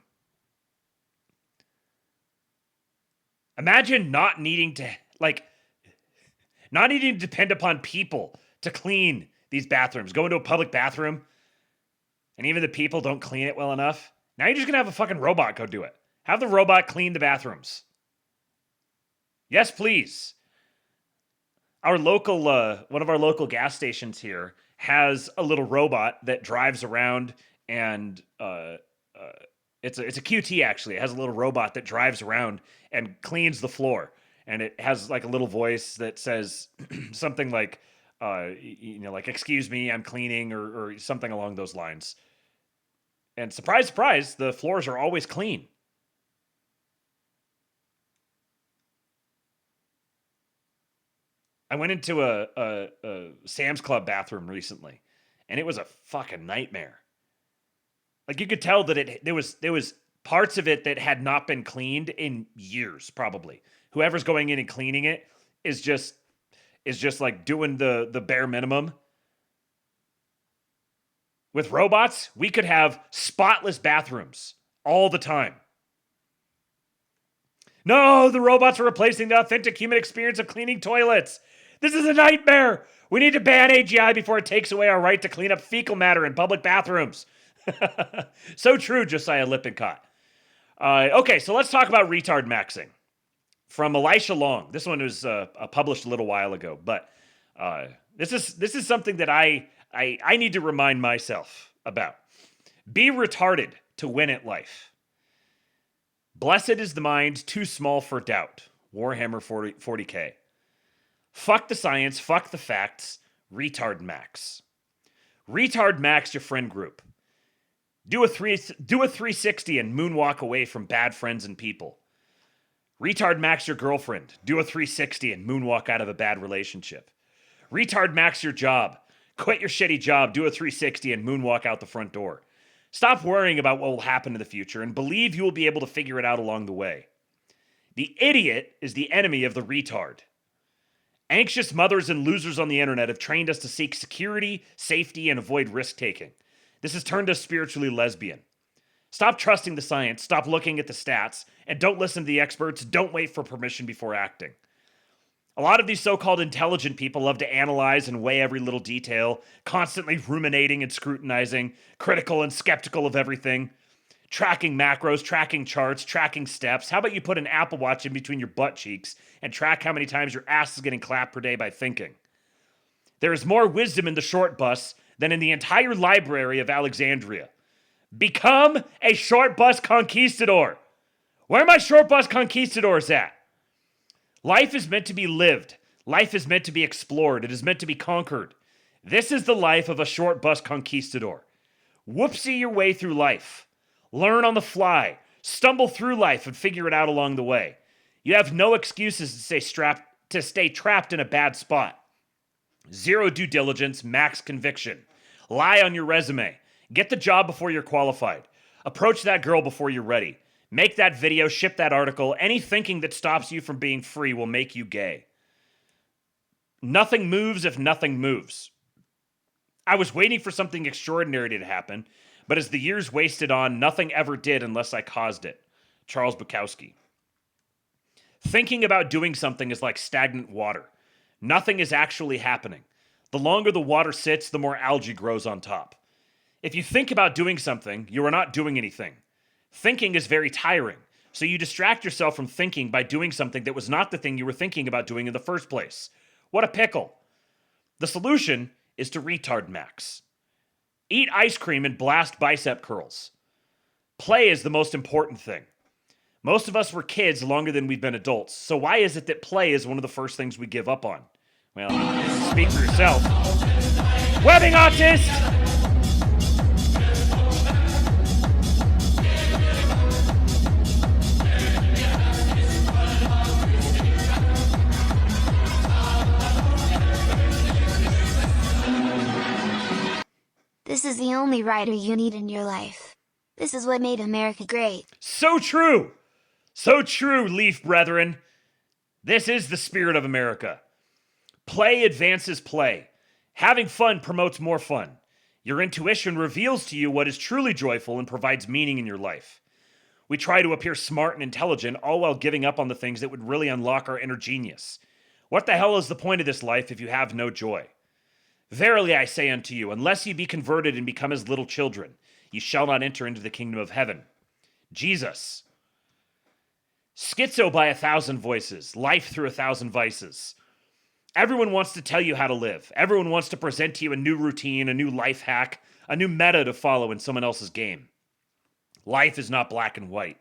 S4: Imagine not needing to depend upon people to clean these bathrooms. Go into a public bathroom, and even the people don't clean it well enough. Now you're just going to have a fucking robot go do it. Have the robot clean the bathrooms. Yes, please. Our local, one of our local gas stations here has a little robot that drives around and it's a QT actually. It has a little robot that drives around and cleans the floor. And it has like a little voice that says something like, like, excuse me, I'm cleaning, or something along those lines. And surprise, surprise, the floors are always clean. I went into a Sam's Club bathroom recently, and it was a fucking nightmare. Like, you could tell that there was parts of it that had not been cleaned in years, probably. Whoever's going in and cleaning it is just like doing the bare minimum. With robots, we could have spotless bathrooms all the time. No, the robots are replacing the authentic human experience of cleaning toilets. This is a nightmare. We need to ban AGI before it takes away our right to clean up fecal matter in public bathrooms. So true, Josiah Lippincott. Okay, so let's talk about retard maxing. From Elisha Long. This one was published a little while ago, but this is something that I need to remind myself about. Be retarded to win at life. Blessed is the mind too small for doubt. Warhammer 40K. Fuck the science, fuck the facts. Retard max. Retard max your friend group. Do a 360 and moonwalk away from bad friends and people. Retard max your girlfriend. Do a 360 and moonwalk out of a bad relationship. Retard max your job. Quit your shitty job, do a 360 and moonwalk out the front door. Stop worrying about what will happen in the future and believe you will be able to figure it out along the way. The idiot is the enemy of the retard. Anxious mothers and losers on the internet have trained us to seek security, safety, and avoid risk-taking. This has turned us spiritually lesbian. Stop trusting the science, stop looking at the stats, and don't listen to the experts. Don't wait for permission before acting. A lot of these so-called intelligent people love to analyze and weigh every little detail, constantly ruminating and scrutinizing, critical and skeptical of everything, tracking macros, tracking charts, tracking steps. How about you put an Apple Watch in between your butt cheeks and track how many times your ass is getting clapped per day by thinking? There is more wisdom in the short bus than in the entire library of Alexandria. Become a short bus conquistador. Where are my short bus conquistadors at? Life is meant to be lived. Life is meant to be explored. It is meant to be conquered. This is the life of a short bus conquistador. Whoopsie your way through life. Learn on the fly. Stumble through life and figure it out along the way. You have no excuses to stay trapped in a bad spot. Zero due diligence, max conviction. Lie on your resume. Get the job before you're qualified. Approach that girl before you're ready. Make that video, ship that article. Any thinking that stops you from being free will make you gay. Nothing moves if nothing moves. I was waiting for something extraordinary to happen, but as the years wasted on, nothing ever did unless I caused it. Charles Bukowski. Thinking about doing something is like stagnant water. Nothing is actually happening. The longer the water sits, the more algae grows on top. If you think about doing something, you are not doing anything. Thinking is very tiring, so you distract yourself from thinking by doing something that was not the thing you were thinking about doing in the first place. What a pickle. The solution is to retard max. Eat ice cream and blast bicep curls. Play is the most important thing. Most of us were kids longer than we've been adults, so why is it that play is one of the first things we give up on? Well, speak for yourself. Webbing autist!
S16: This is the only writer you need in your life. This is what made America great.
S4: So true! So true, Leaf Brethren. This is the spirit of America. Play advances play. Having fun promotes more fun. Your intuition reveals to you what is truly joyful and provides meaning in your life. We try to appear smart and intelligent, all while giving up on the things that would really unlock our inner genius. What the hell is the point of this life if you have no joy? Verily I say unto you, unless ye be converted and become as little children, ye shall not enter into the kingdom of heaven. Jesus. Schizo by 1,000 voices, life through 1,000 vices. Everyone wants to tell you how to live. Everyone wants to present to you a new routine, a new life hack, a new meta to follow in someone else's game. Life is not black and white.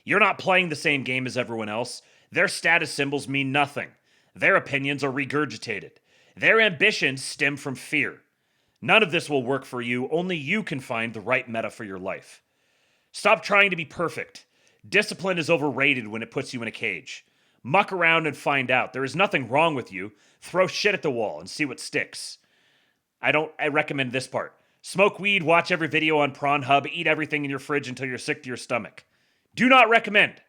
S4: You're not playing the same game as everyone else. Their status symbols mean nothing. Their opinions are regurgitated. Their ambitions stem from fear. None of this will work for you. Only you can find the right meta for your life. Stop trying to be perfect. Discipline is overrated when it puts you in a cage. Muck around and find out. There is nothing wrong with you. Throw shit at the wall and see what sticks. I recommend this part. Smoke weed, watch every video on Pornhub, eat everything in your fridge until you're sick to your stomach. Do not recommend.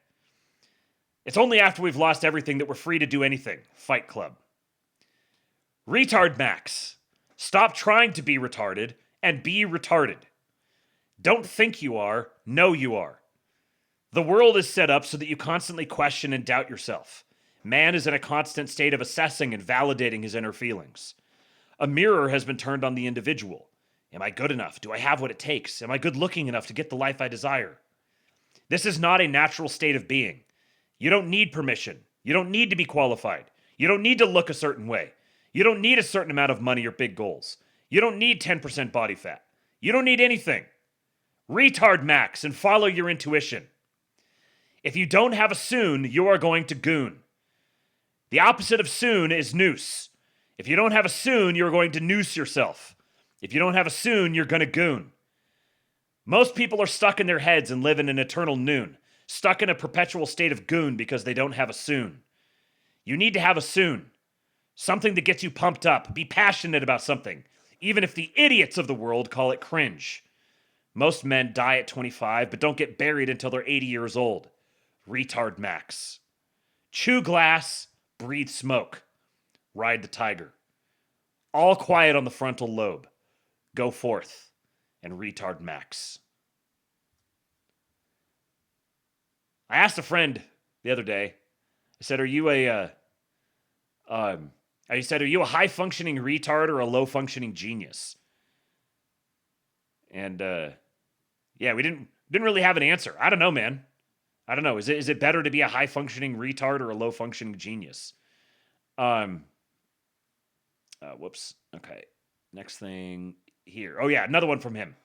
S4: It's only after we've lost everything that we're free to do anything. Fight Club. Retard Max. Stop trying to be retarded and be retarded. Don't think you are, know you are. The world is set up so that you constantly question and doubt yourself. Man is in a constant state of assessing and validating his inner feelings. A mirror has been turned on the individual. Am I good enough? Do I have what it takes? Am I good looking enough to get the life I desire? This is not a natural state of being. You don't need permission. You don't need to be qualified. You don't need to look a certain way. You don't need a certain amount of money or big goals. You don't need 10% body fat. You don't need anything. Retard Max and follow your intuition. If you don't have a soon, you are going to goon. The opposite of soon is noose. If you don't have a soon, you're going to noose yourself. If you don't have a soon, you're going to goon. Most people are stuck in their heads and live in an eternal noon, stuck in a perpetual state of goon because they don't have a soon. You need to have a soon. Something that gets you pumped up. Be passionate about something, even if the idiots of the world call it cringe. Most men die at 25, but don't get buried until they're 80 years old. Retard Max. Chew glass, breathe smoke. Ride the tiger. All quiet on the frontal lobe. Go forth and retard Max. I asked a friend the other day, I said, are you a high-functioning retard or a low-functioning genius? And, yeah, we didn't really have an answer. I don't know, man. I don't know. Is it better to be a high-functioning retard or a low-functioning genius? Whoops. Okay. Next thing here. Oh, yeah, another one from him.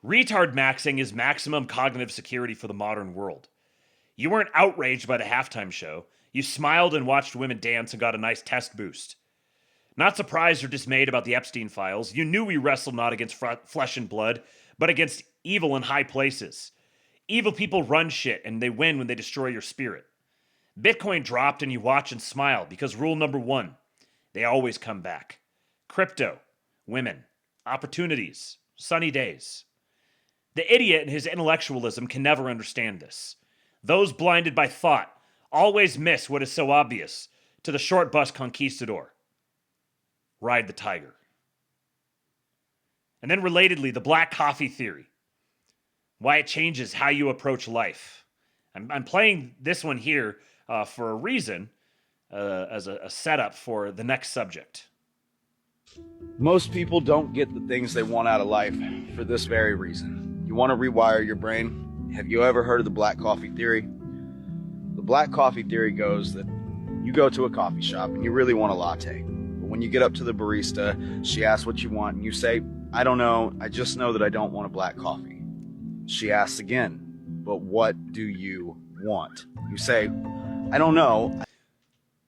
S4: Retard maxing is maximum cognitive security for the modern world. You weren't outraged by the halftime show. You smiled and watched women dance and got a nice test boost. Not surprised or dismayed about the Epstein files. You knew we wrestled not against flesh and blood, but against evil in high places. Evil people run shit, and they win when they destroy your spirit. Bitcoin dropped, and you watch and smile, because rule number 1, they always come back. Crypto, women, opportunities, sunny days. The idiot and his intellectualism can never understand this. Those blinded by thought always miss what is so obvious to the short bus conquistador. Ride the tiger. And then relatedly, the black coffee theory. Why it changes how you approach life. I'm playing this one here for a reason, as a setup for the next subject.
S6: Most people don't get the things they want out of life for this very reason. You want to rewire your brain? Have you ever heard of the black coffee theory? The black coffee theory goes that you go to a coffee shop and you really want a latte. But when you get up to the barista, she asks what you want and you say, I don't know, I just know that I don't want a black coffee. She asks again, but what do you want? You say, I don't know.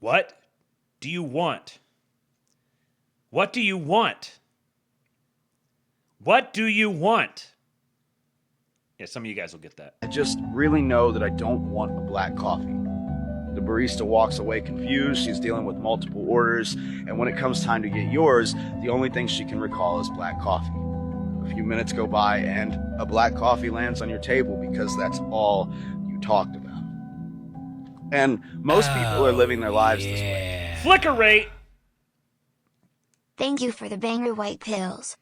S4: What do you want? What do you want? What do you want? Yeah, some of you guys will get that.
S6: I just really know that I don't want a black coffee. The barista walks away confused. She's dealing with multiple orders. And when it comes time to get yours, the only thing she can recall is black coffee. A few minutes go by and a black coffee lands on your table because that's all you talked about. And most people are living their lives this way.
S4: Flicker rate.
S16: Thank you for the banger white pills.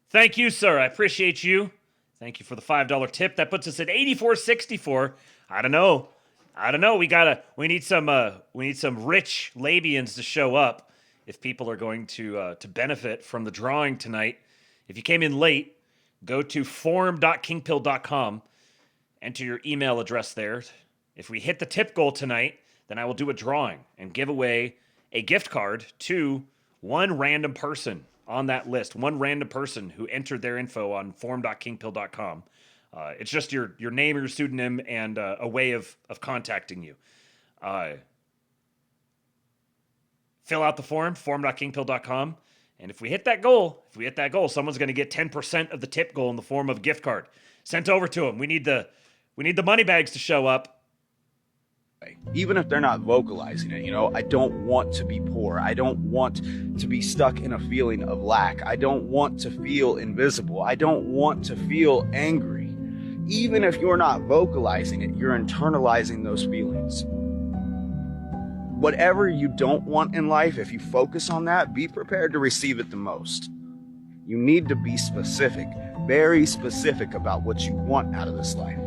S4: Thank you, sir. I appreciate you. Thank you for the $5 tip. That puts us at $84.64. I don't know. We need some rich Labians to show up if people are going to benefit from the drawing tonight. If you came in late, go to forum.kingpill.com. Enter your email address there. If we hit the tip goal tonight, then I will do a drawing and give away a gift card to one random person on that list, one random person who entered their info on forum.kingpill.com. It's just your name or your pseudonym and a way of contacting you. Fill out the form, forum.kingpill.com. And if we hit that goal, someone's going to get 10% of the tip goal in the form of a gift card sent over to them. We need the money bags to show up.
S6: Even if they're not vocalizing it, I don't want to be poor. I don't want to be stuck in a feeling of lack. I don't want to feel invisible. I don't want to feel angry. Even if you're not vocalizing it, you're internalizing those feelings. Whatever you don't want in life, if you focus on that, be prepared to receive it the most. You need to be specific, very specific about what you want out of this life.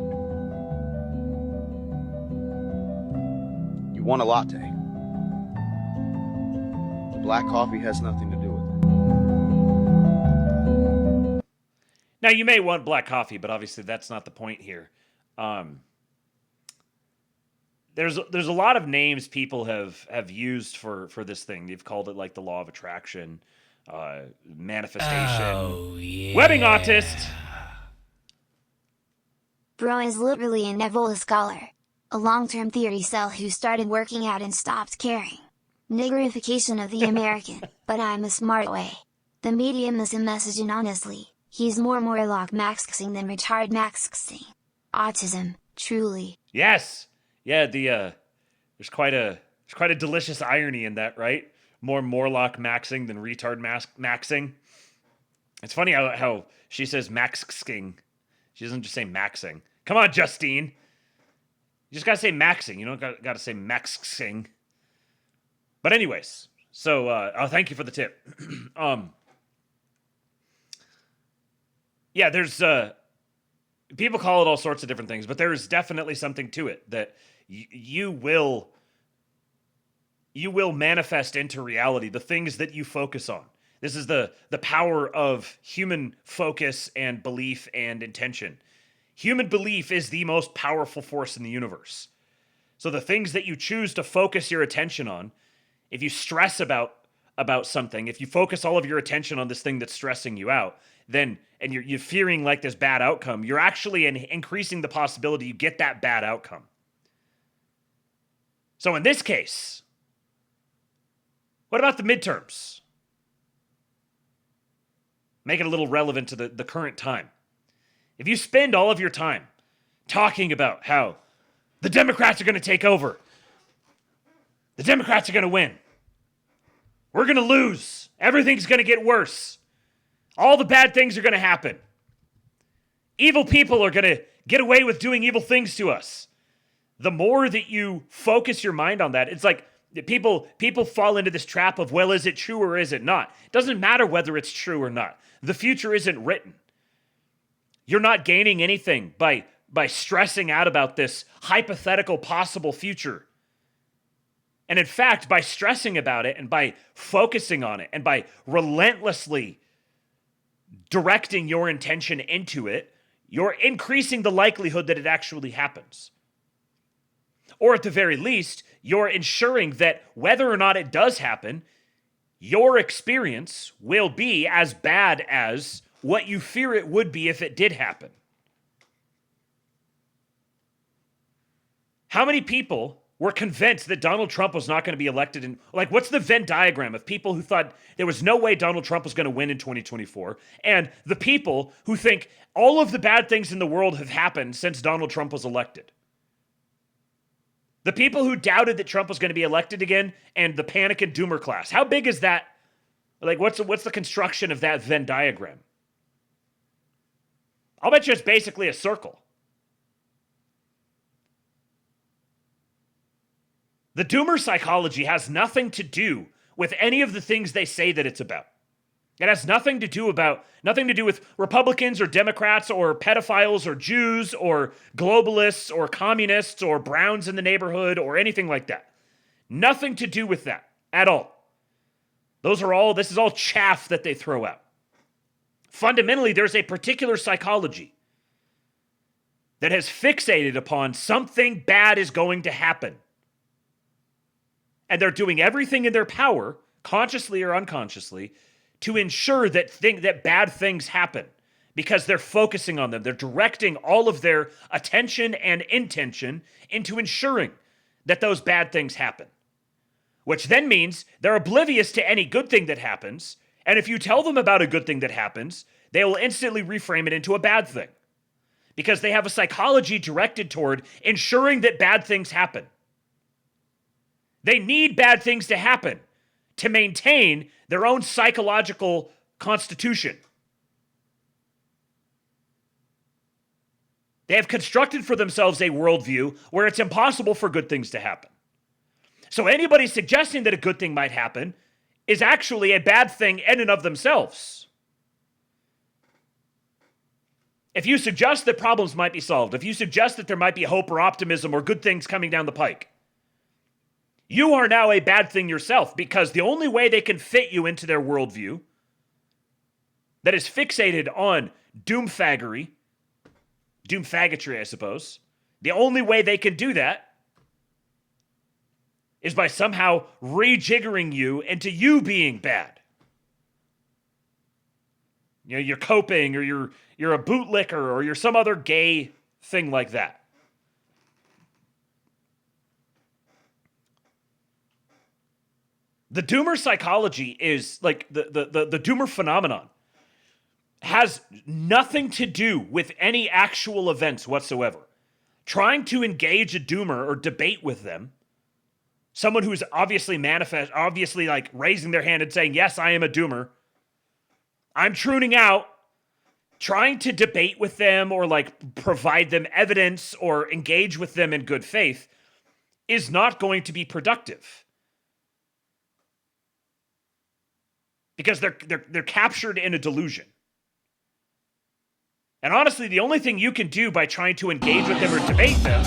S6: You want a latte. The black coffee has nothing to do with it.
S4: Now, you may want black coffee, but obviously that's not the point here. There's a lot of names people have used for this thing. They've called it like the law of attraction, manifestation, webbing autist.
S16: Bro is literally an Evola scholar. A long-term theory cell who started working out and stopped caring. Niggerification of the American, but I'm a smart way. The medium is a message and honestly, he's more Morlock maxing than retard maxing. Autism, truly.
S4: Yes! Yeah, there's quite a delicious irony in that, right? More Morlock maxing than retard maxing. It's funny how she says maxing. She doesn't just say maxing. Come on, Justine! You just gotta say maxing. You don't gotta say maxing. But anyways, so thank you for the tip. Yeah, there's people call it all sorts of different things, but there is definitely something to it that you will manifest into reality the things that you focus on. This is the power of human focus and belief and intention. Human belief is the most powerful force in the universe. So the things that you choose to focus your attention on, if you stress about something, if you focus all of your attention on this thing that's stressing you out, then and you're fearing like this bad outcome, you're actually increasing the possibility you get that bad outcome. So in this case, what about the midterms? Make it a little relevant to the current time. If you spend all of your time talking about how the Democrats are going to take over, the Democrats are going to win, we're going to lose, everything's going to get worse, all the bad things are going to happen, evil people are going to get away with doing evil things to us. The more that you focus your mind on that, it's like people fall into this trap of, well, is it true or is it not? It doesn't matter whether it's true or not. The future isn't written. You're not gaining anything by stressing out about this hypothetical possible future. And in fact, by stressing about it and by focusing on it and by relentlessly directing your intention into it, you're increasing the likelihood that it actually happens. Or at the very least, you're ensuring that whether or not it does happen, your experience will be as bad as what you fear it would be if it did happen. How many people were convinced that Donald Trump was not going to be elected? And like, what's the Venn diagram of people who thought there was no way Donald Trump was going to win in 2024, and the people who think all of the bad things in the world have happened since Donald Trump was elected? The people who doubted that Trump was going to be elected again, and the panic and doomer class. How big is that? Like, what's the construction of that Venn diagram? I'll bet you it's basically a circle. The doomer psychology has nothing to do with any of the things they say that it's about. It has nothing to do with Republicans or Democrats or pedophiles or Jews or globalists or communists or Browns in the neighborhood or anything like that. Nothing to do with that at all. This is all chaff that they throw out. Fundamentally, there's a particular psychology that has fixated upon something bad is going to happen. And they're doing everything in their power, consciously or unconsciously, to ensure that bad things happen because they're focusing on them. They're directing all of their attention and intention into ensuring that those bad things happen, which then means they're oblivious to any good thing that happens. And if you tell them about a good thing that happens, they will instantly reframe it into a bad thing because they have a psychology directed toward ensuring that bad things happen. They need bad things to happen to maintain their own psychological constitution. They have constructed for themselves a worldview where it's impossible for good things to happen. So anybody suggesting that a good thing might happen is actually a bad thing in and of themselves. If you suggest that problems might be solved, if you suggest that there might be hope or optimism or good things coming down the pike, you are now a bad thing yourself, because the only way they can fit you into their worldview that is fixated on doomfaggory, I suppose, the only way they can do that is by somehow rejiggering you into you being bad. You know, you're coping, or you're a bootlicker, or you're some other gay thing like that. The doomer psychology is like the doomer phenomenon has nothing to do with any actual events whatsoever. Trying to engage a doomer or debate with them, someone who's obviously like raising their hand and saying, yes, I am a doomer, I'm tuning out, trying to debate with them or like provide them evidence or engage with them in good faith is not going to be productive. Because they're captured in a delusion. And honestly, the only thing you can do by trying to engage with them or debate them...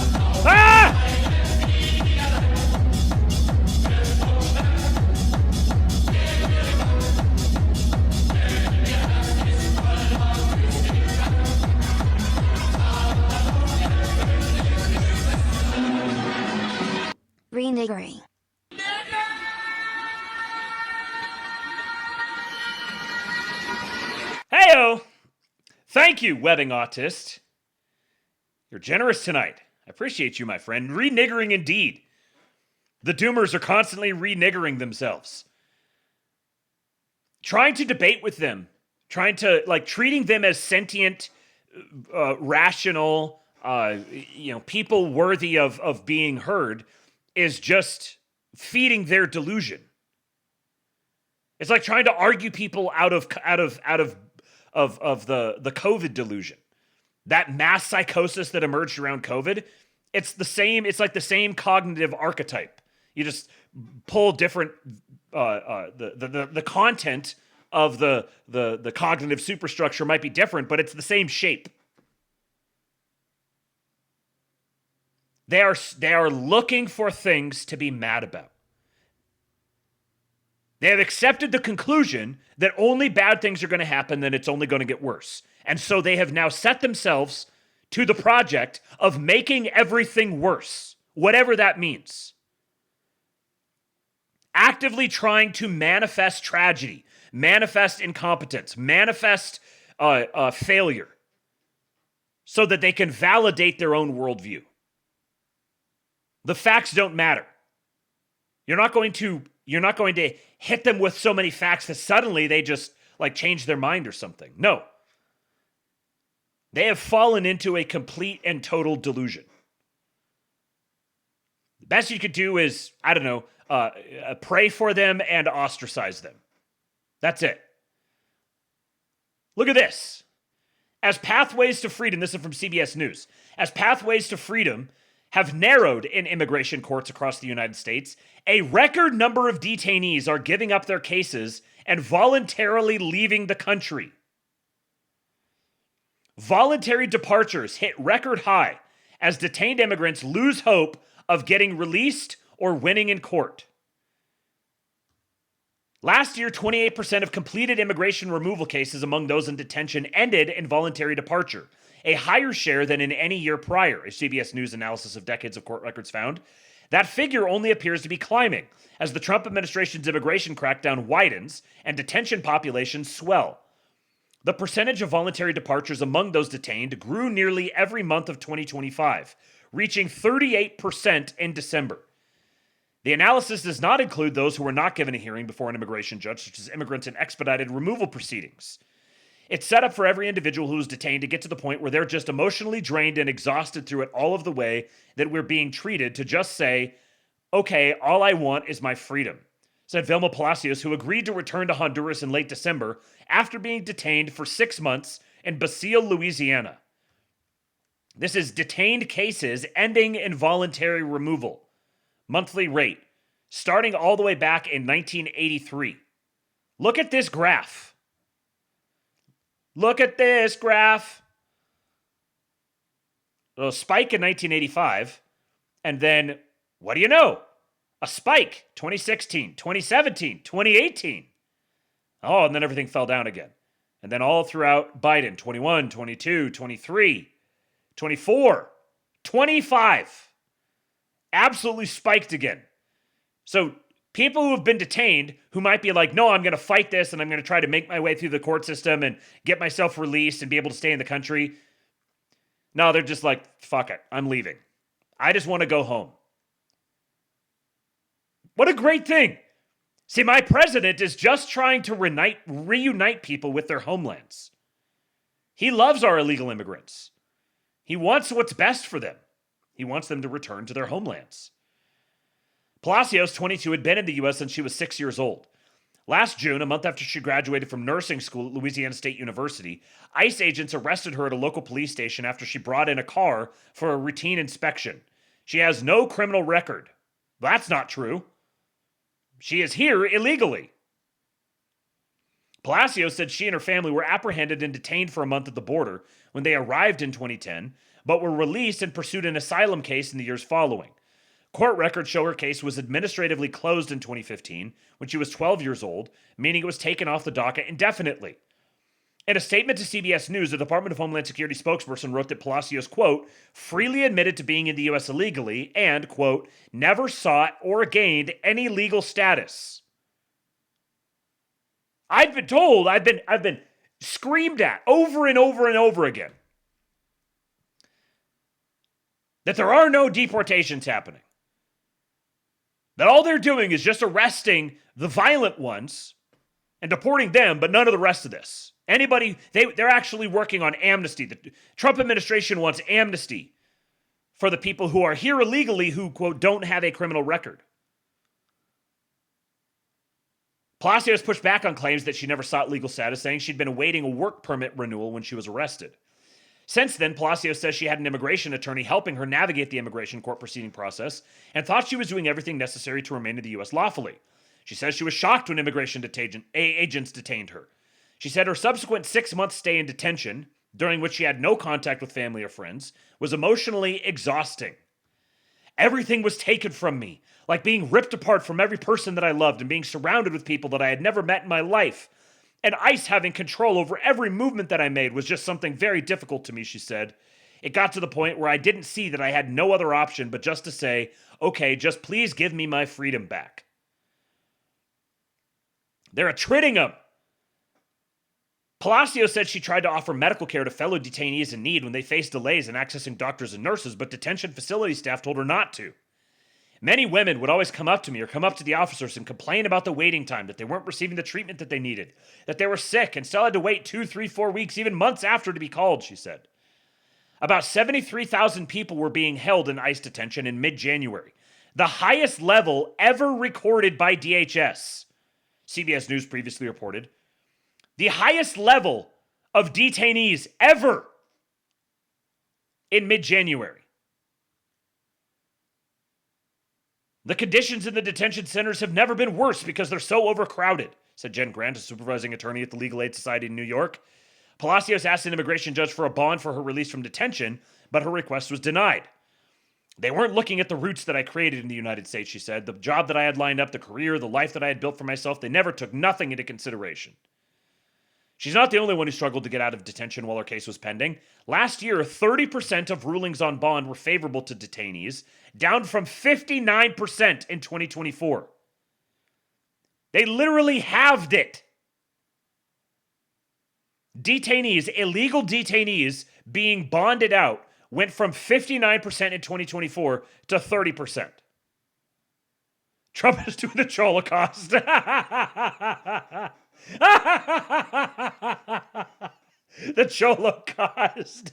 S16: Renegering.
S4: Heyo! Thank you, webbing autist. You're generous tonight. I appreciate you, my friend. Reniggering indeed. The doomers are constantly reniggering themselves. Trying to debate with them. Trying to, like, treating them as sentient, rational, people worthy of being heard is just feeding their delusion. It's like trying to argue people out of the COVID delusion. That mass psychosis that emerged around COVID, it's like the same cognitive archetype. You just pull different the content of the cognitive superstructure might be different, but it's the same shape. They are looking for things to be mad about. They have accepted the conclusion that only bad things are going to happen, then it's only going to get worse. And so they have now set themselves to the project of making everything worse, whatever that means. Actively trying to manifest tragedy, manifest incompetence, manifest failure, so that they can validate their own worldview. The facts don't matter. You're not going to hit them with so many facts that suddenly they just like change their mind or something. No. They have fallen into a complete and total delusion. The best you could do is, pray for them and ostracize them. That's it. Look at this. As pathways to freedom, this is from CBS News, as pathways to freedom have narrowed in immigration courts across the United States, a record number of detainees are giving up their cases and voluntarily leaving the country. Voluntary departures hit record high as detained immigrants lose hope of getting released or winning in court. Last year, 28% of completed immigration removal cases among those in detention ended in voluntary departure, a higher share than in any year prior, a CBS News analysis of decades of court records found. That figure only appears to be climbing as the Trump administration's immigration crackdown widens and detention populations swell. The percentage of voluntary departures among those detained grew nearly every month of 2025, reaching 38% in December. The analysis does not include those who were not given a hearing before an immigration judge, such as immigrants in expedited removal proceedings. It's set up for every individual who is detained to get to the point where they're just emotionally drained and exhausted through it all of the way that we're being treated to just say, okay, all I want is my freedom, said Vilma Palacios, who agreed to return to Honduras in late December after being detained for 6 months in Basile, Louisiana. This is detained cases ending in voluntary removal. Monthly rate, starting all the way back in 1983. Look at this graph. Look at this graph. A spike in 1985, and then, what do you know? A spike, 2016, 2017, 2018. Oh, and then everything fell down again. And then all throughout Biden, 21, 22, 23, 24, 25. Absolutely spiked again. So people who have been detained, who might be like, no, I'm going to fight this and I'm going to try to make my way through the court system and get myself released and be able to stay in the country. No, they're just like, fuck it, I'm leaving. I just want to go home. What a great thing. See, my president is just trying to reunite people with their homelands. He loves our illegal immigrants. He wants what's best for them. He wants them to return to their homelands. Palacios, 22, had been in the U.S. since she was 6 years old. Last June, a month after she graduated from nursing school at Louisiana State University, ICE agents arrested her at a local police station after she brought in a car for a routine inspection. She has no criminal record. That's not true. She is here illegally. Palacios said she and her family were apprehended and detained for a month at the border when they arrived in 2010, but were released and pursued an asylum case in the years following. Court records show her case was administratively closed in 2015 when she was 12 years old, meaning it was taken off the docket indefinitely. In a statement to CBS News, the Department of Homeland Security spokesperson wrote that Palacios, quote, freely admitted to being in the U.S. illegally and, quote, never sought or gained any legal status. I've been told, I've been screamed at over and over and over again that there are no deportations happening. That all they're doing is just arresting the violent ones and deporting them, but none of the rest of this. Anybody, they're actually working on amnesty. The Trump administration wants amnesty for the people who are here illegally who, quote, don't have a criminal record. Palacios pushed back on claims that she never sought legal status, saying she'd been awaiting a work permit renewal when she was arrested. Since then, Palacios says she had an immigration attorney helping her navigate the immigration court proceeding process and thought she was doing everything necessary to remain in the U.S. lawfully. She says she was shocked when immigration agents detained her. She said her subsequent 6-month stay in detention, during which she had no contact with family or friends, was emotionally exhausting. Everything was taken from me, like being ripped apart from every person that I loved and being surrounded with people that I had never met in my life. And ICE having control over every movement that I made was just something very difficult to me, she said. It got to the point where I didn't see that I had no other option but just to say, okay, just please give me my freedom back. They're attriting him. Palacios said she tried to offer medical care to fellow detainees in need when they faced delays in accessing doctors and nurses, but detention facility staff told her not to. Many women would always come up to me or come up to the officers and complain about the waiting time, that they weren't receiving the treatment that they needed, that they were sick and still had to wait 2, 3, 4 weeks, even months after to be called, she said. About 73,000 people were being held in ICE detention in mid-January, the highest level ever recorded by DHS, CBS News previously reported. The highest level of detainees ever in mid-January. The conditions in the detention centers have never been worse because they're so overcrowded, said Jen Grant, a supervising attorney at the Legal Aid Society in New York. Palacios asked an immigration judge for a bond for her release from detention, but her request was denied. They weren't looking at the roots that I created in the United States, she said. The job that I had lined up, the career, the life that I had built for myself, they never took nothing into consideration. She's not the only one who struggled to get out of detention while her case was pending. Last year, 30% of rulings on bond were favorable to detainees, down from 59% in 2024. They literally halved it. Detainees, illegal detainees being bonded out went from 59% in 2024 to 30%. Trump is doing the Holocaust. The Holocaust.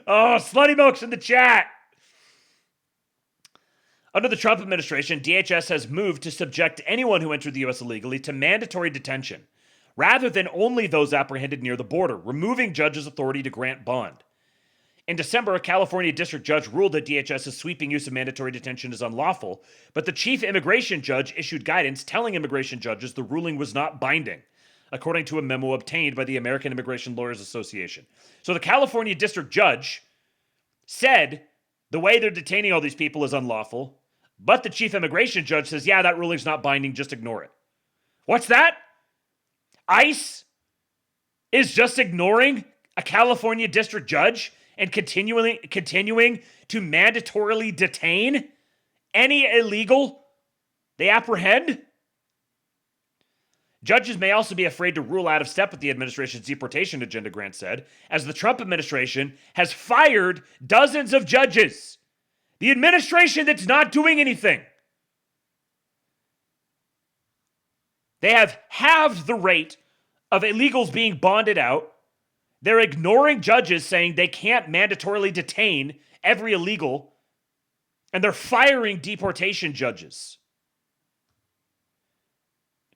S4: Oh, Slutty Milk's in the chat. Under the Trump administration, DHS has moved to subject anyone who entered the U.S. illegally to mandatory detention, rather than only those apprehended near the border, removing judges' authority to grant bond. In December, a California district judge ruled that DHS's sweeping use of mandatory detention is unlawful, but the chief immigration judge issued guidance telling immigration judges the ruling was not binding, according to a memo obtained by the American Immigration Lawyers Association. So the California district judge said the way they're detaining all these people is unlawful, but the chief immigration judge says, yeah, that ruling's not binding, just ignore it. What's that? ICE is just ignoring a California district judge and continuing to mandatorily detain any illegal they apprehend? Judges may also be afraid to rule out of step with the administration's deportation agenda, Grant said, as the Trump administration has fired dozens of judges. The administration that's not doing anything. They have halved the rate of illegals being bonded out. They're ignoring judges saying they can't mandatorily detain every illegal, and they're firing deportation judges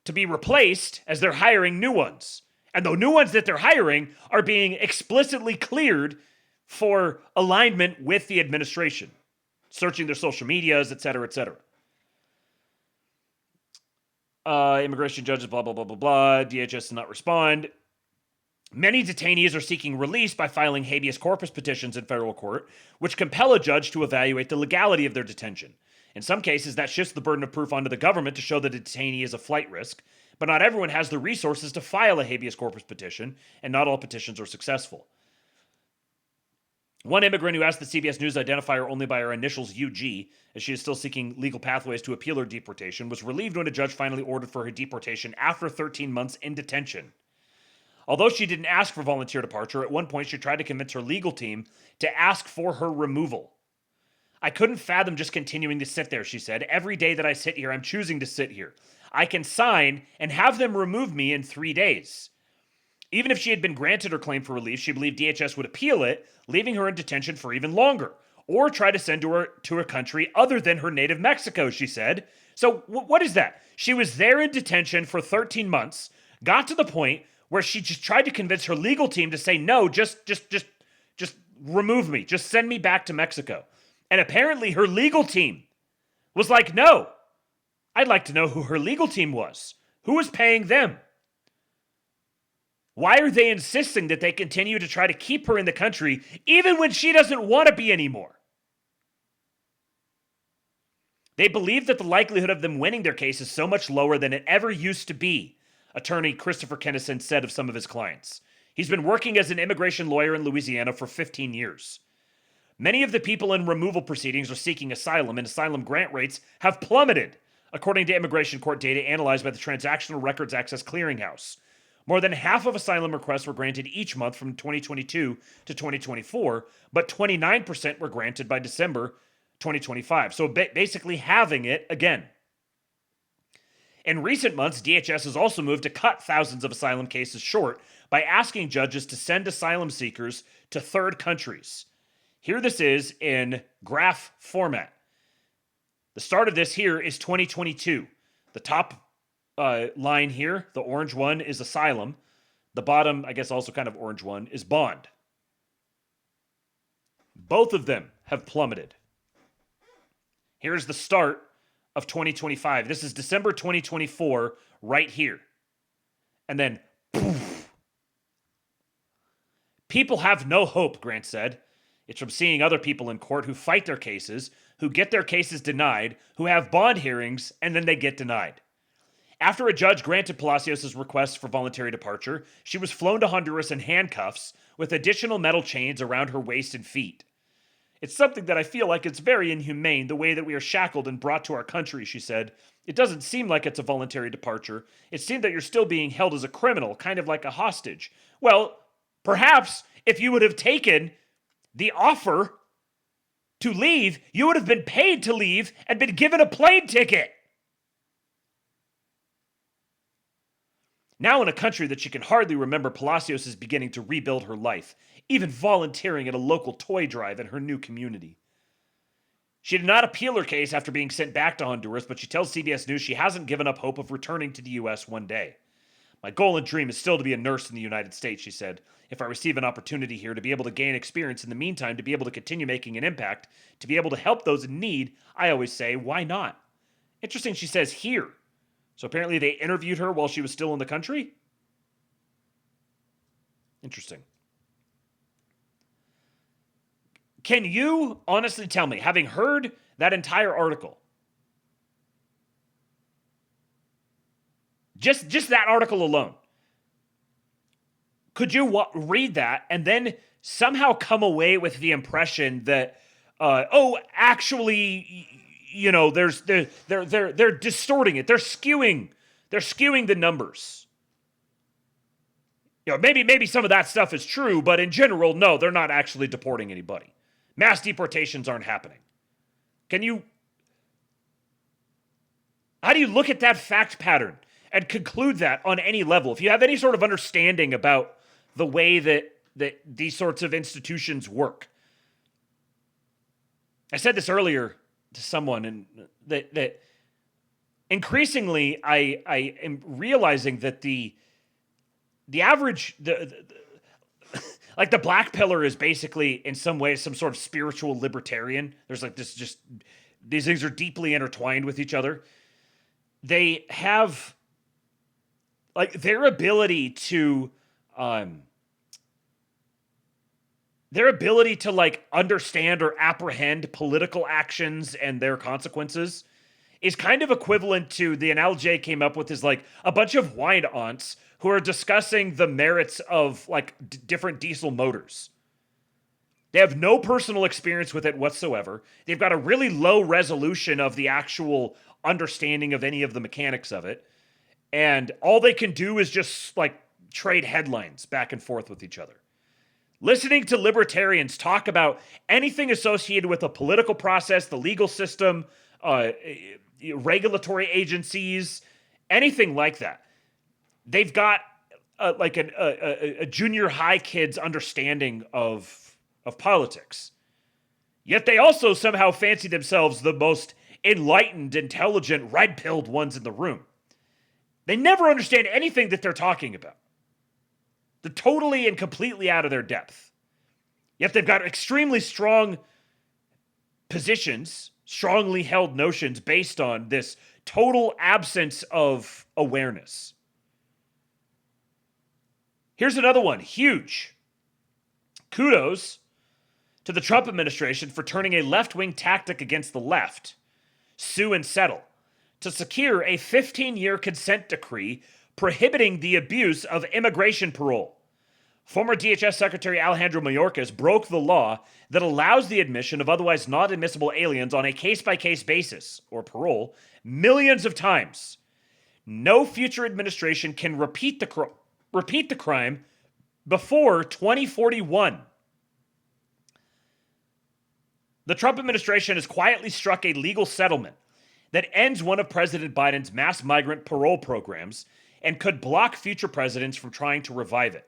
S4: to be replaced as they're hiring new ones. And the new ones that they're hiring are being explicitly cleared for alignment with the administration, searching their social medias, et cetera, et cetera. Immigration judges, blah, blah, blah, blah, blah. DHS does not respond. Many detainees are seeking release by filing habeas corpus petitions in federal court, which compel a judge to evaluate the legality of their detention. In some cases, that shifts the burden of proof onto the government to show that a detainee is a flight risk, but not everyone has the resources to file a habeas corpus petition, and not all petitions are successful. One immigrant who asked the CBS News to identify her only by her initials UG, as she is still seeking legal pathways to appeal her deportation, was relieved when a judge finally ordered for her deportation after 13 months in detention. Although she didn't ask for volunteer departure, at one point she tried to convince her legal team to ask for her removal. I couldn't fathom just continuing to sit there, she said. Every day that I sit here, I'm choosing to sit here. I can sign and have them remove me in 3 days. Even if she had been granted her claim for relief, she believed DHS would appeal it, leaving her in detention for even longer, or try to send her to a country other than her native Mexico, she said. So what is that? She was there in detention for 13 months, got to the point where she just tried to convince her legal team to say, no, just remove me. Just send me back to Mexico. And apparently her legal team was like, no. I'd like to know who her legal team was. Who was paying them? Why are they insisting that they continue to try to keep her in the country even when she doesn't want to be anymore? They believe that the likelihood of them winning their case is so much lower than it ever used to be, attorney Christopher Kennison said of some of his clients. He's been working as an immigration lawyer in Louisiana for 15 years. Many of the people in removal proceedings are seeking asylum, and asylum grant rates have plummeted, according to immigration court data analyzed by the Transactional Records Access Clearinghouse. More than half of asylum requests were granted each month from 2022 to 2024, but 29% were granted by December 2025. So basically halving it again. In recent months, DHS has also moved to cut thousands of asylum cases short by asking judges to send asylum seekers to third countries. Here this is in graph format. The start of this here is 2022. The top line here, the orange one, is asylum. The bottom, I guess also kind of orange one, is bond. Both of them have plummeted. Here's the start of 2025. This is December 2024 right here. And then, poof. People have no hope, Grant said. It's from seeing other people in court who fight their cases, who get their cases denied, who have bond hearings, and then they get denied. After a judge granted Palacios' request for voluntary departure, she was flown to Honduras in handcuffs with additional metal chains around her waist and feet. It's something that I feel like it's very inhumane, the way that we are shackled and brought to our country, she said. It doesn't seem like it's a voluntary departure. It seemed that you're still being held as a criminal, kind of like a hostage. Well, perhaps if you would have taken the offer to leave, you would have been paid to leave and been given a plane ticket. Now in a country that she can hardly remember, Palacios is beginning to rebuild her life, even volunteering at a local toy drive in her new community. She did not appeal her case after being sent back to Honduras, but she tells CBS News she hasn't given up hope of returning to the U.S. one day. My goal and dream is still to be a nurse in the United States, she said. If I receive an opportunity here to be able to gain experience in the meantime, to be able to continue making an impact, to be able to help those in need, I always say, why not? Interesting, she says here. So apparently they interviewed her while she was still in the country? Interesting. Can you honestly tell me, having heard that entire article, just that article alone, could you read that and then somehow come away with the impression that, actually, you know, they're distorting it, they're skewing the numbers. You know, maybe some of that stuff is true, but in general, no, they're not actually deporting anybody. Mass deportations aren't happening. How do you look at that fact pattern and conclude that on any level? If you have any sort of understanding about the way that these sorts of institutions work. I said this earlier to someone, and that increasingly I am realizing that the average, like the black pillar is basically in some ways some sort of spiritual libertarian. There's like this, just these things are deeply intertwined with each other. They have like their ability to like understand or apprehend political actions and their consequences is kind of equivalent to the analogy I came up with is like a bunch of wine aunts who are discussing the merits of like different diesel motors. They have no personal experience with it whatsoever. They've got a really low resolution of the actual understanding of any of the mechanics of it. And all they can do is just like trade headlines back and forth with each other. Listening to libertarians talk about anything associated with the political process, the legal system, regulatory agencies, anything like that. They've got like a junior high kid's understanding of politics. Yet they also somehow fancy themselves the most enlightened, intelligent, red-pilled ones in the room. They never understand anything that they're talking about. They're totally and completely out of their depth. Yet they've got extremely strong positions, strongly held notions based on this total absence of awareness. Here's another one, huge. Kudos to the Trump administration for turning a left-wing tactic against the left, sue and settle, to secure a 15-year consent decree prohibiting the abuse of immigration parole. Former DHS Secretary Alejandro Mayorkas broke the law that allows the admission of otherwise not admissible aliens on a case-by-case basis, or parole, millions of times. No future administration can repeat the crime before 2041. The Trump administration has quietly struck a legal settlement that ends one of President Biden's mass migrant parole programs and could block future presidents from trying to revive it.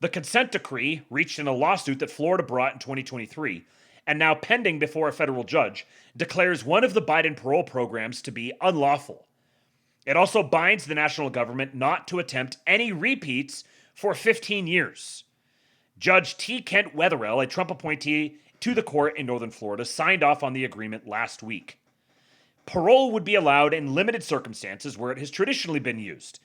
S4: The consent decree, reached in a lawsuit that Florida brought in 2023, and now pending before a federal judge, declares one of the Biden parole programs to be unlawful. It also binds the national government not to attempt any repeats for 15 years. Judge T. Kent Wetherell, a Trump appointee to the court in Northern Florida, signed off on the agreement last week. Parole would be allowed in limited circumstances where it has traditionally been used,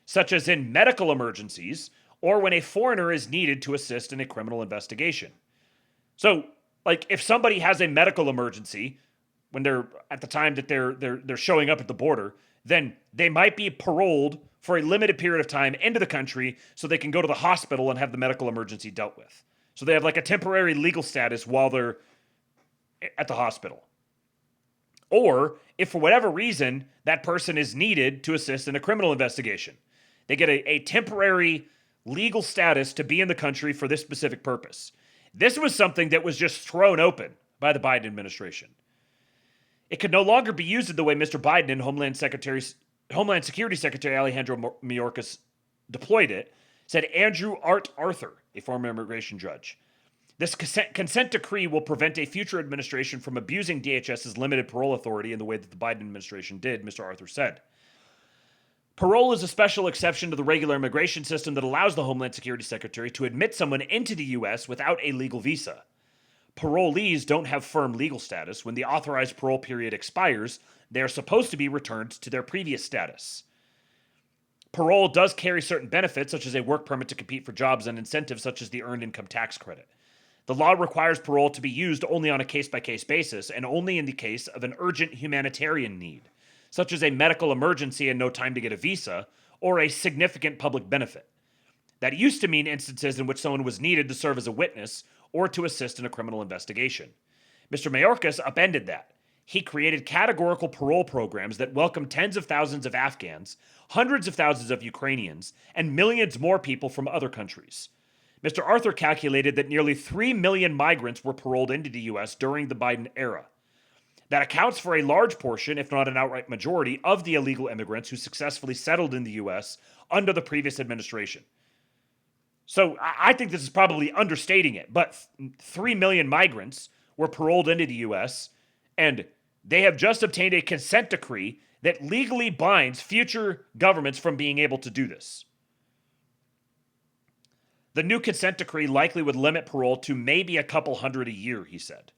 S4: such as in medical emergencies or when a foreigner is needed to assist in a criminal investigation. So, like, if somebody has a medical emergency when they're at the time that they're showing up at the border, then they might be paroled for a limited period of time into the country so they can go to the hospital and have the medical emergency dealt with. So they have like a temporary legal status while they're at the hospital. Or if for whatever reason that person is needed to assist in a criminal investigation, they get a temporary legal status to be in the country for this specific purpose. This was something that was just thrown open by the Biden administration. It could no longer be used in the way Mr. Biden and Homeland Security Secretary Alejandro Mayorkas deployed it, said Andrew Arthur, a former immigration judge. This consent decree will prevent a future administration from abusing DHS's limited parole authority in the way that the Biden administration did, Mr. Arthur said. Parole is a special exception to the regular immigration system that allows the Homeland Security Secretary to admit someone into the U.S. without a legal visa. Parolees don't have firm legal status. When the authorized parole period expires, they are supposed to be returned to their previous status. Parole does carry certain benefits, such as a work permit to compete for jobs and incentives such as the Earned Income Tax Credit. The law requires parole to be used only on a case-by-case basis and only in the case of an urgent humanitarian need, such as a medical emergency and no time to get a visa, or a significant public benefit. That used to mean instances in which someone was needed to serve as a witness or to assist in a criminal investigation. Mr. Mayorkas upended that. He created categorical parole programs that welcome tens of thousands of Afghans, hundreds of thousands of Ukrainians, and millions more people from other countries. Mr. Arthur calculated that nearly 3 million migrants were paroled into the U.S. during the Biden era. That accounts for a large portion, if not an outright majority, of the illegal immigrants who successfully settled in the U.S. under the previous administration. So I think this is probably understating it, but 3 million migrants were paroled into the U.S., and they have just obtained a consent decree that legally binds future governments from being able to do this. The new consent decree likely would limit parole to maybe a couple hundred a year, he said.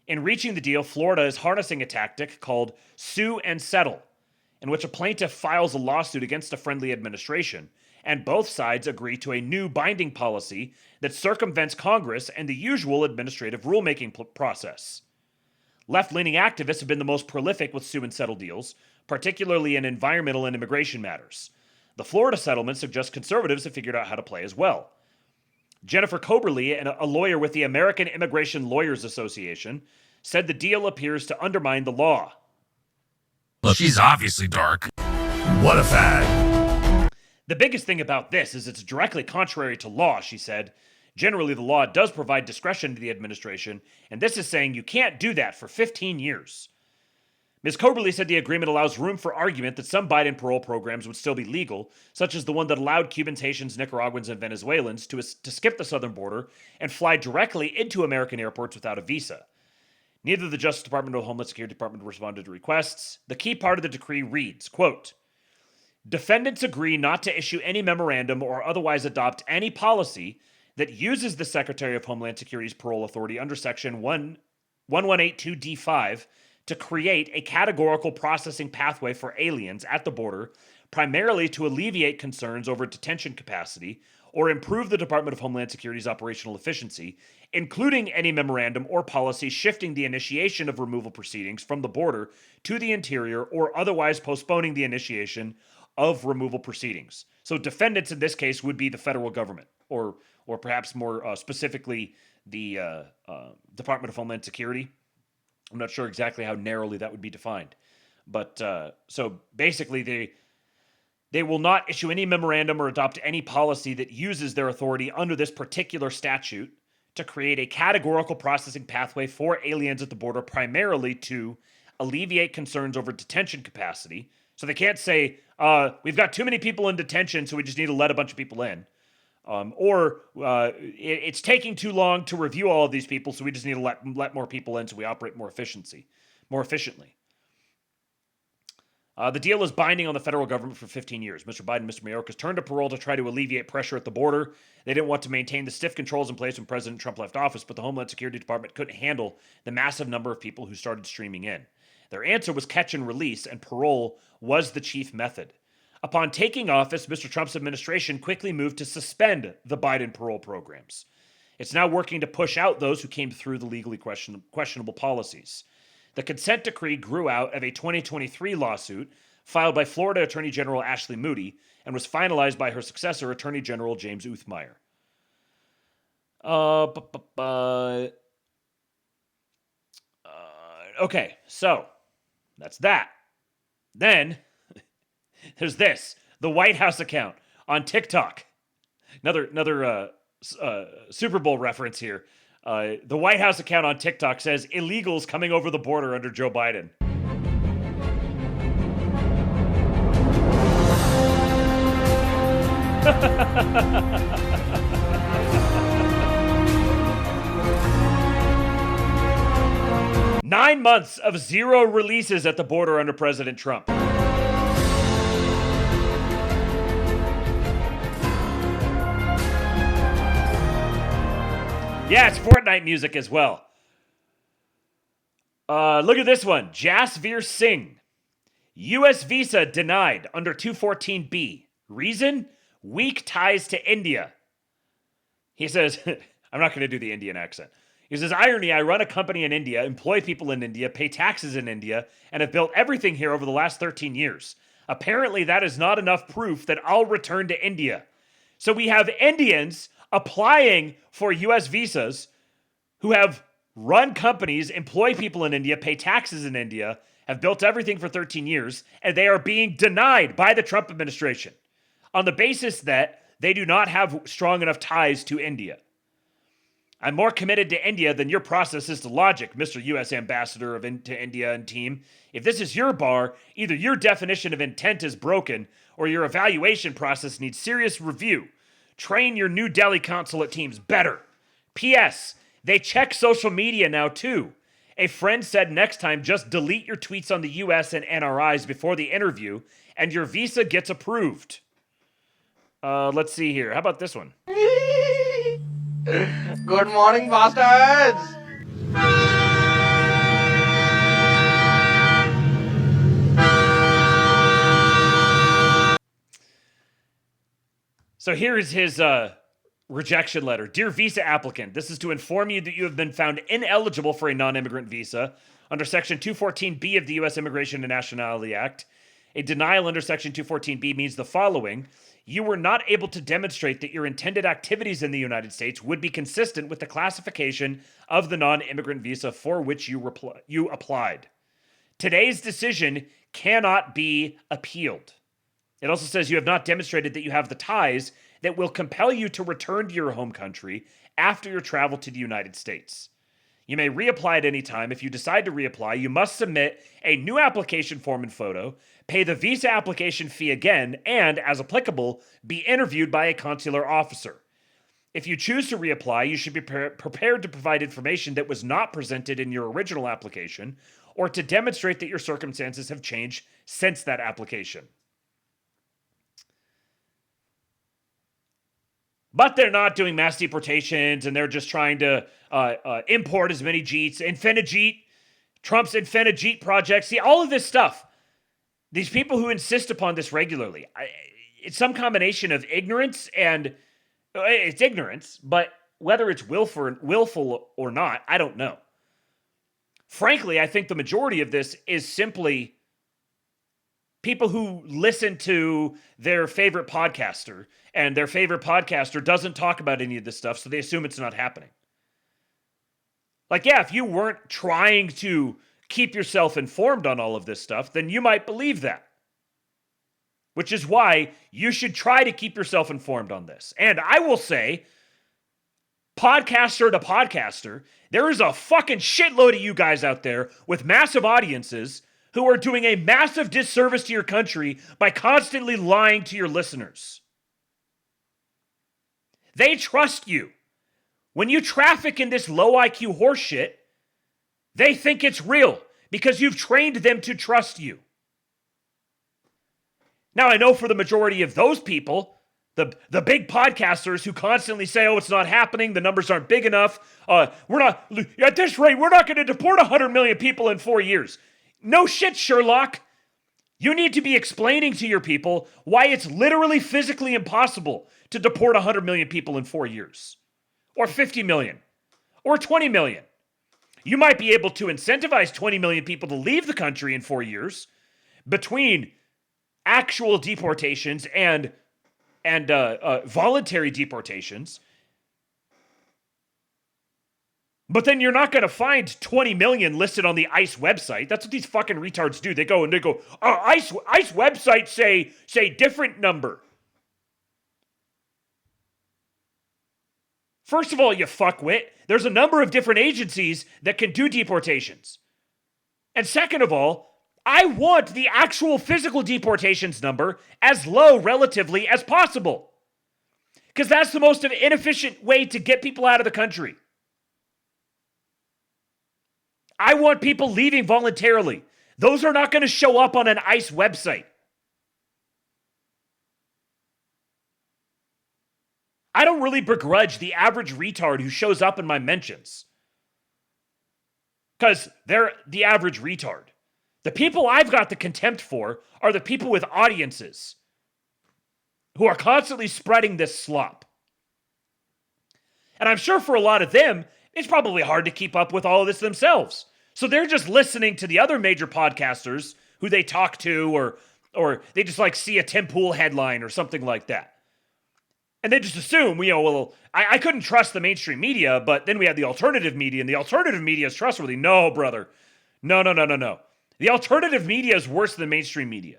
S4: In reaching the deal, Florida is harnessing a tactic called sue and settle, in which a plaintiff files a lawsuit against a friendly administration, and both sides agree to a new binding policy that circumvents Congress and the usual administrative rulemaking process. Left-leaning activists have been the most prolific with sue and settle deals, particularly in environmental and immigration matters. The Florida settlement suggests conservatives have figured out how to play as well. Jennifer Coberly, a lawyer with the American Immigration Lawyers Association, said the deal appears to undermine the law.
S7: Well, she's obviously dark. What a fag.
S4: The biggest thing about this is it's directly contrary to law, she said. Generally, the law does provide discretion to the administration, and this is saying you can't do that for 15 years. Ms. Coberly said the agreement allows room for argument that some Biden parole programs would still be legal, such as the one that allowed Cubans, Haitians, Nicaraguans, and Venezuelans to skip the southern border and fly directly into American airports without a visa. Neither the Justice Department or the Homeland Security Department responded to requests. The key part of the decree reads, quote, defendants agree not to issue any memorandum or otherwise adopt any policy that uses the Secretary of Homeland Security's parole authority under Section 1182D5 to create a categorical processing pathway for aliens at the border, primarily to alleviate concerns over detention capacity or improve the Department of Homeland Security's operational efficiency, including any memorandum or policy shifting the initiation of removal proceedings from the border to the interior or otherwise postponing the initiation of removal proceedings. So defendants in this case would be the federal government, or perhaps more specifically the Department of Homeland Security. I'm not sure exactly how narrowly that would be defined. But so basically they will not issue any memorandum or adopt any policy that uses their authority under this particular statute to create a categorical processing pathway for aliens at the border, primarily to alleviate concerns over detention capacity. So they can't say, we've got too many people in detention, so we just need to let a bunch of people in. It's taking too long to review all of these people, so we just need to let more people in so we operate more efficiently. The deal is binding on the federal government for 15 years. Mr. Biden and Mr. Mayorkas turned to parole to try to alleviate pressure at the border. They didn't want to maintain the stiff controls in place when President Trump left office, but the Homeland Security Department couldn't handle the massive number of people who started streaming in. Their answer was catch and release, and parole was the chief method. Upon taking office, Mr. Trump's administration quickly moved to suspend the Biden parole programs. It's now working to push out those who came through the legally questionable policies. The consent decree grew out of a 2023 lawsuit filed by Florida Attorney General Ashley Moody and was finalized by her successor, Attorney General James Uthmeier. Okay, so that's that. Then there's this, the White House account on TikTok. Another Super Bowl reference here. The White House account on TikTok says illegals coming over the border under Joe Biden. 9 months of 0 releases at the border under President Trump. Yeah, it's Fortnite music as well. Look at this one. Jasveer Singh. U.S. visa denied under 214B. Reason? Weak ties to India. He says, I'm not going to do the Indian accent. He says, irony, I run a company in India, employ people in India, pay taxes in India, and have built everything here over the last 13 years. Apparently, that is not enough proof that I'll return to India. So we have Indians applying for U.S. visas who have run companies, employ people in India, pay taxes in India, have built everything for 13 years, and they are being denied by the Trump administration on the basis that they do not have strong enough ties to India. I'm more committed to India than your process is to logic, Mr. U.S. Ambassador to India and team. If this is your bar, either your definition of intent is broken or your evaluation process needs serious review. Train your New Delhi consulate teams better. P.S. They check social media now too. A friend said next time just delete your tweets on the U.S. and NRIs before the interview and your visa gets approved. Let's see here. How about this one?
S8: Good morning, bastards!
S4: So here is his rejection letter. Dear visa applicant, this is to inform you that you have been found ineligible for a non-immigrant visa under Section 214B of the U.S. Immigration and Nationality Act. A denial under Section 214B means the following. You were not able to demonstrate that your intended activities in the United States would be consistent with the classification of the non-immigrant visa for which you applied. Today's decision cannot be appealed. It also says you have not demonstrated that you have the ties that will compel you to return to your home country after your travel to the United States. You may reapply at any time. If you decide to reapply, you must submit a new application form and photo, pay the visa application fee again, and, as applicable, be interviewed by a consular officer. If you choose to reapply, you should be prepared to provide information that was not presented in your original application or to demonstrate that your circumstances have changed since that application. But they're not doing mass deportations, and they're just trying to import as many Jeets. Infinijeet, Trump's Infinijeet project. See, all of this stuff. These people who insist upon this regularly. It's some combination of ignorance and... it's ignorance, but whether it's willful or not, I don't know. Frankly, I think the majority of this is simply people who listen to their favorite podcaster, and their favorite podcaster doesn't talk about any of this stuff, so they assume it's not happening. Like, yeah, if you weren't trying to keep yourself informed on all of this stuff, then you might believe that. Which is why you should try to keep yourself informed on this. And I will say, podcaster to podcaster, there is a fucking shitload of you guys out there with massive audiences who are doing a massive disservice to your country by constantly lying to your listeners. They trust you. When you traffic in this low IQ horseshit, they think it's real because you've trained them to trust you. Now, I know for the majority of those people, the big podcasters who constantly say, oh, it's not happening, the numbers aren't big enough, we're not, at this rate, we're not going to deport 100 million people in 4 years. No shit, Sherlock. You need to be explaining to your people why it's literally physically impossible to deport 100 million people in 4 years. Or 50 million. Or 20 million. You might be able to incentivize 20 million people to leave the country in 4 years between actual deportations and voluntary deportations. But then you're not going to find 20 million listed on the ICE website. That's what these fucking retards do. They go, ICE websites say different number. First of all, you fuckwit, there's a number of different agencies that can do deportations. And second of all, I want the actual physical deportations number as low relatively as possible. Because that's the most inefficient way to get people out of the country. I want people leaving voluntarily. Those are not going to show up on an ICE website. I don't really begrudge the average retard who shows up in my mentions, because they're the average retard. The people I've got the contempt for are the people with audiences who are constantly spreading this slop. And I'm sure for a lot of them, it's probably hard to keep up with all of this themselves. So they're just listening to the other major podcasters who they talk to, or they just like see a Tim Pool headline or something like that. And they just assume, I couldn't trust the mainstream media, but then we have the alternative media, and the alternative media is trustworthy. No, brother. No. The alternative media is worse than mainstream media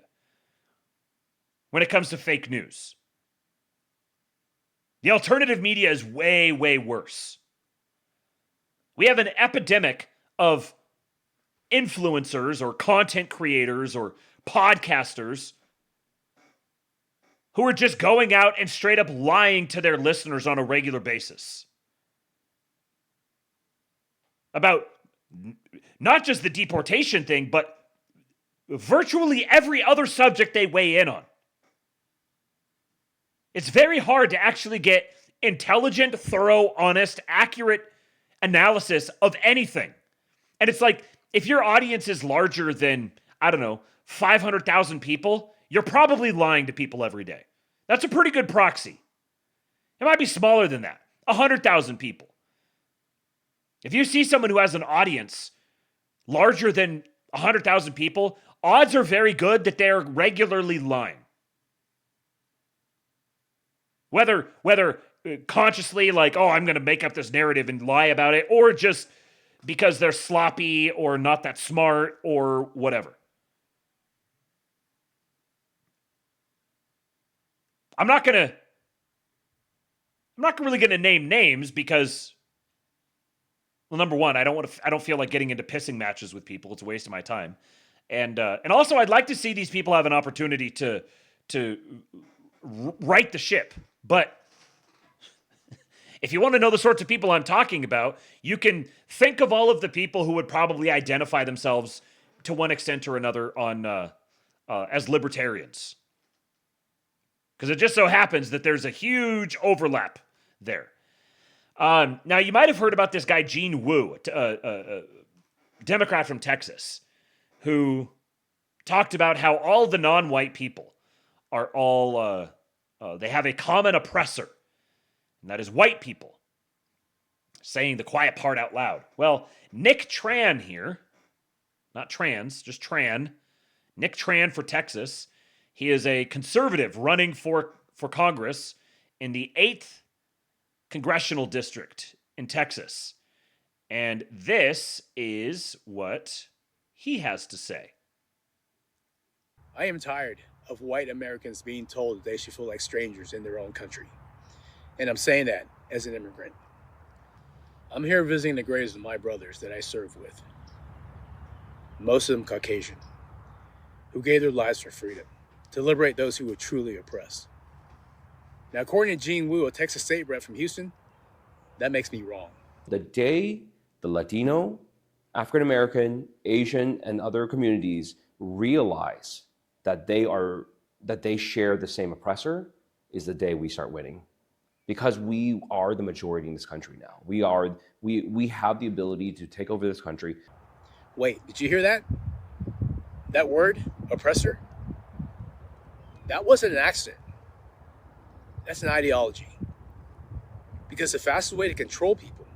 S4: when it comes to fake news. The alternative media is way, way worse. We have an epidemic of influencers or content creators or podcasters who are just going out and straight up lying to their listeners on a regular basis about not just the deportation thing, but virtually every other subject they weigh in on. It's very hard to actually get intelligent, thorough, honest, accurate analysis of anything. And it's like, if your audience is larger than, 500,000 people, you're probably lying to people every day. That's a pretty good proxy. It might be smaller than that, 100,000 people. If you see someone who has an audience larger than 100,000 people, odds are very good that they're regularly lying. Whether consciously, like, I'm going to make up this narrative and lie about it, or just because they're sloppy or not that smart or whatever. I'm not really going to name names because, well, number one, I don't feel like getting into pissing matches with people. It's a waste of my time. And also I'd like to see these people have an opportunity to right the ship. But if you want to know the sorts of people I'm talking about, you can think of all of the people who would probably identify themselves to one extent or another on as libertarians. Because it just so happens that there's a huge overlap there. Now, you might have heard about this guy, Gene Wu, a Democrat from Texas, who talked about how all the non-white people are all, they have a common oppressor, and that is white people, saying the quiet part out loud. Well, Nick Tran here, not trans, just Tran, Nick Tran for Texas. He is a conservative running for Congress in the 8th Congressional District in Texas. And this is what he has to say.
S9: I am tired of white Americans being told that they should feel like strangers in their own country. And I'm saying that as an immigrant. I'm here visiting the graves of my brothers that I served with. Most of them Caucasian, who gave their lives for freedom, to liberate those who were truly oppressed. Now, according to Gene Wu, a Texas state rep from Houston, that makes me wrong.
S10: The day the Latino, African American, Asian, and other communities realize that they share the same oppressor is the day we start winning. Because we are the majority in this country now. We have the ability to take over this country.
S9: Wait, did you hear that? That word, oppressor? That wasn't an accident. That's an ideology. Because the fastest way to control people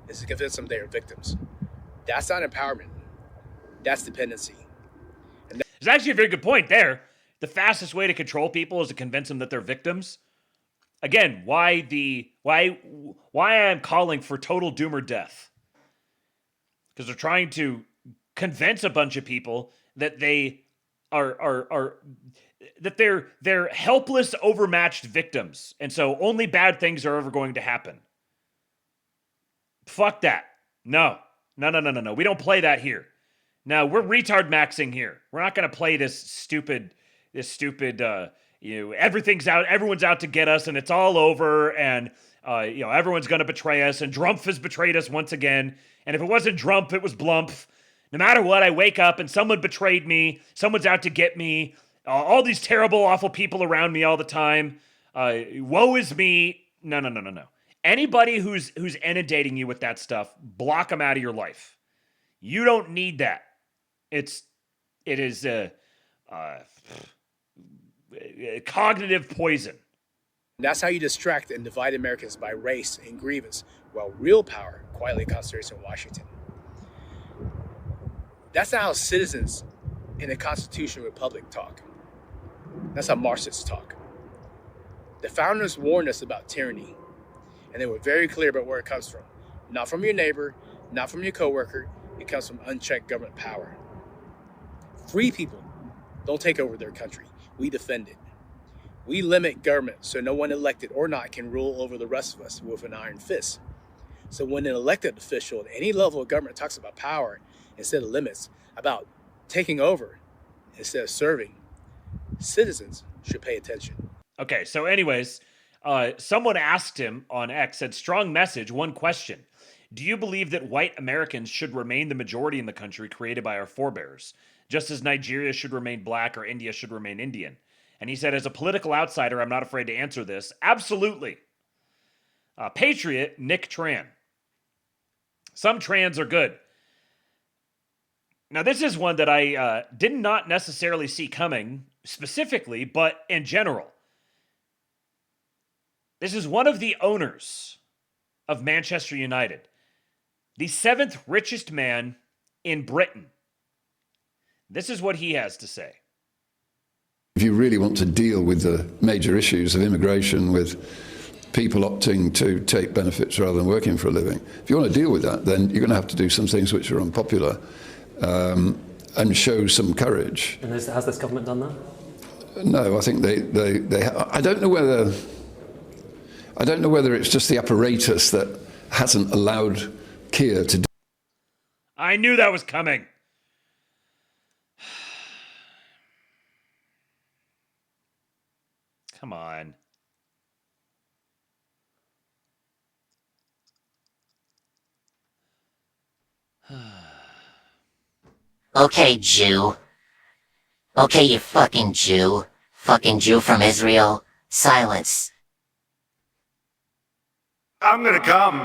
S9: is to convince them they are victims. That's not empowerment. That's dependency.
S4: There's actually a very good point there. The fastest way to control people is to convince them that they're victims. Again, why I'm calling for total doom or death. Because they're trying to convince a bunch of people that they that they're helpless, overmatched victims. And so only bad things are ever going to happen. Fuck that. No. We don't play that here. Now, we're retard maxing here. We're not going to play this stupid, everything's out, everyone's out to get us and it's all over and Everyone's going to betray us, and Drumpf has betrayed us once again. And if it wasn't Drumpf, it was Blumpf. No matter what, I wake up and someone betrayed me. Someone's out to get me. All these terrible, awful people around me all the time. Woe is me. No. Anybody who's inundating you with that stuff, block them out of your life. You don't need that. It is cognitive poison.
S9: That's how you distract and divide Americans by race and grievance, while real power quietly concentrates in Washington. That's not how citizens in a constitutional republic talk. That's how Marxists talk. The founders warned us about tyranny, and they were very clear about where it comes from. Not from your neighbor, not from your coworker. It comes from unchecked government power. Free people don't take over their country. We defend it. We limit government so no one elected or not can rule over the rest of us with an iron fist. So when an elected official at any level of government talks about power instead of limits, about taking over instead of serving, citizens should pay attention.
S4: Okay, so anyways, someone asked him on X, said, strong message, one question. Do you believe that white Americans should remain the majority in the country created by our forebears, just as Nigeria should remain black or India should remain Indian? And he said, as a political outsider, I'm not afraid to answer this. Absolutely. Patriot, Nick Tran. Some trans are good. Now, this is one that I did not necessarily see coming specifically, but in general. This is one of the owners of Manchester United, the 7th richest man in Britain. This is what he has to say.
S11: If you really want to deal with the major issues of immigration, with people opting to take benefits rather than working for a living, if you want to deal with that, then you're going to have to do some things which are unpopular and show some courage.
S12: And has this government done that?
S11: No, I think they I don't know whether it's just the apparatus that hasn't allowed Keir to do.
S4: I knew that was coming. Come on.
S23: Okay, Jew. Okay, you fucking Jew. Fucking Jew from Israel. Silence.
S24: I'm gonna come.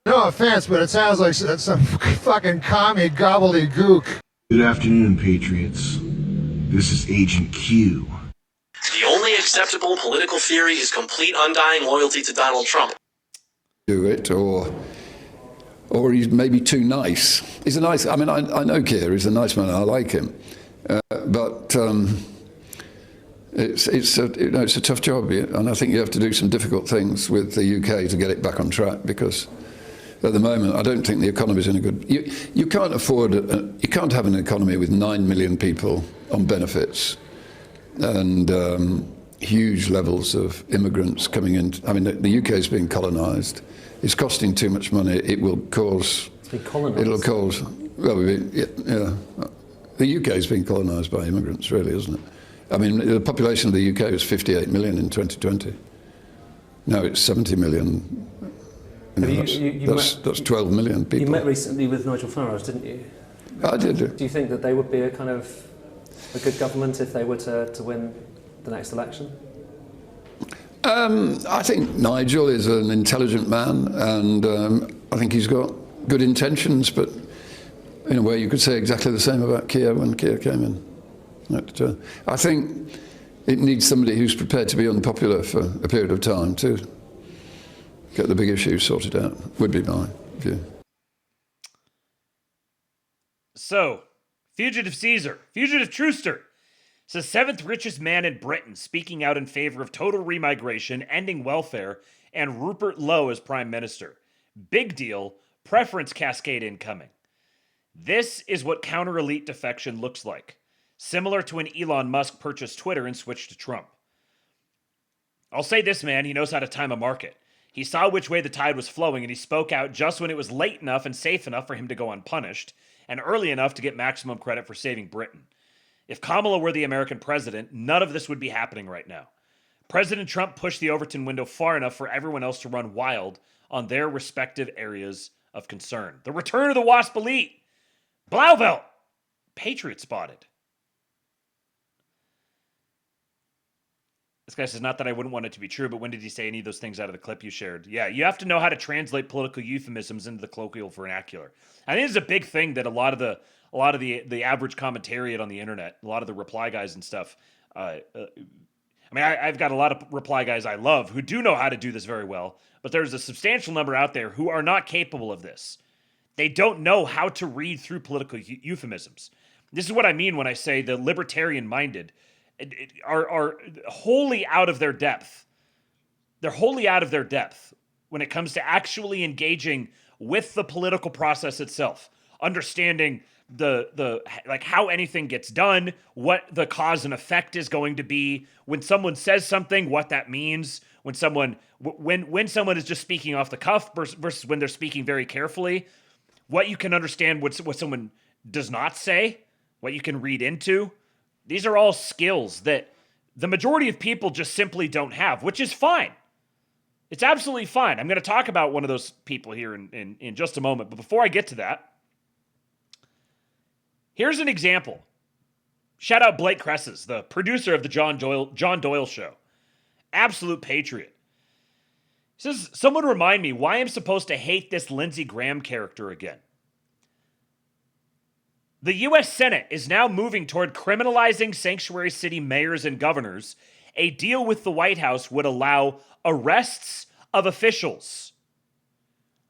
S25: No offense, but it sounds like some fucking commie gobbledygook.
S26: Good afternoon, Patriots. This is Agent Q.
S27: The only acceptable political theory is complete undying loyalty to Donald Trump.
S11: Do it, or he's maybe too nice. He's a nice, I mean, I know Keir, he's a nice man, I like him. But it's a tough job, and I think you have to do some difficult things with the UK to get it back on track, because at the moment, I don't think the economy is in a good... You can't afford... you can't have an economy with 9 million people on benefits and huge levels of immigrants coming in. I mean, the UK is being colonised. It's costing too much money. It will cause... It'll cause... Well, yeah. The UK is being colonised by immigrants, really, isn't it? I mean, the population of the UK was 58 million in 2020. Now it's 70 million. That's 12 million people.
S12: You met recently with Nigel Farage, didn't you?
S11: I did.
S12: Do you think that they would be a kind of a good government if they were to win the next election?
S11: I think Nigel is an intelligent man, and I think he's got good intentions, but in a way you could say exactly the same about Keir when Keir came in. I think it needs somebody who's prepared to be unpopular for a period of time to get the big issues sorted out, would be my view.
S4: So, Fugitive Caesar, Fugitive Truster, says 7th richest man in Britain, speaking out in favor of total remigration, ending welfare, and Rupert Lowe as Prime Minister. Big deal, preference cascade incoming. This is what counter-elite defection looks like. Similar to when Elon Musk purchased Twitter and switched to Trump. I'll say this, man, he knows how to time a market. He saw which way the tide was flowing, and he spoke out just when it was late enough and safe enough for him to go unpunished, and early enough to get maximum credit for saving Britain. If Kamala were the American president, none of this would be happening right now. President Trump pushed the Overton window far enough for everyone else to run wild on their respective areas of concern. The return of the WASP elite. Blauvelt. Patriot spotted. This guy says, not that I wouldn't want it to be true, but when did he say any of those things out of the clip you shared? Yeah, you have to know how to translate political euphemisms into the colloquial vernacular. I think it's a big thing that a lot of the average commentariat on the internet, a lot of the reply guys and stuff, I mean, I've got a lot of reply guys I love who do know how to do this very well, but there's a substantial number out there who are not capable of this. They don't know how to read through political euphemisms. This is what I mean when I say the libertarian-minded are wholly out of their depth. They're wholly out of their depth when it comes to actually engaging with the political process itself, understanding the like how anything gets done, what the cause and effect is going to be, when someone says something, what that means, when someone is just speaking off the cuff versus when they're speaking very carefully, what you can understand what someone does not say, what you can read into. These are all skills that the majority of people just simply don't have, which is fine. It's absolutely fine. I'm going to talk about one of those people here in just a moment. But before I get to that, here's an example. Shout out Blake Cresses, the producer of the John Doyle Show. Absolute patriot. He says, someone remind me why I'm supposed to hate this Lindsey Graham character again. The U.S. Senate is now moving toward criminalizing sanctuary city mayors and governors. A deal with the White House would allow arrests of officials.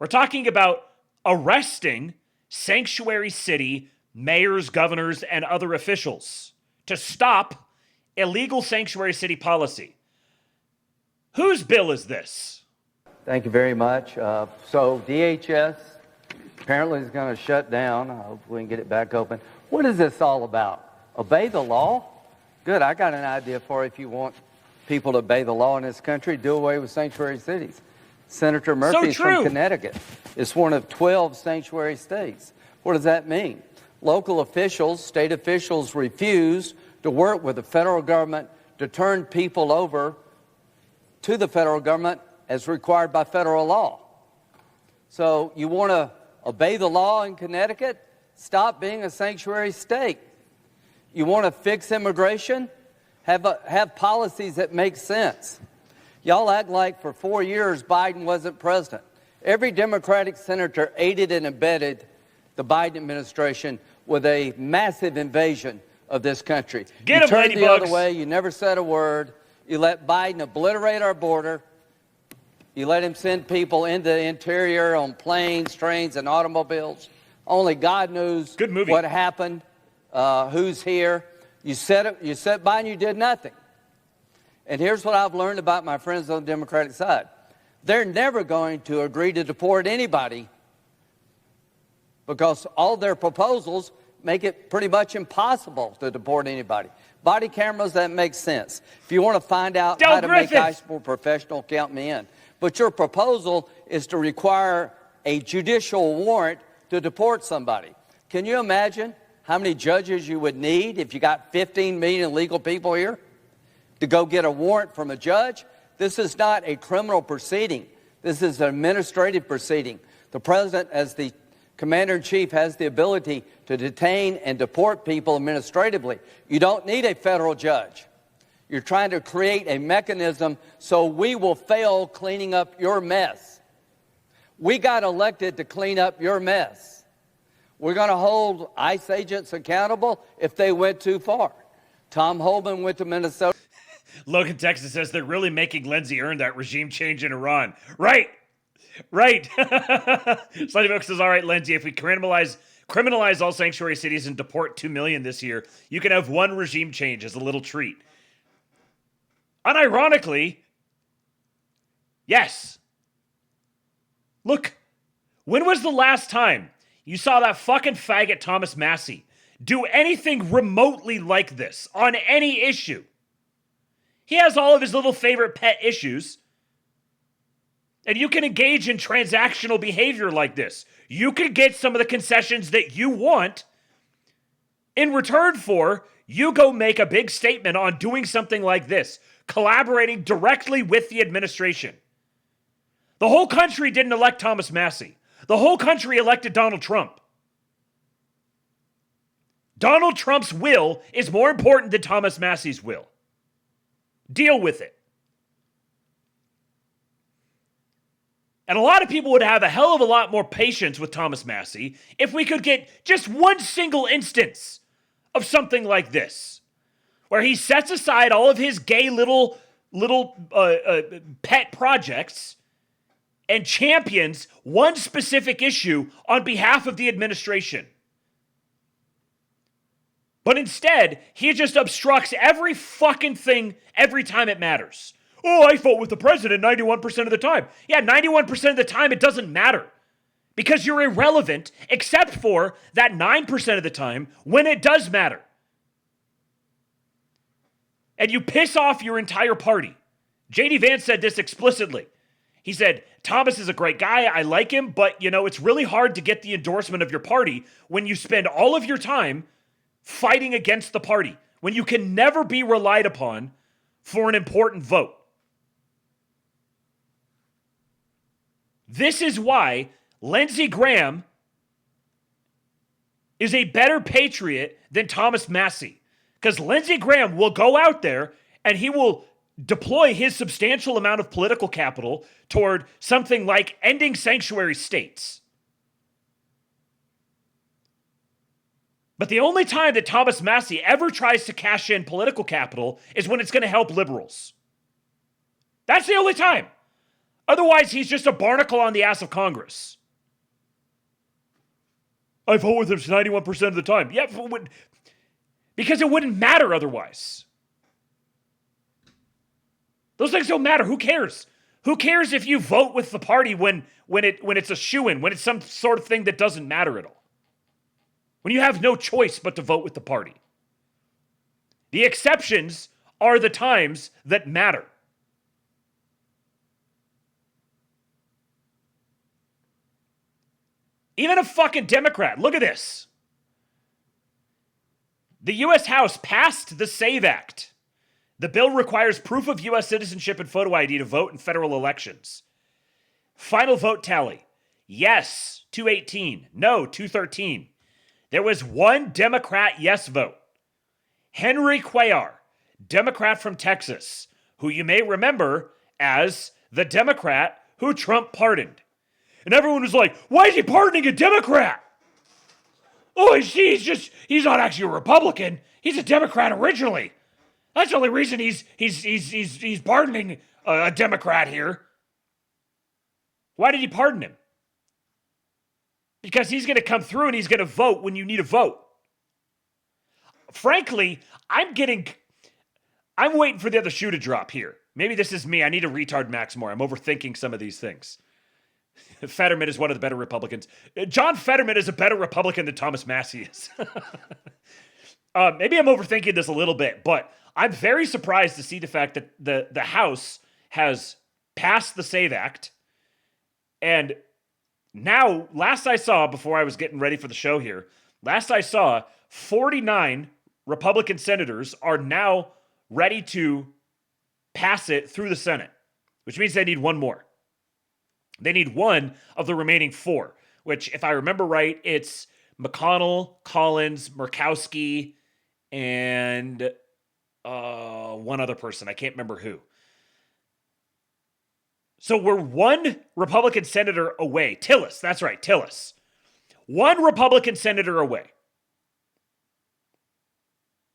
S4: We're talking about arresting sanctuary city mayors, governors, and other officials to stop illegal sanctuary city policy. Whose bill is this?
S1: Thank you very much. So DHS apparently is going to shut down. I hope we can get it back open. What is this all about? Obey the law? Good, I got an idea for if you want people to obey the law in this country, do away with sanctuary cities. Senator Murphy is from Connecticut. It's one of 12 sanctuary states. What does that mean? Local officials, state officials refuse to work with the federal government to turn people over to the federal government as required by federal law. So you want to obey the law in Connecticut? Stop being a sanctuary state. You want to fix immigration? Have policies that make sense. Y'all act like for 4 years Biden wasn't president. Every Democratic senator aided and abetted the Biden administration with a massive invasion of this country. You turned the other way. You never said a word. You let Biden obliterate our border. You let him send people into the interior on planes, trains, and automobiles. Only God knows what happened, who's here. You set by and you did nothing. And here's what I've learned about my friends on the Democratic side. They're never going to agree to deport anybody because all their proposals make it pretty much impossible to deport anybody. Body cameras, that makes sense. If you want to find out how to make ICE more professional, count me in. But your proposal is to require a judicial warrant to deport somebody. Can you imagine how many judges you would need if you got 15 million illegal people here to go get a warrant from a judge? This is not a criminal proceeding. This is an administrative proceeding. The president, as the commander-in-chief, has the ability to detain and deport people administratively. You don't need a federal judge. You're trying to create a mechanism so we will fail cleaning up your mess. We got elected to clean up your mess. We're going to hold ICE agents accountable if they went too far. Tom Homan went to Minnesota.
S4: Logan, Texas says they're really making Lindsey earn that regime change in Iran. Right. Slutty Book says, all right, Lindsey, if we criminalize all sanctuary cities and deport 2 million this year, you can have one regime change as a little treat. Unironically, yes. Look, when was the last time you saw that fucking faggot Thomas Massie do anything remotely like this on any issue? He has all of his little favorite pet issues, and you can engage in transactional behavior like this. You can get some of the concessions that you want in return for you go make a big statement on doing something like this, collaborating directly with the administration. The whole country didn't elect Thomas Massie. The whole country elected Donald Trump. Donald Trump's will is more important than Thomas Massie's will. Deal with it. And a lot of people would have a hell of a lot more patience with Thomas Massie if we could get just one single instance of something like this, where he sets aside all of his gay little pet projects and champions one specific issue on behalf of the administration. But instead, he just obstructs every fucking thing every time it matters. Oh, I vote with the president 91% of the time. Yeah, 91% of the time it doesn't matter. Because you're irrelevant, except for that 9% of the time when it does matter. And you piss off your entire party. J.D. Vance said this explicitly. He said, Thomas is a great guy, I like him, but, you know, it's really hard to get the endorsement of your party when you spend all of your time fighting against the party, when you can never be relied upon for an important vote. This is why Lindsey Graham is a better patriot than Thomas Massie. Because Lindsey Graham will go out there and he will deploy his substantial amount of political capital toward something like ending sanctuary states. But the only time that Thomas Massie ever tries to cash in political capital is when it's going to help liberals. That's the only time. Otherwise, he's just a barnacle on the ass of Congress. I vote with him 91% of the time. Yeah, because it wouldn't matter otherwise. Those things don't matter. Who cares? Who cares if you vote with the party when it's a shoo-in, when it's some sort of thing that doesn't matter at all? When you have no choice but to vote with the party. The exceptions are the times that matter. Even a fucking Democrat. Look at this. The U.S. House passed the SAVE Act. The bill requires proof of U.S. citizenship and photo ID to vote in federal elections. Final vote tally. Yes, 218. No, 213. There was one Democrat yes vote. Henry Cuellar, Democrat from Texas, who you may remember as the Democrat who Trump pardoned. And everyone was like, why is he pardoning a Democrat? Oh, he's not actually a Republican. He's a Democrat originally. That's the only reason he's pardoning a Democrat here. Why did he pardon him? Because he's going to come through and he's going to vote when you need a vote. Frankly, I'm waiting for the other shoe to drop here. Maybe this is me. I need to retard Max more. I'm overthinking some of these things. Fetterman is one of the better Republicans. John Fetterman is a better Republican than Thomas Massie is. Maybe I'm overthinking this a little bit, but I'm very surprised to see the fact that the House has passed the SAVE Act. And now, last I saw, before I was getting ready for the show here, 49 Republican senators are now ready to pass it through the Senate, which means they need one more. They need one of the remaining 4, which, if I remember right, it's McConnell, Collins, Murkowski, and one other person. I can't remember who. So we're one Republican senator away. Tillis, that's right, Tillis. One Republican senator away.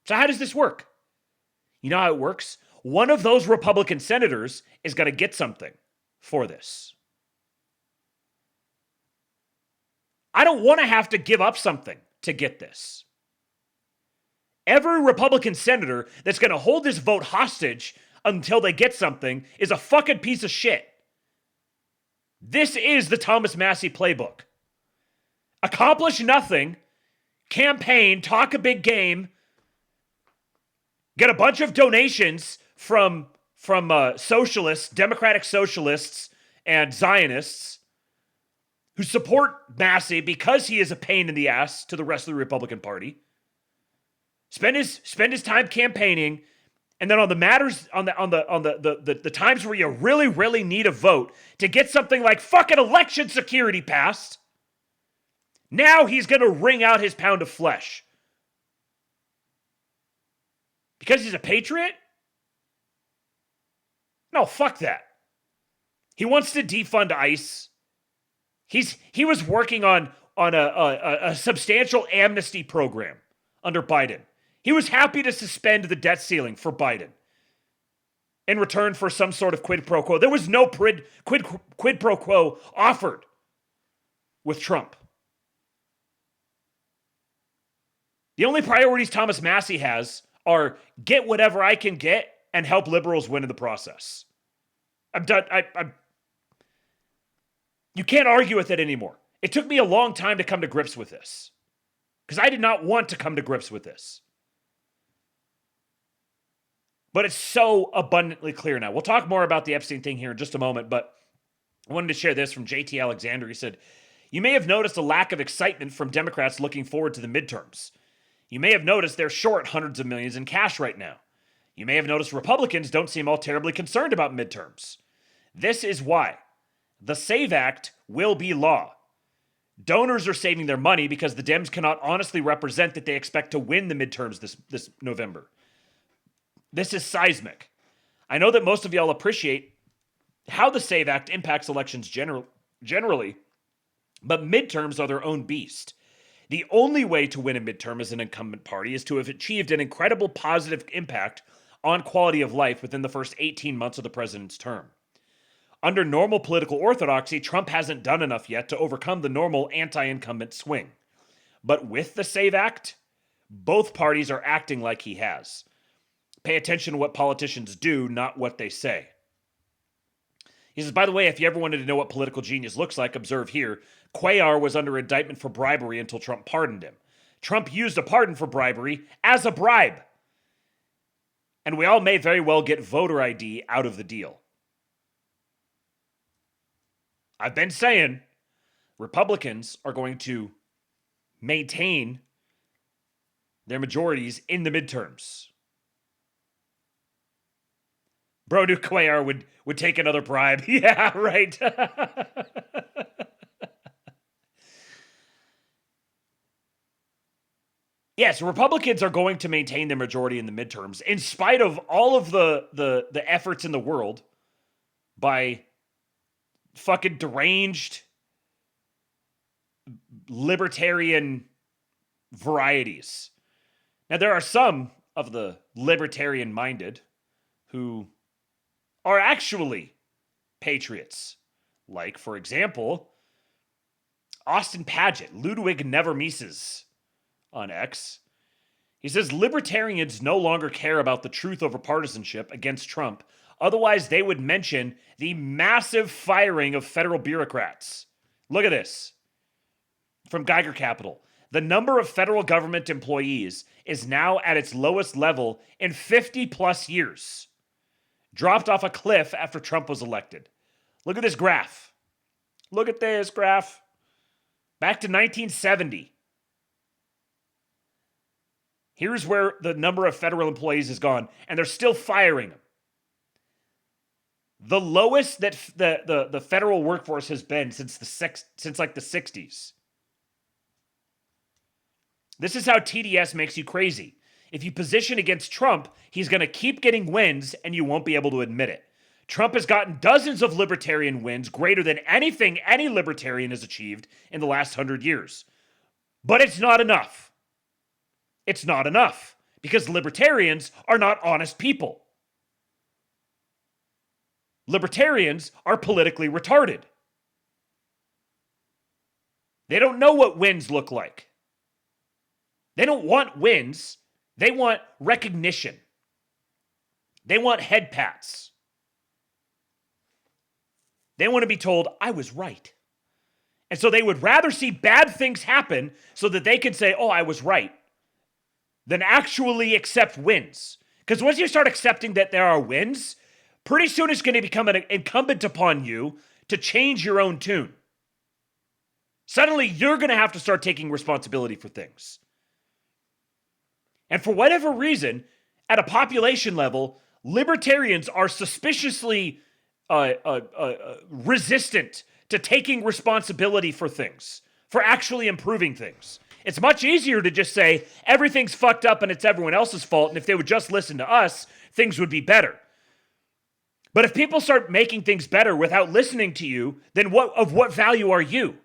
S4: So how does this work? You know how it works? One of those Republican senators is going to get something for this. I don't want to have to give up something to get this. Every Republican senator that's going to hold this vote hostage until they get something is a fucking piece of shit. This is the Thomas Massie playbook. Accomplish nothing, campaign, talk a big game, get a bunch of donations from socialists, democratic socialists, and Zionists who support Massie because he is a pain in the ass to the rest of the Republican Party. Spend his time campaigning, and then on the matters on the times where you really, really need a vote to get something like fucking election security passed, now he's gonna wring out his pound of flesh. Because he's a patriot? No, fuck that. He wants to defund ICE. He was working on a substantial amnesty program under Biden. He was happy to suspend the debt ceiling for Biden in return for some sort of quid pro quo. There was no quid pro quo offered with Trump. The only priorities Thomas Massie has are get whatever I can get and help liberals win in the process. I'm done. You can't argue with it anymore. It took me a long time to come to grips with this because I did not want to come to grips with this. But it's so abundantly clear now. We'll talk more about the Epstein thing here in just a moment, but I wanted to share this from JT Alexander. He said, "You may have noticed a lack of excitement from Democrats looking forward to the midterms. You may have noticed they're short hundreds of millions in cash right now. You may have noticed Republicans don't seem all terribly concerned about midterms. This is why. The SAVE Act will be law. Donors are saving their money because the Dems cannot honestly represent that they expect to win the midterms this November. This is seismic. I know that most of y'all appreciate how the SAVE Act impacts elections generally, but midterms are their own beast. The only way to win a midterm as an incumbent party is to have achieved an incredible positive impact on quality of life within the first 18 months of the president's term. Under normal political orthodoxy, Trump hasn't done enough yet to overcome the normal anti-incumbent swing. But with the SAVE Act, both parties are acting like he has. Pay attention to what politicians do, not what they say." He says, by the way, if you ever wanted to know what political genius looks like, observe here. Cuellar was under indictment for bribery until Trump pardoned him. Trump used a pardon for bribery as a bribe. And we all may very well get voter ID out of the deal. I've been saying Republicans are going to maintain their majorities in the midterms. Bro, Duke Cuellar would take another bribe. Yeah, right. Yes, Republicans are going to maintain their majority in the midterms, in spite of all of the efforts in the world by fucking deranged libertarian varieties. Now, there are some of the libertarian-minded who are actually patriots. Like, for example, Austin Padgett, Ludwig Nevermises on X. He says, libertarians no longer care about the truth over partisanship against Trump. Otherwise, they would mention the massive firing of federal bureaucrats. Look at this. From Geiger Capital. The number of federal government employees is now at its lowest level in 50 plus years. Dropped off a cliff after Trump was elected. Look at this graph. Look at this graph. Back to 1970. Here's where the number of federal employees has gone, and they're still firing them. The lowest that the federal workforce has been since like the 60s. This is how TDS makes you crazy. If you position against Trump, he's going to keep getting wins and you won't be able to admit it. Trump has gotten dozens of libertarian wins, greater than anything any libertarian has achieved in the last 100 years. But it's not enough. It's not enough because libertarians are not honest people. Libertarians are politically retarded. They don't know what wins look like. They don't want wins. They want recognition. They want head pats. They want to be told, I was right. And so they would rather see bad things happen so that they can say, oh, I was right, than actually accept wins. Because once you start accepting that there are wins, pretty soon it's going to become incumbent upon you to change your own tune. Suddenly, you're going to have to start taking responsibility for things. And for whatever reason, at a population level, libertarians are suspiciously resistant to taking responsibility for things, for actually improving things. It's much easier to just say everything's fucked up and it's everyone else's fault, and if they would just listen to us, things would be better. But if people start making things better without listening to you, then what value are you?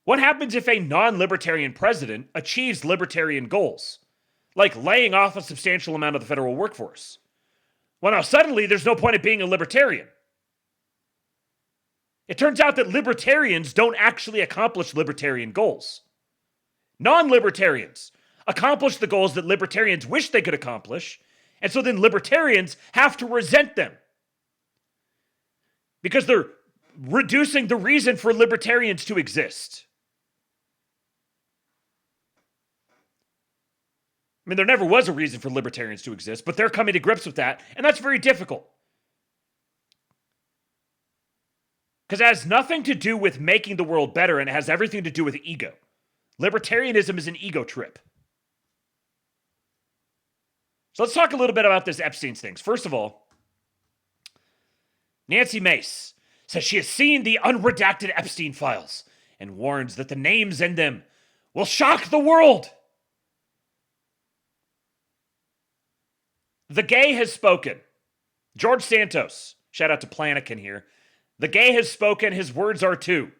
S4: What happens if a non-libertarian president achieves libertarian goals, like laying off a substantial amount of the federal workforce? Well, now suddenly there's no point in being a libertarian. It turns out that libertarians don't actually accomplish libertarian goals. Non-libertarians accomplish the goals that libertarians wish they could accomplish, and so then libertarians have to resent them because they're reducing the reason for libertarians to exist. I mean, there never was a reason for libertarians to exist, but they're coming to grips with that, and that's very difficult. Because it has nothing to do with making the world better, and it has everything to do with ego. Libertarianism is an ego trip. So let's talk a little bit about this Epstein thing. First of all, Nancy Mace says she has seen the unredacted Epstein files and warns that the names in them will shock the world. The gay has spoken. George Santos, shout out to Planikin here. The gay has spoken. His words are true.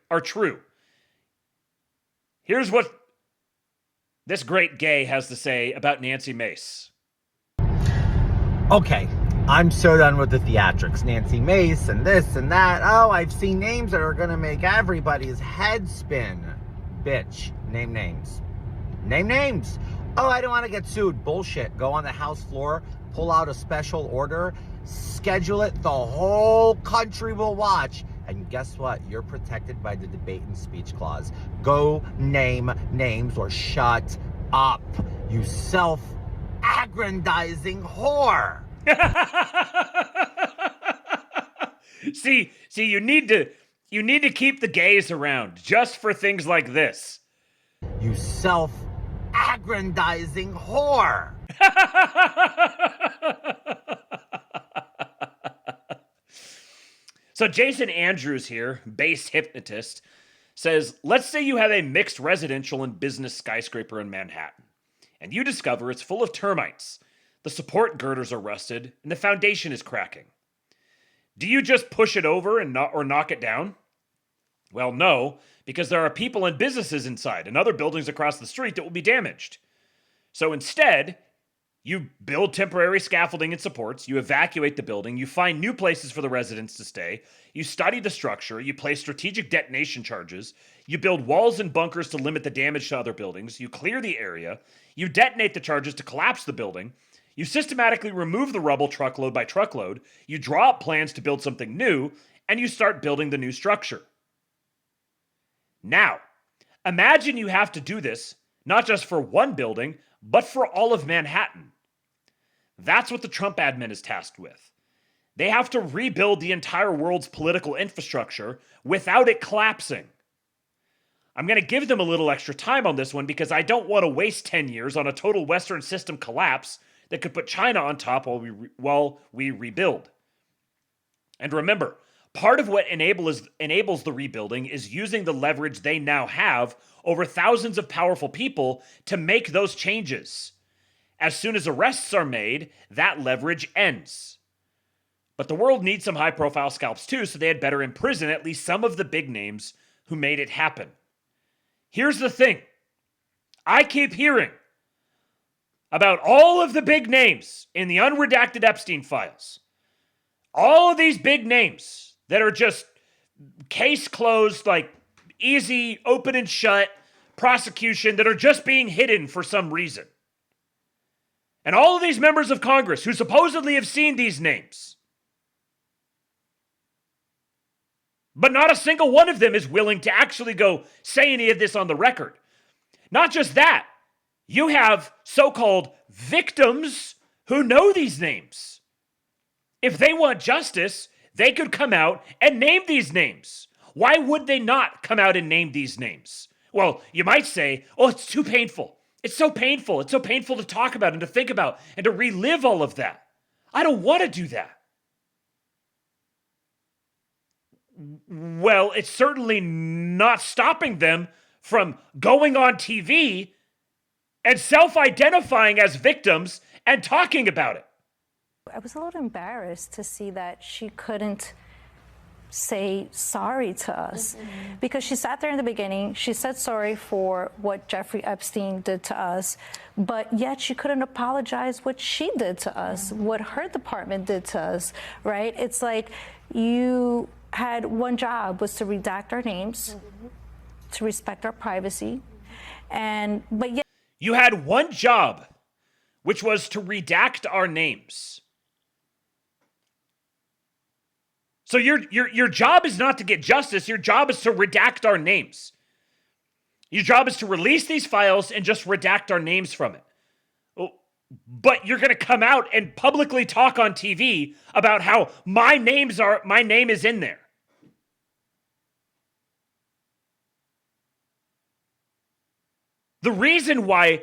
S4: Here's what this great gay has to say about Nancy Mace.
S3: Okay, I'm so done with the theatrics. Nancy Mace and this and that. Oh, I've seen names that are going to make everybody's head spin. Bitch, name names. Name names. Oh, I don't want to get sued. Bullshit. Go on the House floor, pull out a special order, schedule it, the whole country will watch. And guess what? You're protected by the debate and speech clause. Go name names or shut up, you self-aggrandizing whore.
S4: See, you need to keep the gays around just for things like this.
S3: You self-aggrandizing whore.
S4: So Jason Andrews here, base hypnotist, says, let's say you have a mixed residential and business skyscraper in Manhattan, and you discover it's full of termites. The support girders are rusted, and the foundation is cracking. Do you just push it over and knock it down? Well, no, because there are people and businesses inside and other buildings across the street that will be damaged. So instead, you build temporary scaffolding and supports, you evacuate the building, you find new places for the residents to stay, you study the structure, you place strategic detonation charges, you build walls and bunkers to limit the damage to other buildings, you clear the area, you detonate the charges to collapse the building, you systematically remove the rubble truckload by truckload, you draw up plans to build something new, and you start building the new structure. Now, imagine you have to do this, not just for one building, but for all of Manhattan. That's what the Trump admin is tasked with. They have to rebuild the entire world's political infrastructure without it collapsing. I'm going to give them a little extra time on this one because I don't want to waste 10 years on a total Western system collapse that could put China on top while we rebuild. And remember, part of what enables the rebuilding is using the leverage they now have over thousands of powerful people to make those changes. As soon as arrests are made, that leverage ends. But the world needs some high-profile scalps too, so they had better imprison at least some of the big names who made it happen. Here's the thing. I keep hearing about all of the big names in the unredacted Epstein files. All of these big names that are just case closed, like easy, open and shut prosecution that are just being hidden for some reason. And all of these members of Congress who supposedly have seen these names. But not a single one of them is willing to actually go say any of this on the record. Not just that, you have so-called victims who know these names. If they want justice, they could come out and name these names. Why would they not come out and name these names? Well, you might say, oh, it's too painful. It's so painful. It's so painful to talk about and to think about and to relive all of that. I don't want to do that. Well, it's certainly not stopping them from going on TV and self-identifying as victims and talking about it.
S13: I was a little embarrassed to see that she couldn't say sorry to us because she sat there in the beginning, she said sorry for what Jeffrey Epstein did to us, but yet she couldn't apologize what she did to us, what her department did to us, right? It's like you had one job, was to redact our names, to respect our privacy, but yet
S4: you had one job, which was to redact our names. So your job is not to get justice. Your job is to redact our names. Your job is to release these files and just redact our names from it. But you're going to come out and publicly talk on TV about how my name is in there. The reason why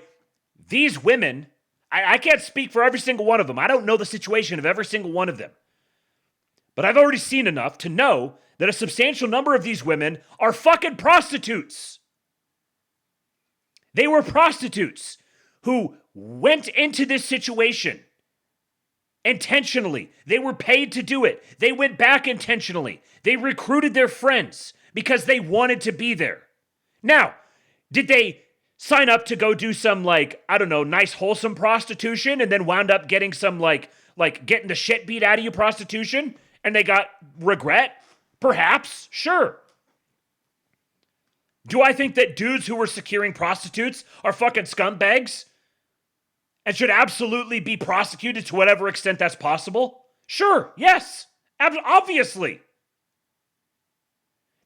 S4: these women, I can't speak for every single one of them. I don't know the situation of every single one of them. But I've already seen enough to know that a substantial number of these women are fucking prostitutes. They were prostitutes who went into this situation intentionally. They were paid to do it. They went back intentionally. They recruited their friends because they wanted to be there. Now, did they sign up to go do some, nice wholesome prostitution and then wound up getting some, getting the shit beat out of you prostitution? And they got regret? Perhaps, sure. Do I think that dudes who were securing prostitutes are fucking scumbags and should absolutely be prosecuted to whatever extent that's possible? Sure, yes, obviously.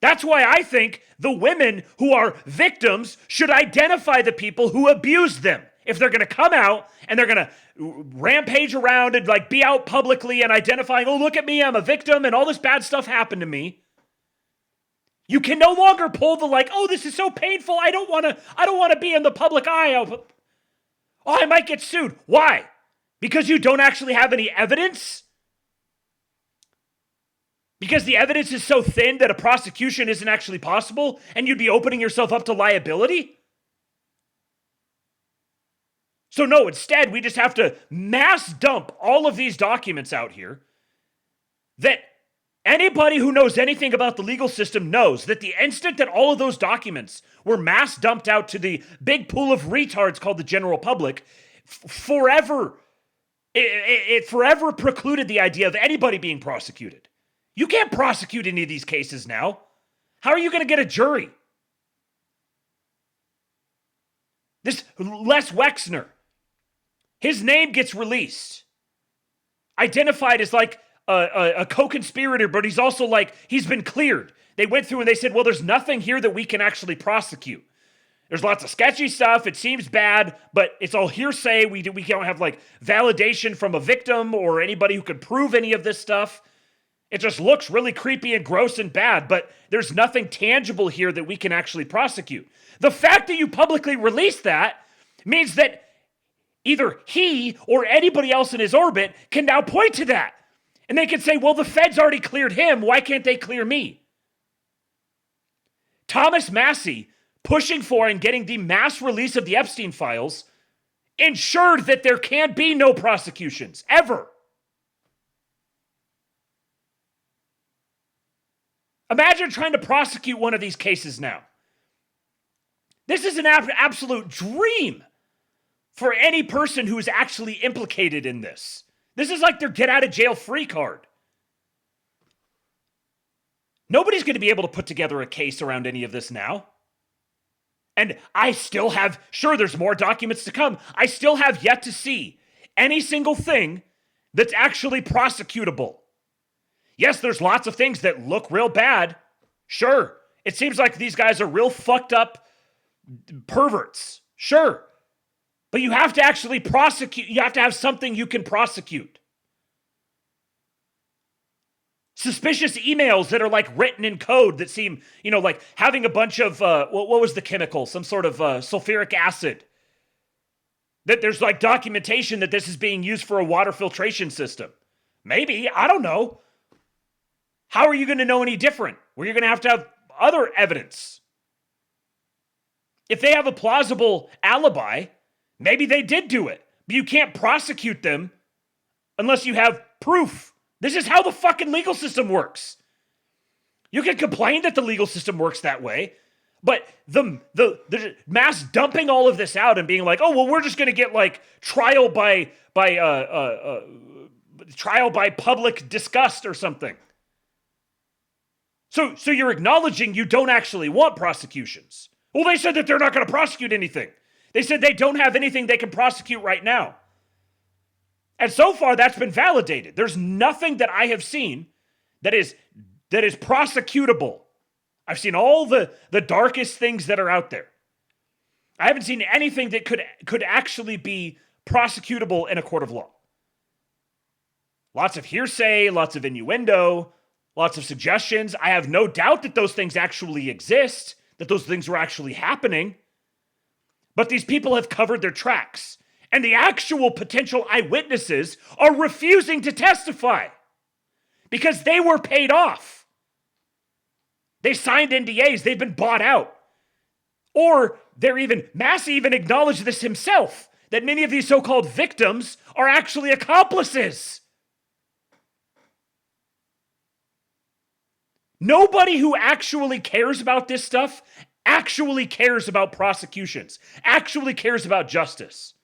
S4: That's why I think the women who are victims should identify the people who abused them. If they're going to come out and they're going to rampage around and be out publicly and identifying, oh, look at me, I'm a victim and all this bad stuff happened to me. You can no longer pull the oh, this is so painful. I don't want to be in the public eye. Oh, I might get sued. Why? Because you don't actually have any evidence? Because the evidence is so thin that a prosecution isn't actually possible and you'd be opening yourself up to liability? So no, instead, we just have to mass dump all of these documents out here that anybody who knows anything about the legal system knows that the instant that all of those documents were mass dumped out to the big pool of retards called the general public, it forever precluded the idea of anybody being prosecuted. You can't prosecute any of these cases now. How are you going to get a jury? This Les Wexner, his name gets released, identified as a co-conspirator, but he's also he's been cleared. They went through and they said, well, there's nothing here that we can actually prosecute. There's lots of sketchy stuff. It seems bad, but it's all hearsay. We don't have validation from a victim or anybody who could prove any of this stuff. It just looks really creepy and gross and bad, but there's nothing tangible here that we can actually prosecute. The fact that you publicly release that means that either he or anybody else in his orbit can now point to that. And they can say, well, the feds already cleared him. Why can't they clear me? Thomas Massie, pushing for and getting the mass release of the Epstein files, ensured that there can be no prosecutions, ever. Imagine trying to prosecute one of these cases now. This is an absolute dream for any person who is actually implicated in this. This is like their get-out-of-jail-free card. Nobody's going to be able to put together a case around any of this now. And I still have, sure, there's more documents to come. I still have yet to see any single thing that's actually prosecutable. Yes, there's lots of things that look real bad. Sure, it seems like these guys are real fucked up perverts. Sure. But you have to actually prosecute. You have to have something you can prosecute. Suspicious emails that are like written in code that seem, like having a bunch of, what was the chemical? Some sort of sulfuric acid. That there's like documentation that this is being used for a water filtration system. Maybe, I don't know. How are you going to know any different? Well, you're going to have other evidence. If they have a plausible alibi, maybe they did do it. But you can't prosecute them unless you have proof. This is how the fucking legal system works. You can complain that the legal system works that way, but the mass dumping all of this out and being like, oh, well, we're just going to get like trial by public disgust or something. So you're acknowledging you don't actually want prosecutions. Well, they said that they're not going to prosecute anything. They said they don't have anything they can prosecute right now. And so far, that's been validated. There's nothing that I have seen that is prosecutable. I've seen all the darkest things that are out there. I haven't seen anything that could actually be prosecutable in a court of law. Lots of hearsay, lots of innuendo, lots of suggestions. I have no doubt that those things actually exist, that those things were actually happening. But these people have covered their tracks. And the actual potential eyewitnesses are refusing to testify because they were paid off. They signed NDAs. They've been bought out. Or Massey even acknowledged this himself, that many of these so-called victims are actually accomplices. Nobody who actually cares about this stuff actually cares about prosecutions, actually cares about justice.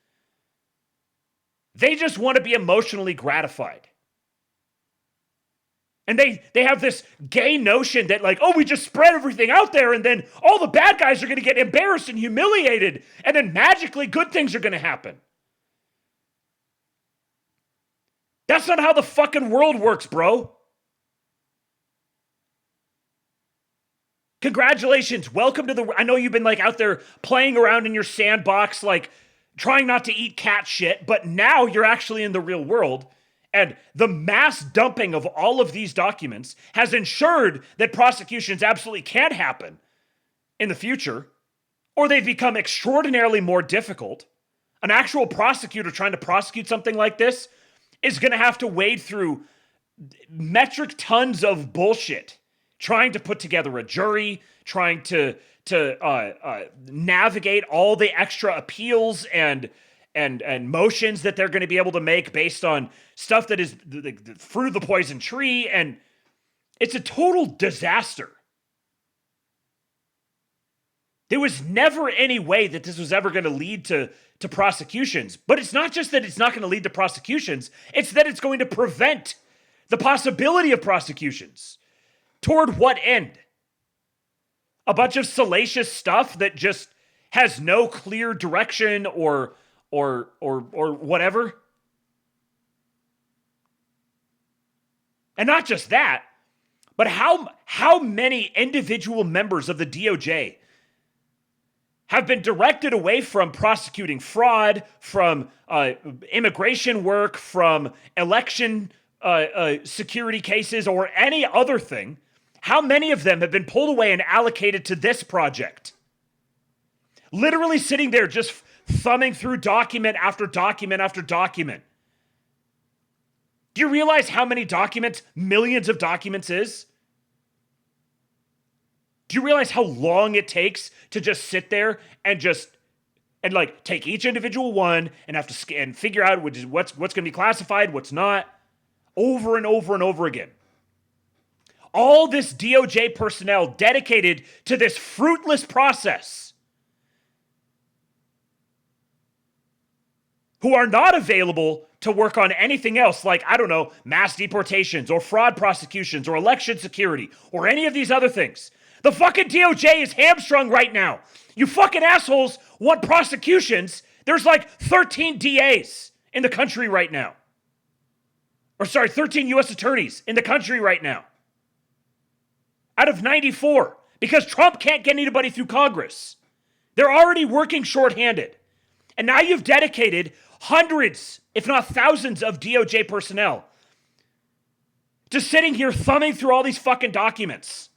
S4: They just want to be emotionally gratified. And they have this gay notion that like, oh, we just spread everything out there and then all the bad guys are going to get embarrassed and humiliated and then magically good things are going to happen. That's not how the fucking world works, bro. Congratulations. Welcome to I know you've been like out there playing around in your sandbox, like trying not to eat cat shit, but now you're actually in the real world. And the mass dumping of all of these documents has ensured that prosecutions absolutely can happen in the future, or they've become extraordinarily more difficult. An actual prosecutor trying to prosecute something like this is going to have to wade through metric tons of bullshit, trying to put together a jury, trying to navigate all the extra appeals and motions that they're going to be able to make based on stuff that is the fruit of the poison tree, and it's a total disaster. There was never any way that this was ever going to lead to prosecutions, but it's not just that it's not going to lead to prosecutions, it's that it's going to prevent the possibility of prosecutions. Toward what end? A bunch of salacious stuff that just has no clear direction or whatever. And not just that, but how many individual members of the DOJ have been directed away from prosecuting fraud, from immigration work, from election security cases, or any other thing? How many of them have been pulled away and allocated to this project? Literally sitting there just thumbing through document after document after document. Do you realize how many documents, millions of documents is? Do you realize how long it takes to just sit there and like take each individual one and have to and figure out what's going to be classified, what's not, over and over and over again? All this DOJ personnel dedicated to this fruitless process, who are not available to work on anything else like, I don't know, mass deportations or fraud prosecutions or election security or any of these other things. The fucking DOJ is hamstrung right now. You fucking assholes want prosecutions. There's like 13 DAs in the country right now. Or sorry, 13 U.S. attorneys in the country right now. Out of 94. Because Trump can't get anybody through Congress. They're already working shorthanded. And now you've dedicated hundreds, if not thousands, of DOJ personnel Just sitting here thumbing through all these fucking documents.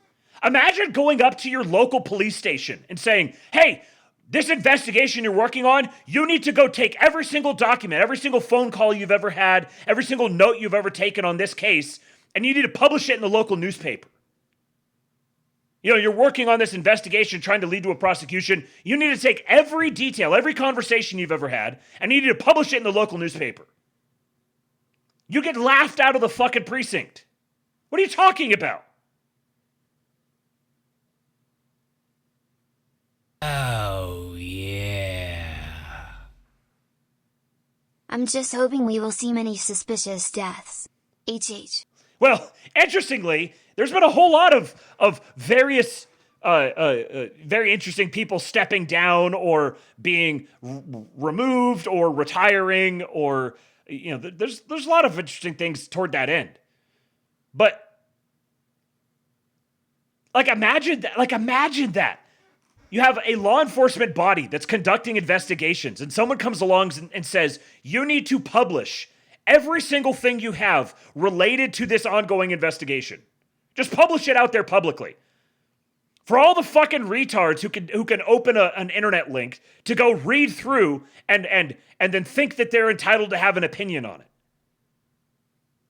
S4: Imagine going up to your local police station and saying, hey, this investigation you're working on, you need to go take every single document, every single phone call you've ever had, every single note you've ever taken on this case, and you need to publish it in the local newspaper. You know, you're working on this investigation trying to lead to a prosecution. You need to take every detail, every conversation you've ever had, and you need to publish it in the local newspaper. You get laughed out of the fucking precinct. What are you talking about?
S23: Oh, yeah.
S16: I'm just hoping we will see many suspicious deaths. HH.
S4: Well, interestingly, there's been a whole lot of various very interesting people stepping down or being removed or retiring, or you know, there's a lot of interesting things toward that end. But imagine that. You have a law enforcement body that's conducting investigations, and someone comes along and says, you need to publish every single thing you have related to this ongoing investigation. Just publish it out there publicly. For all the fucking retards who can open an internet link to go read through and then think that they're entitled to have an opinion on it.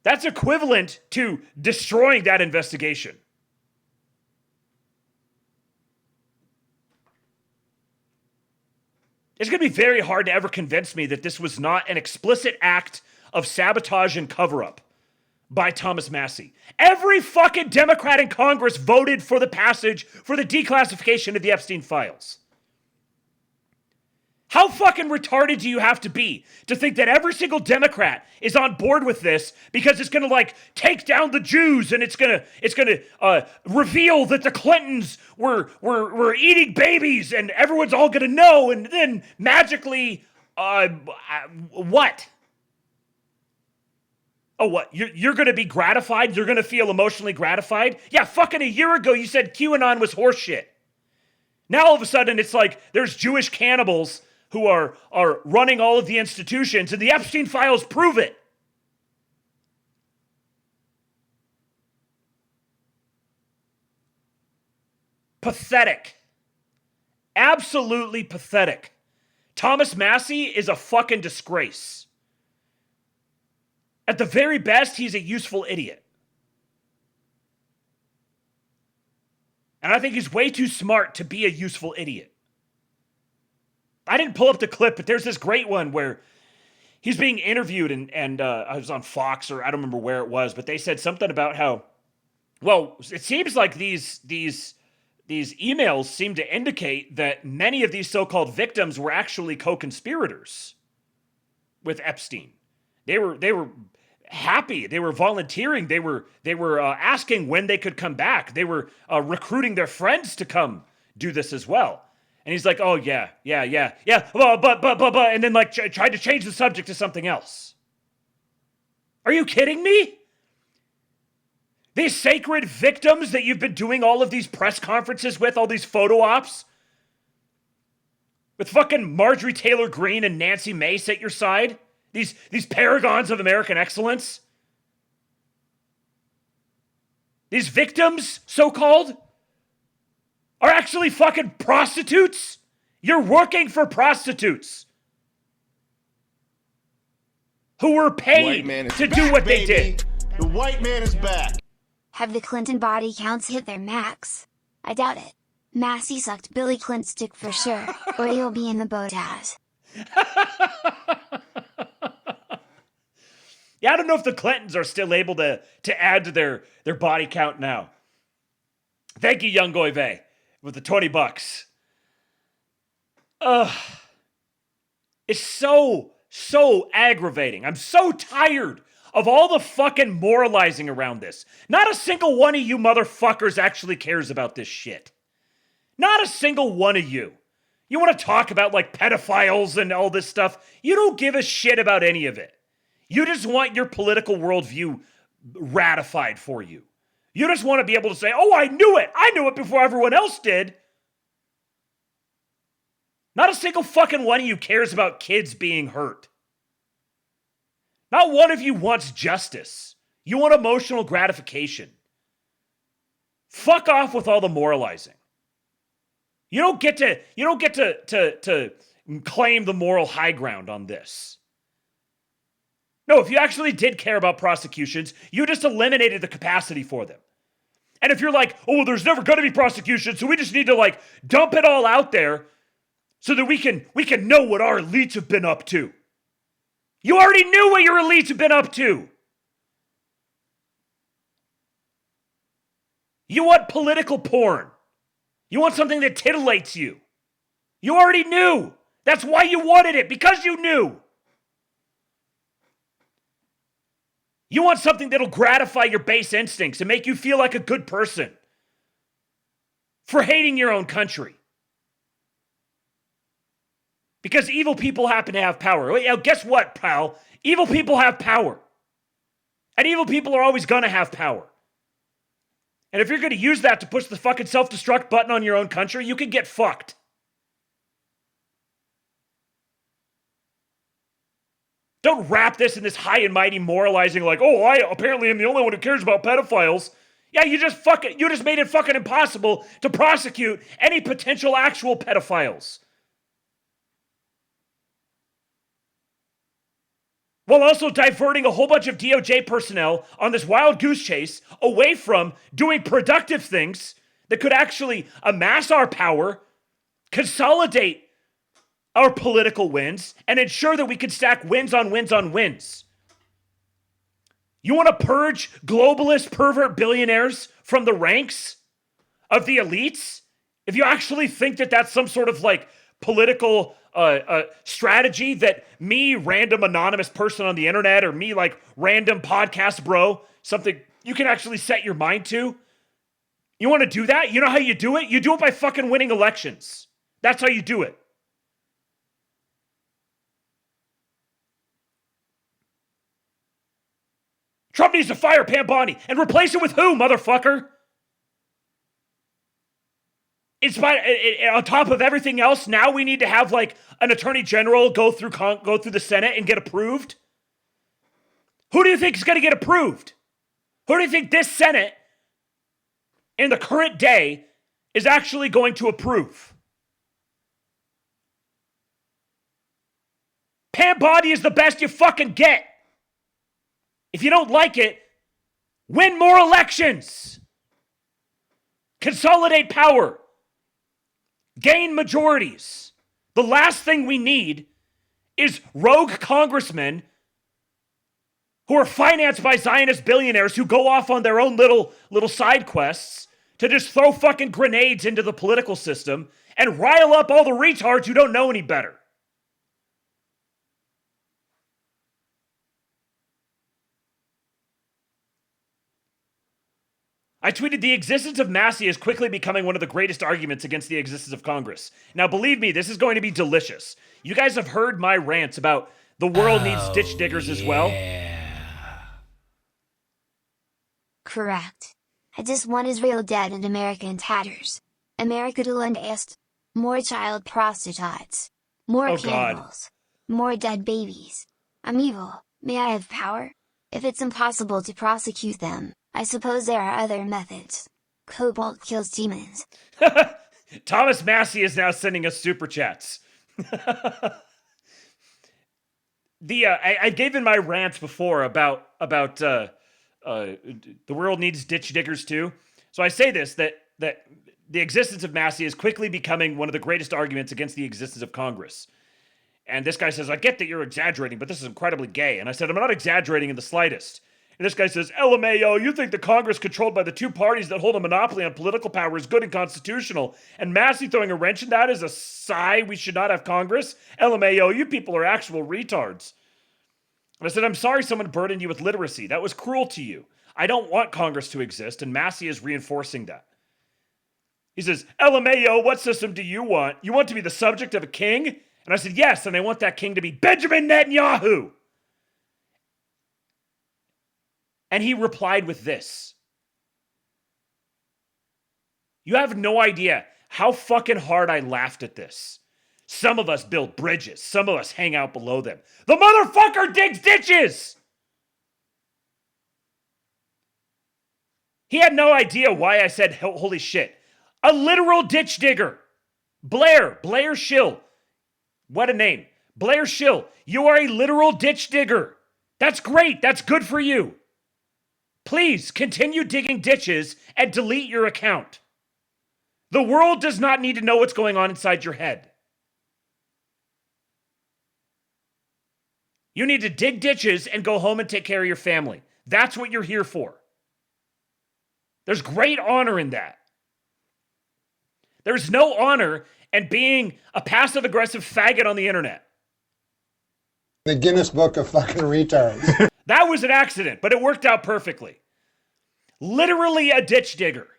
S4: That's equivalent to destroying that investigation. It's going to be very hard to ever convince me that this was not an explicit act of sabotage and cover-up by Thomas Massie. Every fucking Democrat in Congress voted for the passage for the declassification of the Epstein files. How fucking retarded do you have to be to think that every single Democrat is on board with this because it's going to take down the Jews, and it's going to reveal that the Clintons were eating babies, and everyone's all going to know, and then magically what? Oh, what? You're going to be gratified? You're going to feel emotionally gratified? Yeah, fucking a year ago you said QAnon was horseshit. Now all of a sudden it's like there's Jewish cannibals who are running all of the institutions, and the Epstein files prove it. Pathetic. Absolutely pathetic. Thomas Massie is a fucking disgrace. At the very best, he's a useful idiot. And I think he's way too smart to be a useful idiot. I didn't pull up the clip, but there's this great one where he's being interviewed, and I was on Fox, or I don't remember where it was, but they said something about how, well, it seems like these emails seem to indicate that many of these so-called victims were actually co-conspirators with Epstein. They were happy. They were volunteering. They were asking when they could come back. They were recruiting their friends to come do this as well. And he's like, oh, yeah, but, and then tried to change the subject to something else. Are you kidding me? These sacred victims that you've been doing all of these press conferences with, all these photo ops, with fucking Marjorie Taylor Greene and Nancy Mace at your side, these paragons of American excellence, these victims, so-called, are actually fucking prostitutes? You're working for prostitutes who were paid to do what they did.
S25: The white man is back.
S16: Have the Clinton body counts hit their max? I doubt it. Massie sucked Billy Clint's dick for sure, or he'll be in the boathouse.
S4: Yeah, I don't know if the Clintons are still able to add to their body count now. Thank you, Young Goive, with the $20. Ugh. It's so aggravating. I'm so tired of all the fucking moralizing around this. Not a single one of you motherfuckers actually cares about this shit. Not a single one of you. You want to talk about pedophiles and all this stuff? You don't give a shit about any of it. You just want your political worldview ratified for you. You just want to be able to say, oh, I knew it. I knew it before everyone else did. Not a single fucking one of you cares about kids being hurt. Not one of you wants justice. You want emotional gratification. Fuck off with all the moralizing. You don't get to claim the moral high ground on this. No, if you actually did care about prosecutions, you just eliminated the capacity for them. And if you're like, oh, well, there's never going to be prosecution, so we just need to like dump it all out there so that we can know what our elites have been up to. You already knew what your elites have been up to. You want political porn. You want something that titillates you. You already knew. That's why you wanted it, because you knew. You want something that'll gratify your base instincts and make you feel like a good person for hating your own country. Because evil people happen to have power. Well, guess what, pal? Evil people have power. And evil people are always going to have power. And if you're going to use that to push the fucking self-destruct button on your own country, you can get fucked. Don't wrap this in this high and mighty moralizing like, oh, I apparently am the only one who cares about pedophiles. Yeah, you just made it fucking impossible to prosecute any potential actual pedophiles. While also diverting a whole bunch of DOJ personnel on this wild goose chase away from doing productive things that could actually amass our power, consolidate our political wins, and ensure that we can stack wins on wins on wins. You want to purge globalist pervert billionaires from the ranks of the elites? If you actually think that that's some sort of like political strategy that me, random anonymous person on the internet, or me, like random podcast bro, something you can actually set your mind to, you want to do that? You know how you do it? You do it by fucking winning elections. That's how you do it. Trump needs to fire Pam Bondi and replace it with who, motherfucker? On top of everything else, now we need to have like an attorney general go through the Senate and get approved. Who do you think is going to get approved? Who do you think this Senate in the current day is actually going to approve? Pam Bondi is the best you fucking get. If you don't like it, win more elections. Consolidate power. Gain majorities. The last thing we need is rogue congressmen who are financed by Zionist billionaires who go off on their own little side quests to just throw fucking grenades into the political system and rile up all the retards who don't know any better. I tweeted, the existence of Massey is quickly becoming one of the greatest arguments against the existence of Congress. Now, believe me, this is going to be delicious. You guys have heard my rants about the world needs ditch diggers as well.
S16: Correct. I just want Israel dead and America in tatters. America to lend est. More child prostitutes. More cannibals. More dead babies. I'm evil. May I have power? If it's impossible to prosecute them, I suppose there are other methods. Cobalt kills demons.
S4: Thomas Massey is now sending us super chats. I gave in my rants before about the world needs ditch diggers too. So I say this, that the existence of Massey is quickly becoming one of the greatest arguments against the existence of Congress. And this guy says, I get that you're exaggerating, but this is incredibly gay. And I said, I'm not exaggerating in the slightest. And this guy says, LMAO, you think the Congress controlled by the two parties that hold a monopoly on political power is good and constitutional, and Massey throwing a wrench in that is a sigh we should not have Congress? LMAO, you people are actual retards. And I said, I'm sorry someone burdened you with literacy. That was cruel to you. I don't want Congress to exist, and Massey is reinforcing that. He says, LMAO, what system do you want? You want to be the subject of a king? And I said, yes, and I want that king to be Benjamin Netanyahu. And he replied with this. You have no idea how fucking hard I laughed at this. Some of us build bridges. Some of us hang out below them. The motherfucker digs ditches! He had no idea why I said, holy shit. A literal ditch digger. Blair Schill. What a name. Blair Schill, you are a literal ditch digger. That's great. That's good for you. Please continue digging ditches and delete your account. The world does not need to know what's going on inside your head. You need to dig ditches and go home and take care of your family. That's what you're here for. There's great honor in that. There's no honor in being a passive-aggressive faggot on the internet.
S25: The Guinness Book of fucking retards.
S4: That was an accident, but it worked out perfectly. Literally a ditch digger.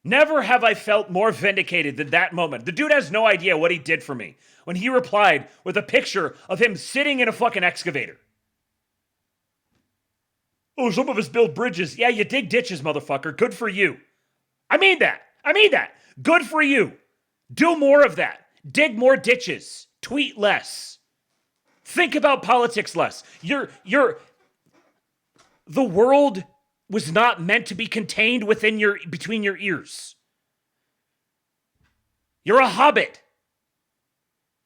S4: Never have I felt more vindicated than that moment. The dude has no idea what he did for me when he replied with a picture of him sitting in a fucking excavator. Oh, some of us build bridges. Yeah, you dig ditches, motherfucker. Good for you. I mean that. Good for you. Do more of that. Dig more ditches. Tweet less. Think about politics less. The world was not meant to be contained between your ears. You're a hobbit.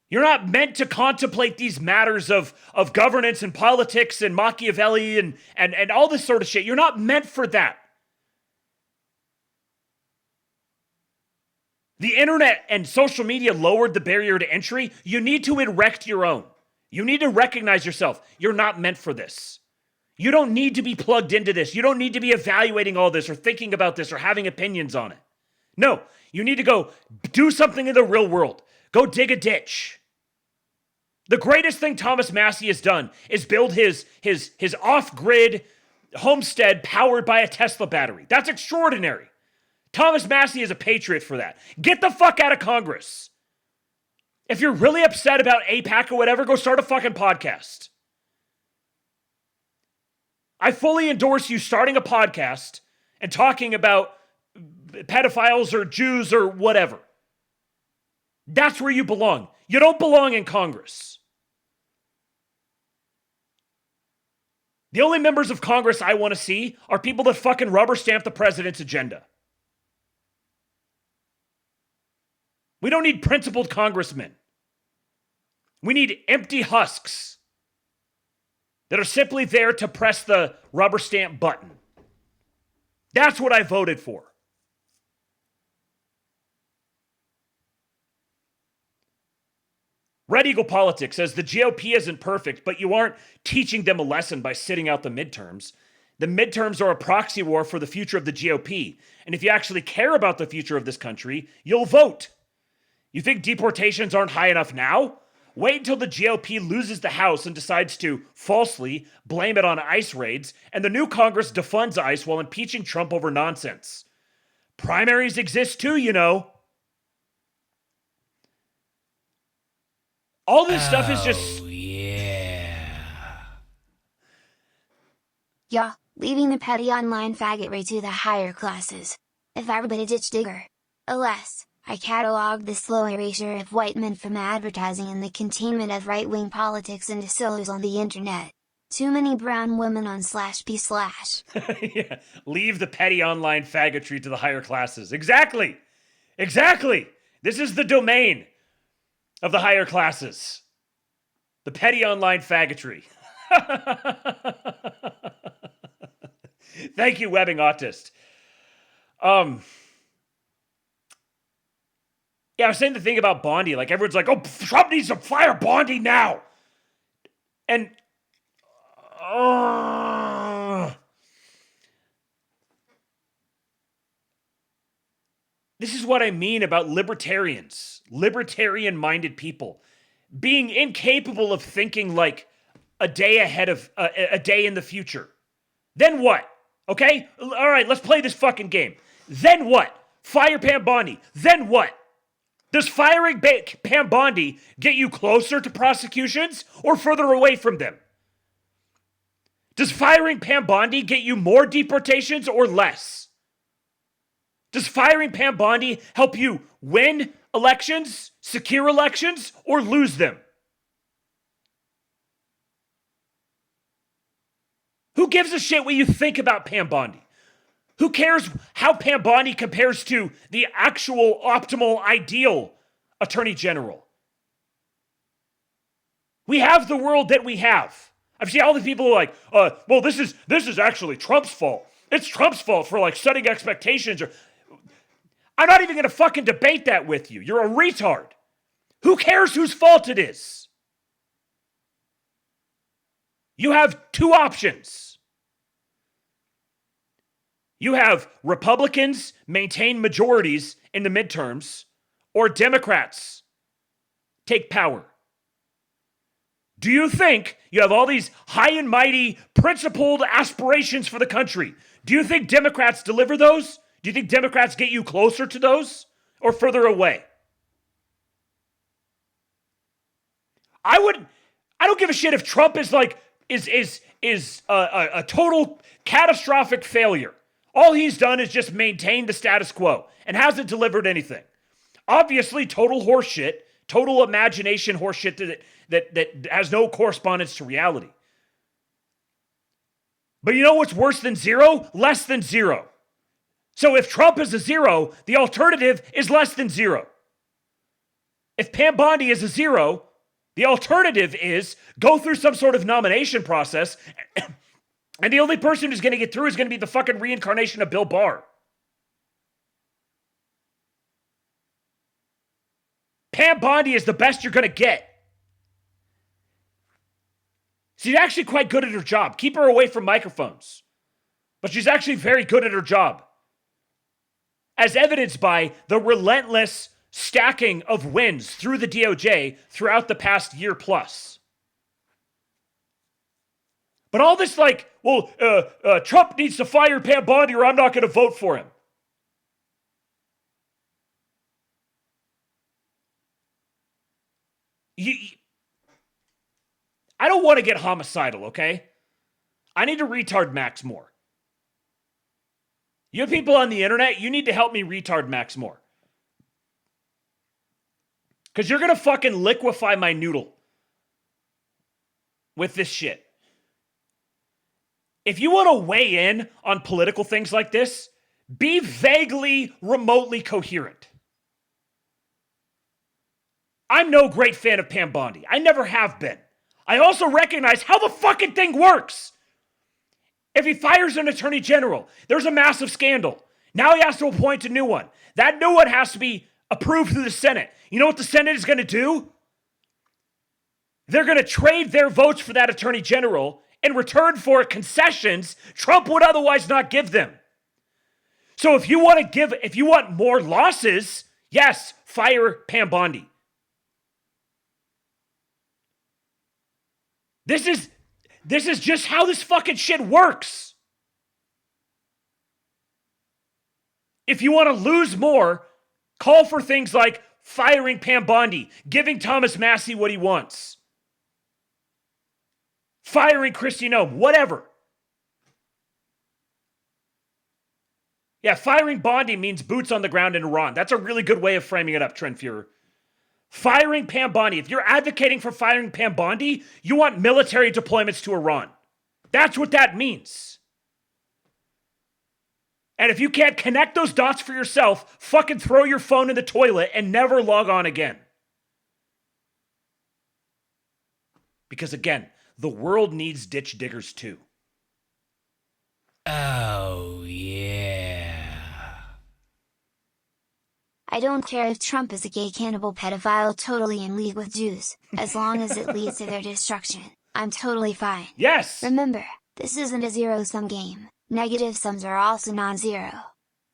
S4: You're not meant to contemplate these matters of governance and politics and Machiavelli and all this sort of shit. You're not meant for that. The internet and social media lowered the barrier to entry. You need to erect your own. You need to recognize yourself. You're not meant for this. You don't need to be plugged into this. You don't need to be evaluating all this or thinking about this or having opinions on it. No, you need to go do something in the real world. Go dig a ditch. The greatest thing Thomas Massey has done is build his off-grid homestead powered by a Tesla battery. That's extraordinary. Thomas Massey is a patriot for that. Get the fuck out of Congress. If you're really upset about AIPAC or whatever, go start a fucking podcast. I fully endorse you starting a podcast and talking about pedophiles or Jews or whatever. That's where you belong. You don't belong in Congress. The only members of Congress I want to see are people that fucking rubber stamp the president's agenda. We don't need principled congressmen. We need empty husks that are simply there to press the rubber stamp button. That's what I voted for. Red Eagle Politics says the GOP isn't perfect, but you aren't teaching them a lesson by sitting out the midterms. The midterms are a proxy war for the future of the GOP. And if you actually care about the future of this country, you'll vote. You think deportations aren't high enough now? Wait until the GOP loses the House and decides to, falsely, blame it on ICE raids, and the new Congress defunds ICE while impeaching Trump over nonsense. Primaries exist too, you know. All this stuff is just...
S16: Yeah, leaving the petty online faggotry to the higher classes. If I were but a ditch digger. Alas, I catalogued the slow erasure of white men from advertising and the containment of right-wing politics into silos on the internet. Too many brown women on /p/.
S4: Yeah, leave the petty online faggotry to the higher classes. Exactly! Exactly! This is the domain of the higher classes. The petty online faggotry. Thank you, Webbing Autist. Yeah, I was saying the thing about Bondi. Like, everyone's like, oh, Trump needs to fire Bondi now. And, this is what I mean about libertarians. Libertarian-minded people. Being incapable of thinking like a day ahead of, a day in the future. Then what? Okay? All right, let's play this fucking game. Then what? Fire Pam Bondi. Then what? Does firing Pam Bondi get you closer to prosecutions or further away from them? Does firing Pam Bondi get you more deportations or less? Does firing Pam Bondi help you win elections, secure elections, or lose them? Who gives a shit what you think about Pam Bondi? Who cares how Pam Bondi compares to the actual optimal, ideal Attorney General? We have the world that we have. I've seen all the people who are like, well, this is actually Trump's fault. It's Trump's fault for like setting expectations. I'm not even going to fucking debate that with you. You're a retard. Who cares whose fault it is? You have two options. You have Republicans maintain majorities in the midterms, or Democrats take power. Do you think you have all these high and mighty, principled aspirations for the country? Do you think Democrats deliver those? Do you think Democrats get you closer to those or further away? I don't give a shit if Trump is like a total catastrophic failure. All he's done is just maintain the status quo and hasn't delivered anything. Obviously, total horseshit, total imagination horseshit that has no correspondence to reality. But you know what's worse than zero? Less than zero. So if Trump is a zero, the alternative is less than zero. If Pam Bondi is a zero, the alternative is go through some sort of nomination process, and the only person who's going to get through is going to be the fucking reincarnation of Bill Barr. Pam Bondi is the best you're going to get. She's actually quite good at her job. Keep her away from microphones. But she's actually very good at her job. As evidenced by the relentless stacking of wins through the DOJ throughout the past year plus. But all this like, well, Trump needs to fire Pam Bondi or I'm not going to vote for him. I don't want to get homicidal, okay? I need to retard max more. You people on the internet, you need to help me retard max more. Because you're going to fucking liquefy my noodle with this shit. If you want to weigh in on political things like this, be vaguely, remotely coherent. I'm no great fan of Pam Bondi. I never have been. I also recognize how the fucking thing works. If he fires an attorney general, there's a massive scandal. Now he has to appoint a new one. That new one has to be approved through the Senate. You know what the Senate is going to do? They're going to trade their votes for that attorney general in return for concessions Trump would otherwise not give them. So if you want more losses, yes, fire Pam Bondi. This is just how this fucking shit works. If you want to lose more, call for things like firing Pam Bondi, giving Thomas Massie what he wants, firing Kristi Noem, whatever. Yeah, firing Bondi means boots on the ground in Iran. That's a really good way of framing it up, Trent Fuhrer. Firing Pam Bondi. If you're advocating for firing Pam Bondi, you want military deployments to Iran. That's what that means. And if you can't connect those dots for yourself, fucking throw your phone in the toilet and never log on again. Because again, the world needs ditch diggers too.
S23: Oh, yeah.
S16: I don't care if Trump is a gay cannibal pedophile totally in league with Jews, as long as it leads to their destruction. I'm totally fine.
S4: Yes!
S16: Remember, this isn't a zero-sum game. Negative sums are also non-zero.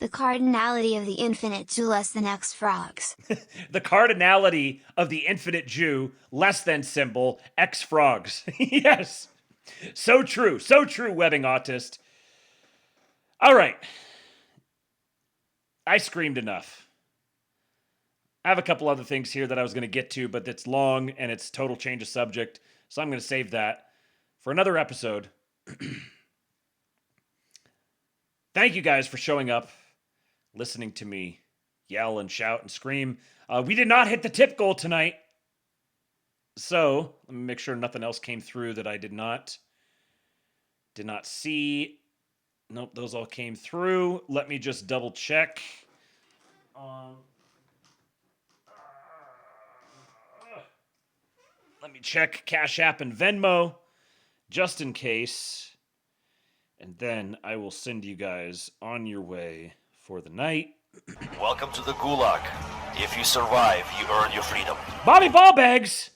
S16: The cardinality of the infinite Jew less than X frogs.
S4: The cardinality of the infinite Jew less than symbol X frogs. Yes. So true, webbing autist. All right. I screamed enough. I have a couple other things here that I was going to get to, but it's long and it's total change of subject. So I'm going to save that for another episode. Thank you guys for showing up, listening to me yell and shout and scream. We did not hit the tip goal tonight. So let me make sure nothing else came through that I did not Did not see. Nope, those all came through. Let me just double check. Let me check Cash App and Venmo, just in case. And then I will send you guys on your way for the night.
S27: Welcome to the Gulag. If you survive, you earn your freedom.
S4: Bobby Ballbags!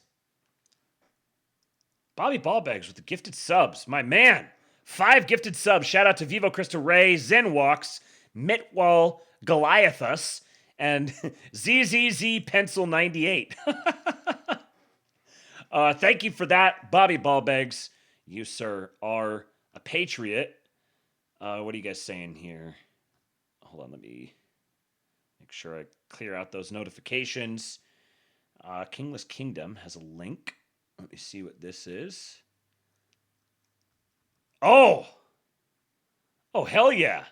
S4: Bobby Ballbags with the gifted subs. My man. 5 gifted subs. Shout out to Vivo Krista Ray, Zen Walks, Mitwall Goliathus, and ZZZ Pencil 98. Thank you for that, Bobby Ballbags. You, sir, are a patriot. What are you guys saying here? Hold on, let me make sure I clear out those notifications. Kingless Kingdom has a link. Let me see what this is. Oh, hell yeah.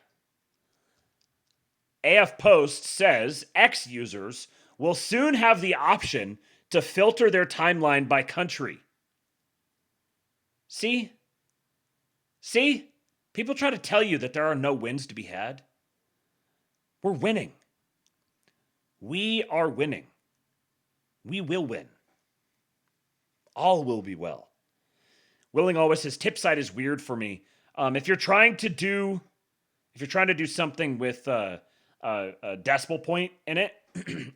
S4: AF Post says X users will soon have the option to filter their timeline by country. See? People try to tell you that there are no wins to be had. We're winning. We are winning. We will win. All will be well. Willing always says tip side is weird for me. If you're trying to do something with a decimal point in it,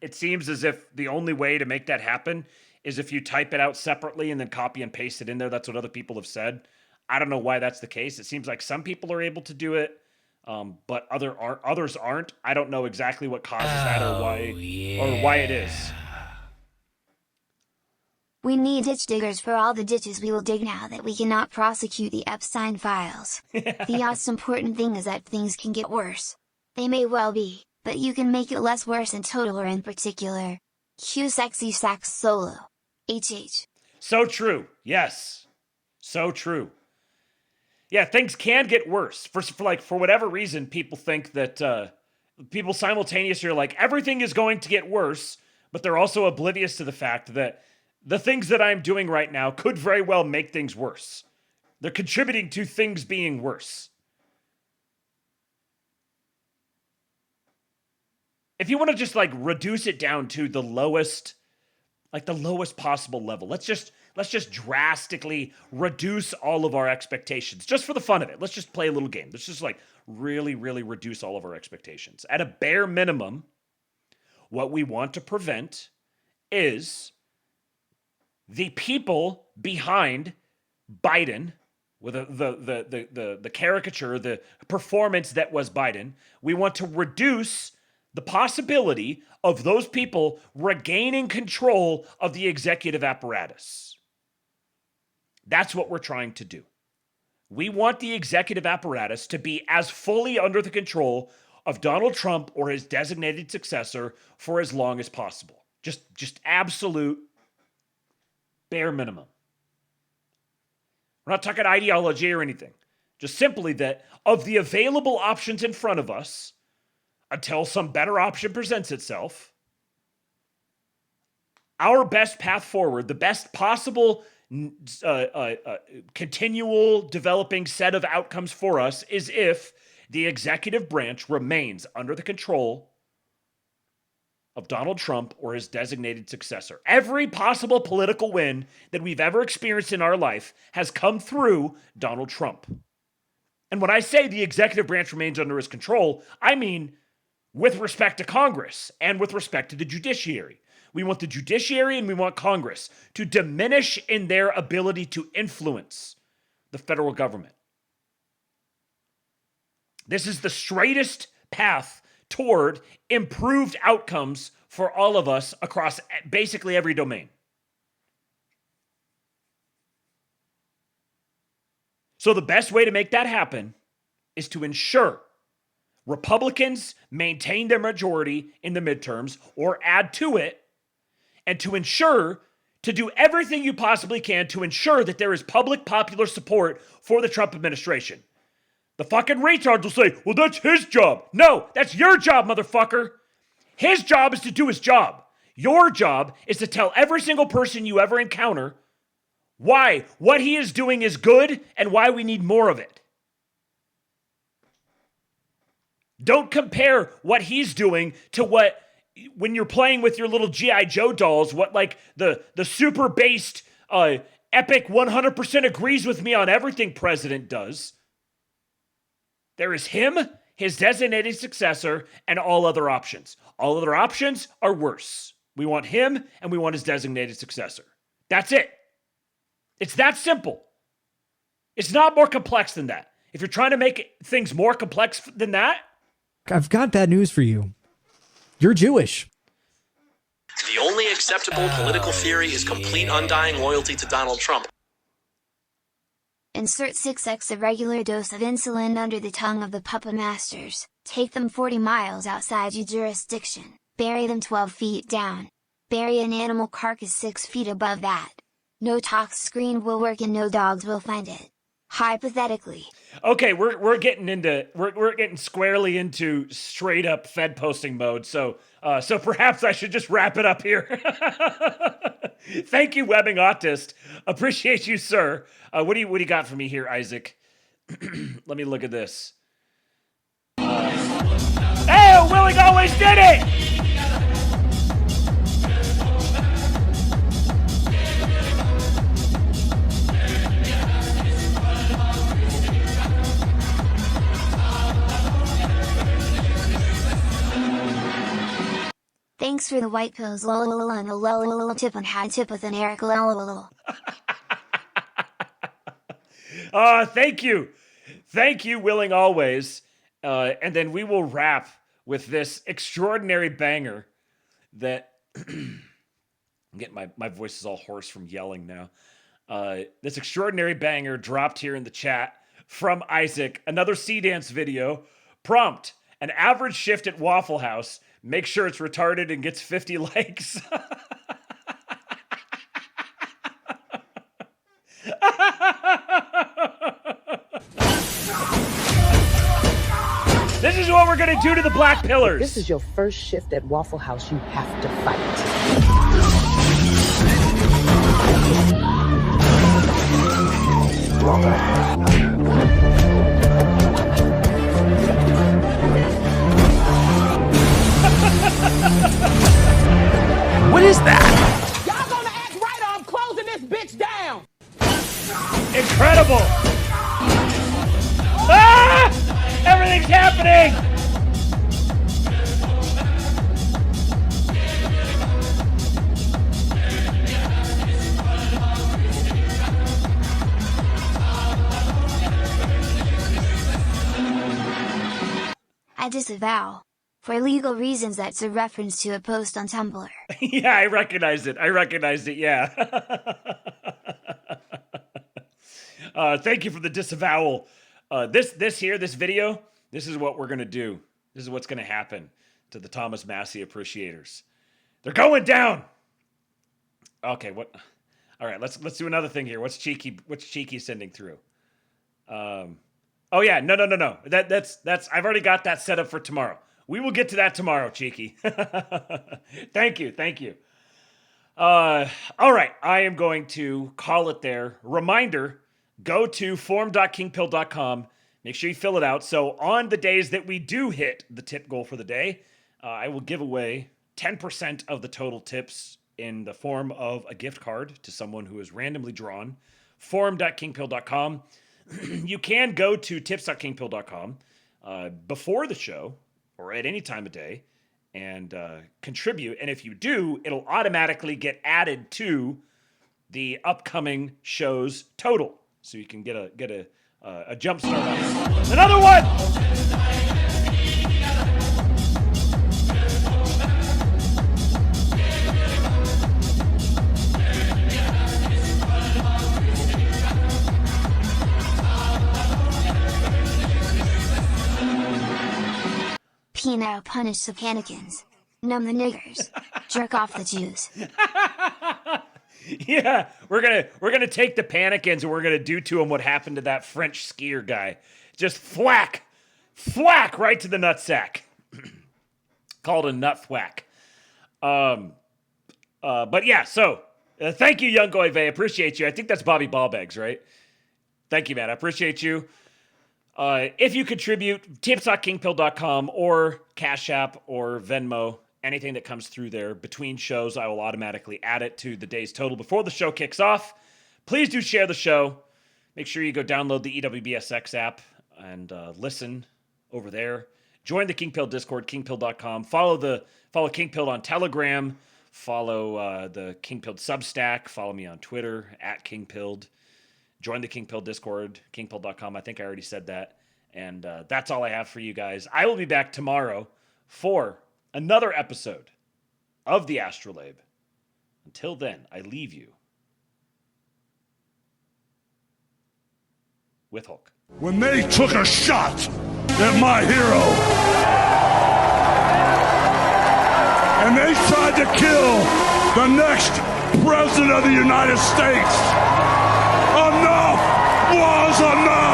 S4: it seems as if the only way to make that happen is if you type it out separately and then copy and paste it in there. That's what other people have said. I don't know why that's the case. It seems like some people are able to do it, but others aren't. I don't know exactly what causes that or why it is.
S16: We need ditch diggers for all the ditches we will dig now that we cannot prosecute the Epstein files. The most important thing is that things can get worse. They may well be, but you can make it less worse in total or in particular. Cue sexy sax solo. HH.
S4: So true. Yes. So true. Yeah, things can get worse. For whatever reason, people think that people simultaneously are like, everything is going to get worse, but they're also oblivious to the fact that the things that I'm doing right now could very well make things worse. They're contributing to things being worse. If you want to just reduce it down to the lowest possible level, let's just drastically reduce all of our expectations just for the fun of it. Let's just play a little game. Let's just really, really reduce all of our expectations. At a bare minimum, what we want to prevent is the people behind Biden, with the caricature, the performance that was Biden. We want to reduce the possibility of those people regaining control of the executive apparatus. That's what we're trying to do. We want the executive apparatus to be as fully under the control of Donald Trump or his designated successor for as long as possible. Just absolute bare minimum. We're not talking ideology or anything. Just simply that of the available options in front of us, until some better option presents itself, our best path forward, the best possible continual developing set of outcomes for us is if the executive branch remains under the control of Donald Trump or his designated successor. Every possible political win that we've ever experienced in our life has come through Donald Trump. And when I say the executive branch remains under his control, I mean with respect to Congress and with respect to the judiciary. We want the judiciary and we want Congress to diminish in their ability to influence the federal government. This is the straightest path toward improved outcomes for all of us across basically every domain. So the best way to make that happen is to ensure Republicans maintain their majority in the midterms or add to it, and to do everything you possibly can to ensure that there is public popular support for the Trump administration. The fucking retards will say, well, that's his job. No, that's your job, motherfucker. His job is to do his job. Your job is to tell every single person you ever encounter Why? What he is doing is good and why we need more of it. Don't compare what he's doing to what, when you're playing with your little G.I. Joe dolls, what like the super based, epic 100% agrees with me on everything president does. There is him, his designated successor, and all other options. All other options are worse. We want him and we want his designated successor. That's it. It's that simple. It's not more complex than that. If you're trying to make things more complex than that,
S5: I've got bad news for you. You're Jewish.
S27: The only acceptable political theory is complete undying loyalty to Donald Trump.
S16: Insert 6x a regular dose of insulin under the tongue of the puppet masters, take them 40 miles outside your jurisdiction, bury them 12 feet down. Bury an animal carcass 6 feet above that. No tox screen will work and no dogs will find it. Hypothetically.
S4: Okay, we're getting squarely into straight up Fed posting mode. So perhaps I should just wrap it up here. Thank you, Webbing Autist. Appreciate you, sir. What do you got for me here, Isaac? Let me look at this. Hey, Willing always did it.
S16: Thanks for the white pills lol and a lol tip on high tip with an Eric lol.
S4: Thank you. Thank you, Willing always. And then we will wrap with this extraordinary banger that I'm getting my voice is all hoarse from yelling now. This extraordinary banger dropped here in the chat from Isaac. Another Sea Dance video. Prompt: an average shift at Waffle House. Make sure it's retarded and gets 50 likes. This is what we're gonna do to the black pillars.
S14: This is your first shift at Waffle House. You have to fight.
S7: What is that?
S14: Y'all gonna act right or I'm closing this bitch down.
S4: Incredible! Ah! Everything's happening!
S16: I disavow. For legal reasons, that's a reference to a post on Tumblr.
S4: Yeah, I recognized it, yeah. Thank you for the disavowal. This video, this is what we're going to do. This is what's going to happen to the Thomas Massey appreciators. They're going down! Okay, what? All right, let's do another thing here. What's Cheeky sending through? Oh yeah, no. That's I've already got that set up for tomorrow. We will get to that tomorrow, Cheeky. Thank you. All right, I am going to call it there. Reminder, go to form.kingpill.com. Make sure you fill it out. So on the days that we do hit the tip goal for the day, I will give away 10% of the total tips in the form of a gift card to someone who is randomly drawn. Forum.kingpill.com. You can go to tips.kingpill.com before the show or at any time of day and contribute. And if you do, it'll automatically get added to the upcoming show's total. So you can get a jump start on it. Another one!
S16: Penal punish the panicans. Numb the niggers. Jerk off the Jews.
S4: Yeah, we're gonna take the panicans and we're gonna do to them what happened to that French skier guy. Just thwack right to the nutsack. Called a nut thwack. But yeah, so Thank you, Young Goy Vey. Appreciate you. I think that's Bobby Ballbags, right? Thank you, man. I appreciate you. If you contribute, tips.kingpill.com or Cash App or Venmo, anything that comes through there between shows, I will automatically add it to the day's total before the show kicks off. Please do share the show. Make sure you go download the EWBSX app and listen over there. Join the King Pill Discord, kingpill.com. Follow King Pill on Telegram. Follow the King Pill Substack. Follow me on Twitter, @KingPilled. Join the King Pill Discord, kingpill.com. I think I already said that. And that's all I have for you guys. I will be back tomorrow for another episode of the Astrolabe. Until then, I leave you with Hulk.
S24: When they took a shot at my hero, and they tried to kill the next president of the United States, enough was enough!